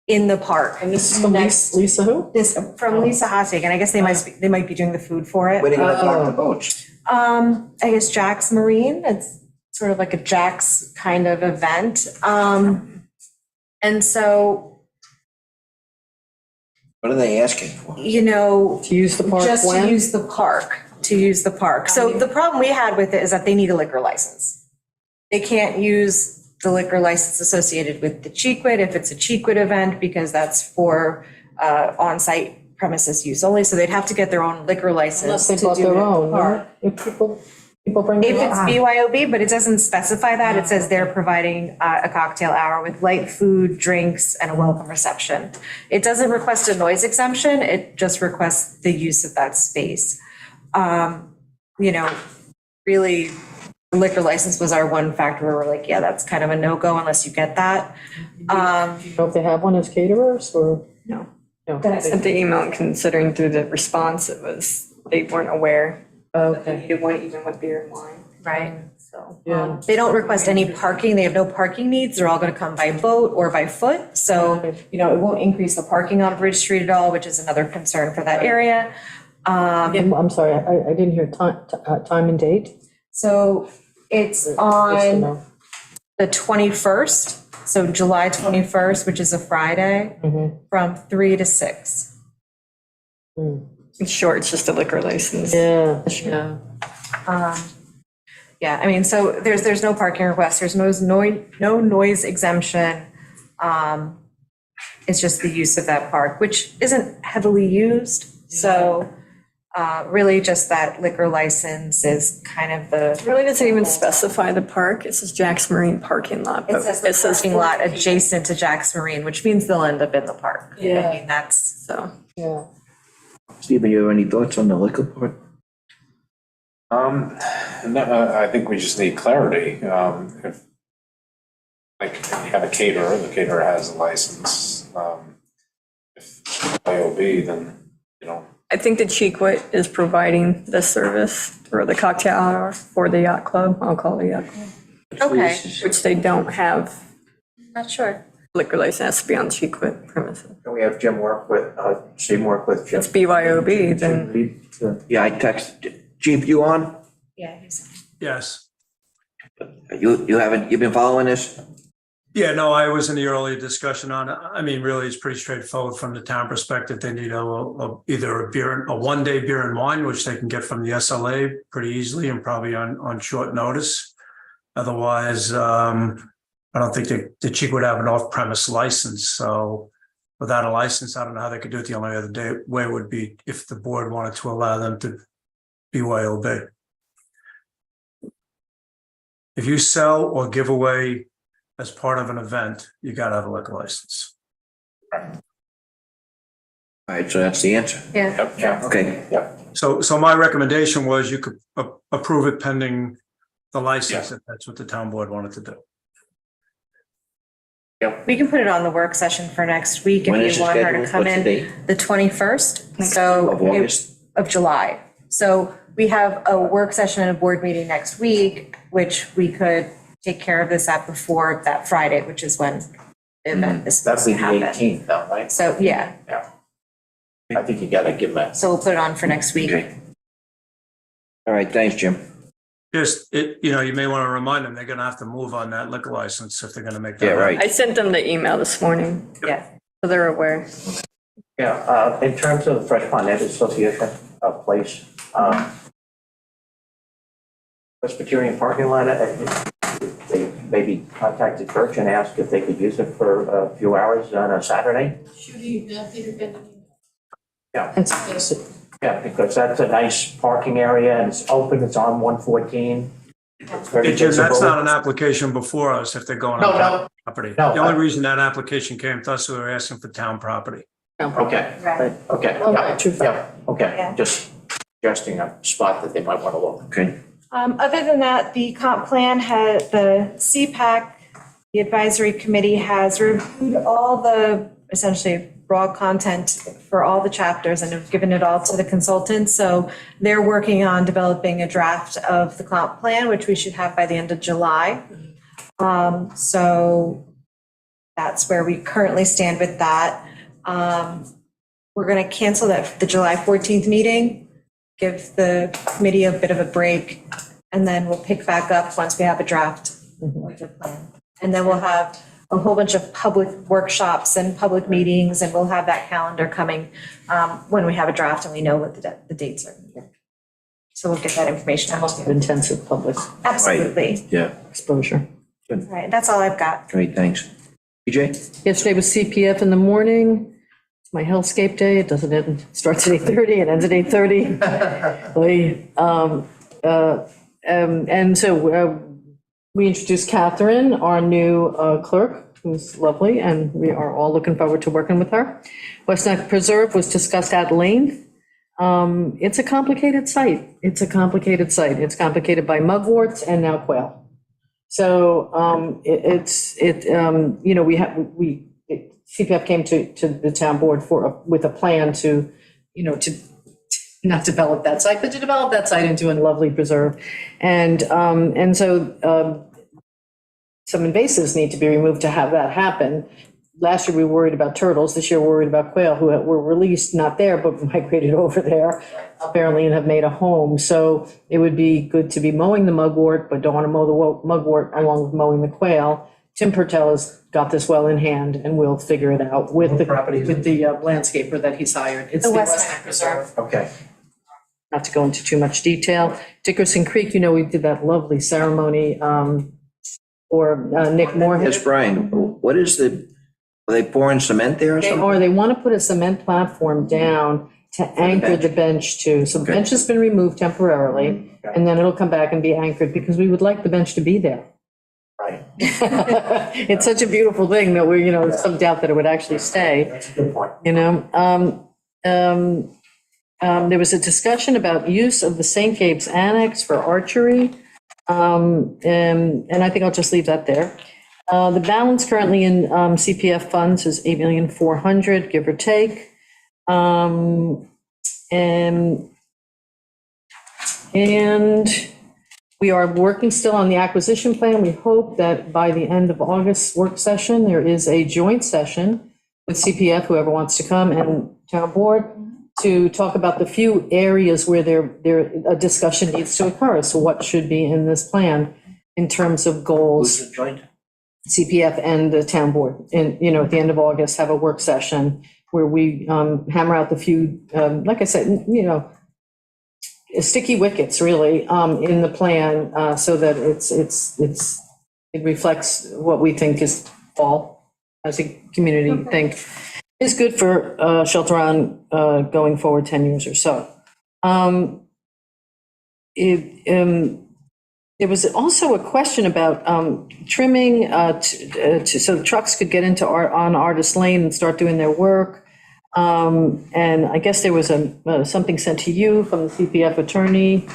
Speaker 7: in the park.
Speaker 4: And this is from Lisa who?
Speaker 7: This from Lisa Haasig, and I guess they might be doing the food for it.
Speaker 2: Where are they gonna park the boats?
Speaker 7: I guess Jack's Marine, it's sort of like a Jack's kind of event. And so,
Speaker 2: What are they asking for?
Speaker 7: to use the
Speaker 4: park
Speaker 7: just
Speaker 4: when?
Speaker 7: to use the park. So the problem we had with it is that they need a liquor license. They can't use the liquor license associated with the Chequid if it's a Chequid event, because that's for on-site premises use only. So they'd have to get their own liquor license
Speaker 4: Unless they
Speaker 7: to
Speaker 4: bought
Speaker 7: do
Speaker 4: their
Speaker 7: it at the
Speaker 4: own,
Speaker 7: park.
Speaker 4: right? If people bring
Speaker 7: If
Speaker 4: their
Speaker 7: it's
Speaker 4: own.
Speaker 7: BYOB, but it doesn't specify that. It says they're providing a cocktail hour with light food, drinks, and a welcome reception. It doesn't request a noise exemption. It just requests the use of that space. Really, liquor license was our one factor where we're like, yeah, that's kind of a no-go unless you get that.
Speaker 4: Know if they have one as caterers or?
Speaker 7: No.
Speaker 4: No.
Speaker 13: Then I sent the email, and considering through the response, it was, they weren't aware that they needed one even with beer and wine.
Speaker 7: Right.
Speaker 13: So,
Speaker 4: Yeah.
Speaker 7: They don't request any parking. They have no parking needs. They're all going to come by boat or by foot. So, it won't increase the parking on Bridge Street at all, which is another concern for that area.
Speaker 4: I'm sorry, I didn't hear time and date.
Speaker 7: So it's
Speaker 4: Just to
Speaker 7: on
Speaker 4: know.
Speaker 7: the 21st, so July 21st, which is a Friday, from 3 to 6.
Speaker 13: it's short, it's just a liquor license.
Speaker 4: Yeah.
Speaker 7: Yeah, I mean, so there's no parking request, there's no noise exemption. It's just the use of that park, which isn't heavily used. So Really just that liquor license is kind of the.
Speaker 13: It really doesn't even specify the park. It says Jack's Marine parking lot.
Speaker 7: It says the parking lot adjacent to Jack's Marine, which means they'll end up in the park.
Speaker 4: Yeah.
Speaker 7: I mean, that's,
Speaker 13: So,
Speaker 4: Yeah.
Speaker 2: Stephen, you have any thoughts on the liquor part?
Speaker 5: No, I think we just need clarity. If, like, if you have a caterer, the caterer has a license. If IOB, then, you know,
Speaker 13: I think the Cheekwit is providing the service for the cocktail hour for the yacht club. I'll call it yacht club,
Speaker 7: okay,
Speaker 13: which they don't have
Speaker 7: not sure.
Speaker 13: liquor license, has to be on Cheekwit premises.
Speaker 1: Can we have Jim work with, Steve work with Jim?
Speaker 13: It's BYOB, then
Speaker 2: Yeah, I texted, Chief, you on?
Speaker 7: Yeah, he's.
Speaker 10: Yes.
Speaker 2: You haven't, you've been following this?
Speaker 15: Yeah, no, I was in the earlier discussion on it. I mean, really, it's pretty straightforward from the town perspective. They need either a one-day beer and wine, which they can get from the SLA pretty easily and probably on short notice. Otherwise, I don't think the Cheek would have an off-premise license. So without a license, I don't know how they could do it. The only other way would be if the board wanted to allow them to BYOB. If you sell or give away as part of an event, you gotta have a liquor license.
Speaker 2: All right, so that's the answer.
Speaker 7: Yeah.
Speaker 2: Okay.
Speaker 15: So my recommendation was you could approve it pending the license,
Speaker 5: Yeah.
Speaker 15: if that's what the town board wanted to do.
Speaker 7: We can put it on the work session for next week
Speaker 2: When
Speaker 7: if
Speaker 2: is
Speaker 7: you
Speaker 2: it
Speaker 7: want her to
Speaker 2: scheduled?
Speaker 7: come
Speaker 2: What's the
Speaker 7: in.
Speaker 2: date?
Speaker 7: The 21st, so.
Speaker 2: Of August?
Speaker 7: Of July. So we have a work session and a board meeting next week, which we could take care of this at before that Friday, which is when the event is supposed
Speaker 1: That'd
Speaker 7: to
Speaker 1: be the
Speaker 7: happen.
Speaker 1: 18th though, right?
Speaker 7: So, yeah,
Speaker 1: I think you gotta give that.
Speaker 7: so we'll put it on for next week.
Speaker 2: Okay. All right, thanks, Jim.
Speaker 15: Just, you may want to remind them, they're gonna have to move on that liquor license if they're gonna make that.
Speaker 2: Yeah, right.
Speaker 13: I sent them the email this morning,
Speaker 7: Yeah.
Speaker 13: so they're aware.
Speaker 1: Yeah, in terms of the Fresh Pond Ed Association place, Presbyterian parking lot, they maybe contacted Birch and asked if they could use it for a few hours on a Saturday? Yeah. Yeah, because that's a nice parking area and it's open, it's on 114. It's very
Speaker 15: Hey, Jim, that's
Speaker 1: visible.
Speaker 15: not an application before us if they're going
Speaker 1: No,
Speaker 15: on
Speaker 1: no.
Speaker 15: town property.
Speaker 1: No,
Speaker 15: The only
Speaker 1: I-
Speaker 15: reason that application came to us, we were asking for town property.
Speaker 1: Okay,
Speaker 7: Right.
Speaker 1: okay,
Speaker 4: Oh,
Speaker 1: yeah,
Speaker 4: true.
Speaker 1: yeah, okay,
Speaker 7: Yeah.
Speaker 1: just suggesting a spot that they might want to look.
Speaker 2: Okay.
Speaker 7: Other than that, the comp plan had, the CPAC, the advisory committee has reviewed all the essentially raw content for all the chapters and have given it all to the consultants. So they're working on developing a draft of the comp plan, which we should have by the end of July. So that's where we currently stand with that. We're going to cancel the July 14th meeting, give the committee a bit of a break, and then we'll pick back up once we have a draft of the plan. And then we'll have a whole bunch of public workshops and public meetings, and we'll have that calendar coming when we have a draft and we know what the dates are. So we'll get that information out to you.
Speaker 4: Intensive public
Speaker 7: Absolutely.
Speaker 2: Yeah.
Speaker 4: exposure.
Speaker 7: All right, that's all I've got.
Speaker 2: Great, thanks. BJ?
Speaker 4: Yesterday was CPF in the morning. It's my Hellscape day. It doesn't end, starts at 8:30, it ends at 8:30. And so we introduced Catherine, our new clerk, who's lovely, and we are all looking forward to working with her. West Neck Preserve was discussed at length. It's a complicated site. It's complicated by mugworts and now quail. So CPF came to the town board with a plan to not develop that site, but to develop that site into a lovely preserve. And so some invasives need to be removed to have that happen. Last year, we were worried about turtles. This year, we're worried about quail, who were released, not there, but migrated over there, apparently, and have made a home. So it would be good to be mowing the mugwort, but don't want to mow the mugwort along with mowing the quail. Tim Pertel has got this well in hand, and we'll figure it out with the landscaper that he's hired. It's the West Neck Preserve.
Speaker 1: Okay.
Speaker 4: Not to go into too much detail. Dickerson Creek, we did that lovely ceremony for Nick Moorhead.
Speaker 2: Yes, Brian, what is are they pouring cement there or something?
Speaker 4: Or they want to put a cement platform down to anchor the bench too. So the
Speaker 2: Okay.
Speaker 4: bench has been removed temporarily, and then it'll come back and be anchored, because we would like the bench to be there.
Speaker 1: Right.
Speaker 4: It's such a beautiful thing that we're, there's some doubt that it would actually stay.
Speaker 1: That's a good point.
Speaker 4: There was a discussion about use of the St. Gabe's Annex for archery. And I think I'll just leave that there. The balance currently in CPF funds is 8,400,000, give or take. And we are working still on the acquisition plan. We hope that by the end of August work session, there is a joint session with CPF, whoever wants to come, and town board, to talk about the few areas where a discussion needs to occur. So what should be in this plan in terms of goals?
Speaker 2: Who's the joint?
Speaker 4: CPF and the town board, and, at the end of August, have a work session where we hammer out the few, like I said, sticky wickets, really, in the plan, so that it reflects what we think is all, as a community think, is good for Shelter Island going forward 10 years or so. There was also a question about trimming so the trucks could get into on Artist Lane and start doing their work. And I guess there was something sent to you from the CPF attorney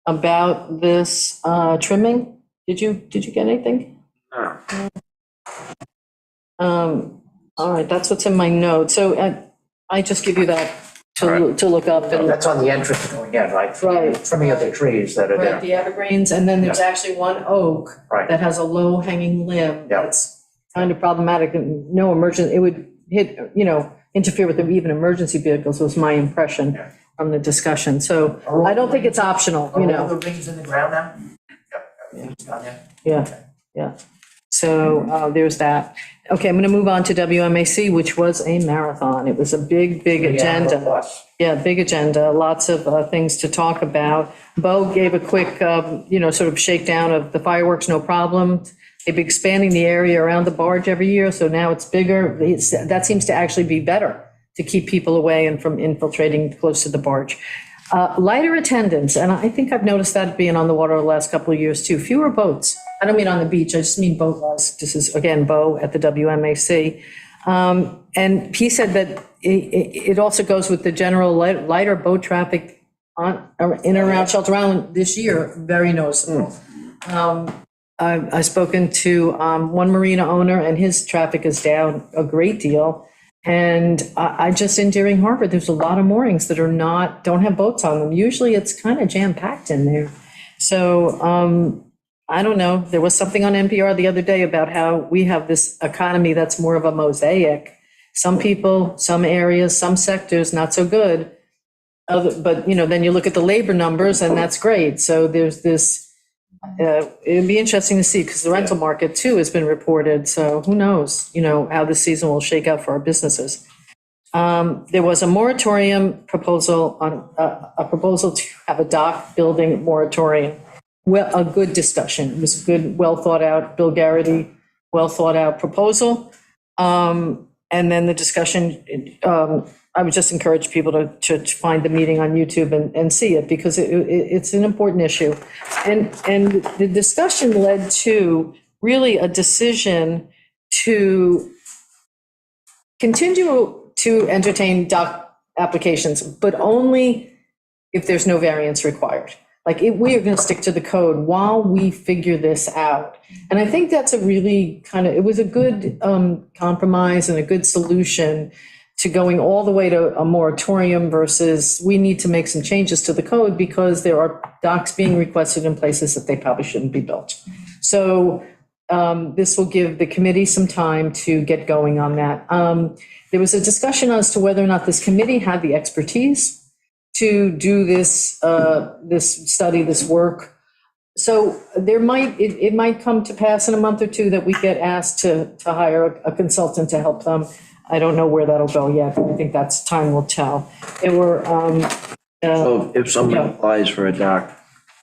Speaker 4: about this trimming. Did you get anything?
Speaker 2: No.
Speaker 4: All right, that's what's in my notes. So I just give you that to look up. And
Speaker 1: That's on the entrance going in, right?
Speaker 4: Right.
Speaker 1: Trimming of the trees that are
Speaker 4: Right,
Speaker 1: there.
Speaker 4: the evergreens, and then there's actually one oak
Speaker 1: Right.
Speaker 4: that has a low hanging limb
Speaker 1: Yeah.
Speaker 4: that's kind of problematic, and no emergent, it would hit, interfere with even emergency vehicles, was my impression
Speaker 1: Yeah.
Speaker 4: from the discussion. So I don't think it's optional,
Speaker 1: Are all the rings in the ground now? Yep. Down there?
Speaker 4: yeah. So there's that. Okay, I'm going to move on to WMAC, which was a marathon. It was a big agenda.
Speaker 1: Plus.
Speaker 4: Yeah, big agenda, lots of things to talk about. Bo gave a quick, sort of shakedown of the fireworks, no problem. They've been expanding the area around the barge every year, so now it's bigger. That seems to actually be better, to keep people away and from infiltrating close to the barge. Lighter attendance, and I think I've noticed that being on the water the last couple of years too. Fewer boats. I don't mean on the beach, I just mean boat-wise. This is, again, Bo at the WMAC. And he said that it also goes with the general lighter boat traffic in and around Shelter Island this year, very noticeable. I've spoken to one marina owner, and his traffic is down a great deal. And I just, in Deering Harbor, there's a lot of moorings that don't have boats on them. Usually it's kind of jam-packed in there. So I don't know, there was something on NPR the other day about how we have this economy that's more of a mosaic. Some people, some areas, some sectors, not so good. But, then you look at the labor numbers, and that's great. So there's this, it'd be interesting to see, because the rental market too has been reported. So who knows, how this season will shake out for our businesses. There was a moratorium proposal a proposal to have a dock building moratorium. Well, a good discussion. It was a good, well thought out, Bill Garrity, well thought out proposal. And then the discussion, I would just encourage people to find the meeting on YouTube and see it, because it's an important issue. And the discussion led to really a decision to continue to entertain dock applications, but only if there's no variance required. Like, we are going to stick to the code while we figure this out. And I think that's a really it was a good compromise and a good solution to going all the way to a moratorium versus we need to make some changes to the code because there are docks being requested in places that they probably shouldn't be built. So this will give the committee some time to get going on that. There was a discussion as to whether or not this committee had the expertise to do this study, this work. So it might come to pass in a month or two that we get asked to hire a consultant to help them. I don't know where that'll go yet, but I think that's time will tell. There were.
Speaker 2: So if somebody applies for a dock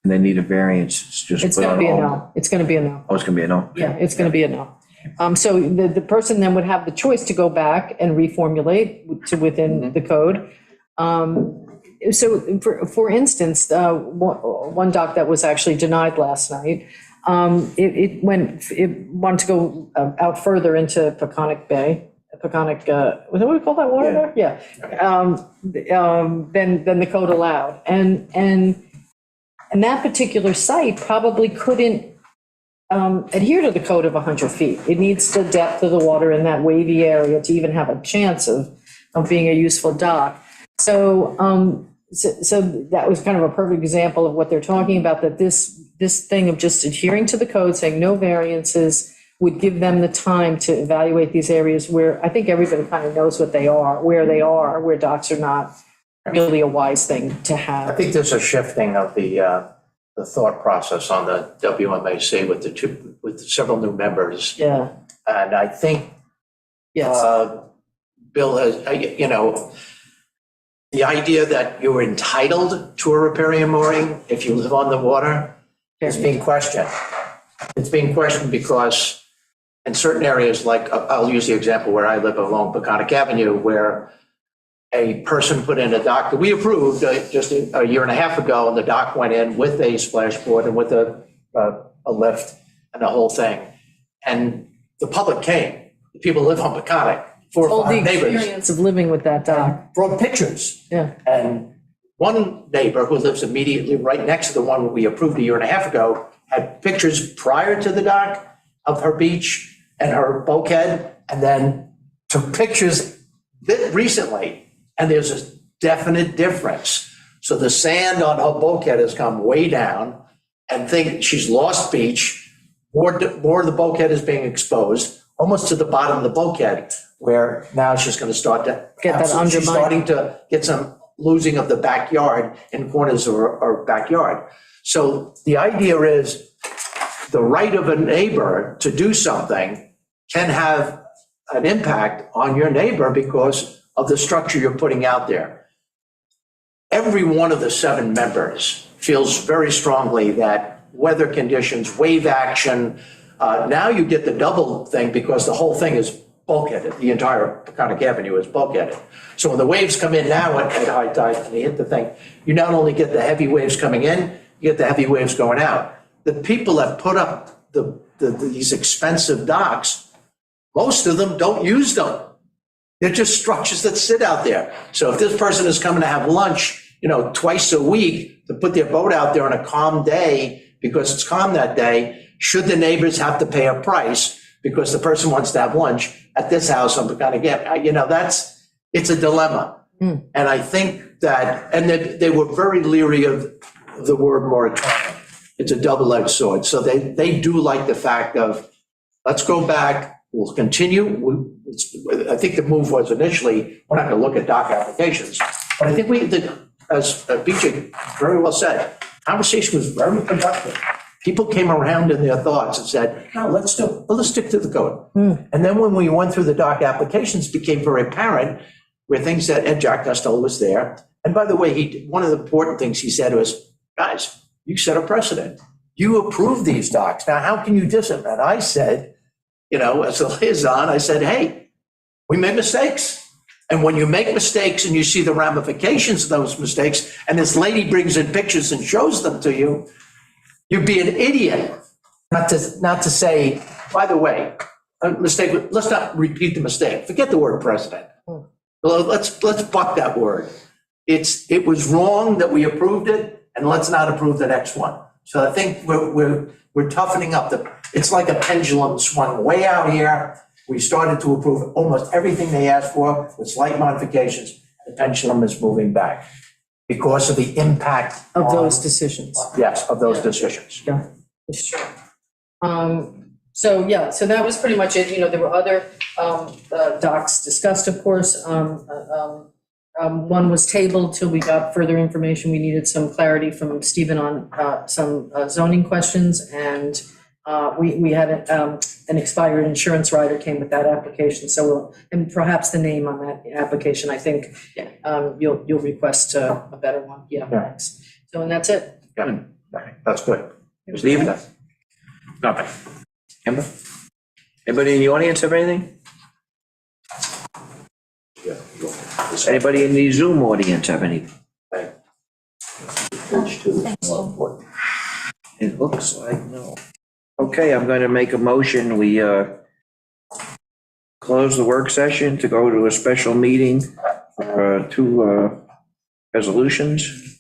Speaker 2: and they need a variance, it's just.
Speaker 4: It's going to be a no. It's going to be a no.
Speaker 2: Oh, it's going to be a no?
Speaker 4: Yeah, it's going to be a no. So the person then would have the choice to go back and reformulate to within the code. So for instance, one dock that was actually denied last night, it wanted to go out further into Peconic Bay, Peconic, what do we call that water there? Yeah. Than the code allowed. And that particular site probably couldn't adhere to the code of 100 feet. It needs the depth of the water in that wavy area to even have a chance of being a useful dock. So that was kind of a perfect example of what they're talking about, that this thing of just adhering to the code, saying no variances, would give them the time to evaluate these areas where I think everybody kind of knows what they are, where docks are not really a wise thing to have.
Speaker 1: I think there's a shifting of the thought process on the WMAC with several new members.
Speaker 4: Yeah.
Speaker 1: And I think
Speaker 4: Yes.
Speaker 1: Bill has, the idea that you're entitled to a riparian mooring if you live on the water is being questioned. It's being questioned because in certain areas, like I'll use the example where I live along Peconic Avenue, where a person put in a dock that we approved just a year and a half ago, and the dock went in with a splashboard and with a lift and the whole thing. And the public came, the people who live on Peconic, 4 or 5 neighbors.
Speaker 4: The experience of living with that dock.
Speaker 1: Brought pictures.
Speaker 4: Yeah.
Speaker 1: And one neighbor who lives immediately right next to the one we approved a year and a half ago had pictures prior to the dock of her beach and her bulkhead, and then took pictures recently, and there's a definite difference. So the sand on her bulkhead has come way down, and she's lost beach. More of the bulkhead is being exposed, almost to the bottom of the bulkhead, where now she's going to start to
Speaker 4: Get that undermined.
Speaker 1: She's starting to get some losing of the backyard in corners of her backyard. So the idea is the right of a neighbor to do something can have an impact on your neighbor because of the structure you're putting out there. Every one of the 7 members feels very strongly that weather conditions, wave action, now you get the double thing because the whole thing is bulkheaded. The entire Peconic Avenue is bulkheaded. So when the waves come in now at high tide and they hit the thing, you not only get the heavy waves coming in, you get the heavy waves going out. The people that put up these expensive docks, most of them don't use them. They're just structures that sit out there. So if this person is coming to have lunch, twice a week to put their boat out there on a calm day because it's calm that day, should the neighbors have to pay a price because the person wants to have lunch at this house on Peconic Avenue? It's a dilemma. And I think that, and they were very leery of the word moratorium. It's a double-edged sword. So they do like the fact of, let's go back, we'll continue. I think the move was initially, we're not going to look at dock applications. But I think as BJ very well said, conversation was very productive. People came around in their thoughts and said, no, let's stick to the code. And then when we went through the dock applications, it became very apparent where things that Ed Jack Costello was there. And by the way, one of the important things he said was, guys, you set a precedent. You approved these docks. Now, how can you discipline? And I said, as a liaison, I said, hey, we made mistakes. And when you make mistakes and you see the ramifications of those mistakes, and this lady brings in pictures and shows them to you, you'd be an idiot not to say, by the way, a mistake, let's not repeat the mistake. Forget the word precedent. Let's buck that word. It was wrong that we approved it, and let's not approve the next one. So I think we're toughening up. It's like a pendulum swung way out here. We started to approve almost everything they asked for with slight modifications. The pendulum is moving back because of the impact
Speaker 4: Of those decisions.
Speaker 1: Yes, of those decisions.
Speaker 4: Yeah, it's true. So that was pretty much it. There were other docs discussed, of course. One was tabled till we got further information. We needed some clarity from Stephen on some zoning questions, and we had an expired insurance rider came with that application. So and perhaps the name on that application, I think you'll request a better one. Yeah, thanks. So, and that's it.
Speaker 1: Yeah, that's good. Stephen? Nothing.
Speaker 2: Amber? Anybody in the audience have anything? Does anybody in the Zoom audience have any? It looks like no. Okay, I'm going to make a motion. We close the work session to go to a special meeting for two resolutions.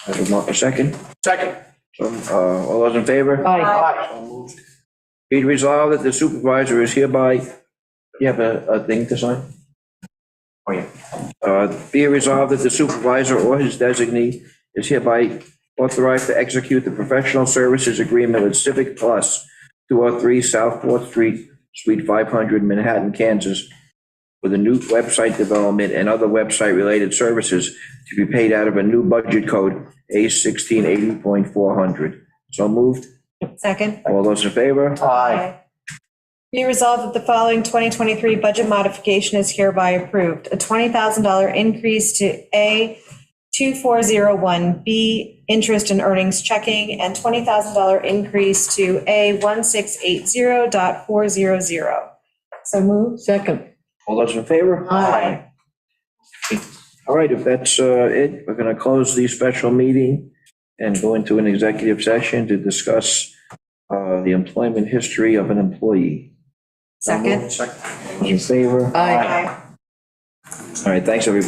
Speaker 2: A second.
Speaker 1: Second.
Speaker 2: All those in favor?
Speaker 4: Aye.
Speaker 2: Be it resolved that the supervisor is hereby, you have a thing to sign? Oh, yeah. Be it resolved that the supervisor or his designee is hereby authorized to execute the professional services agreement with Civic Plus, 203 South 4th Street, Suite 500, Manhattan, Kansas, with a new website development and other website-related services to be paid out of a new budget code, A1680.400. So moved.
Speaker 7: Second.
Speaker 2: All those in favor?
Speaker 1: Aye.
Speaker 7: Be resolved that the following 2023 budget modification is hereby approved. A $20,000 increase to A2401B, interest and earnings checking, and $20,000 increase to A1680.400. So moved.
Speaker 4: Second.
Speaker 2: All those in favor?
Speaker 4: Aye.
Speaker 2: All right, if that's it, we're going to close the special meeting and go into an executive session to discuss the employment history of an employee.
Speaker 7: Second.
Speaker 2: Those in favor?
Speaker 4: Aye.
Speaker 2: All right, thanks, everybody.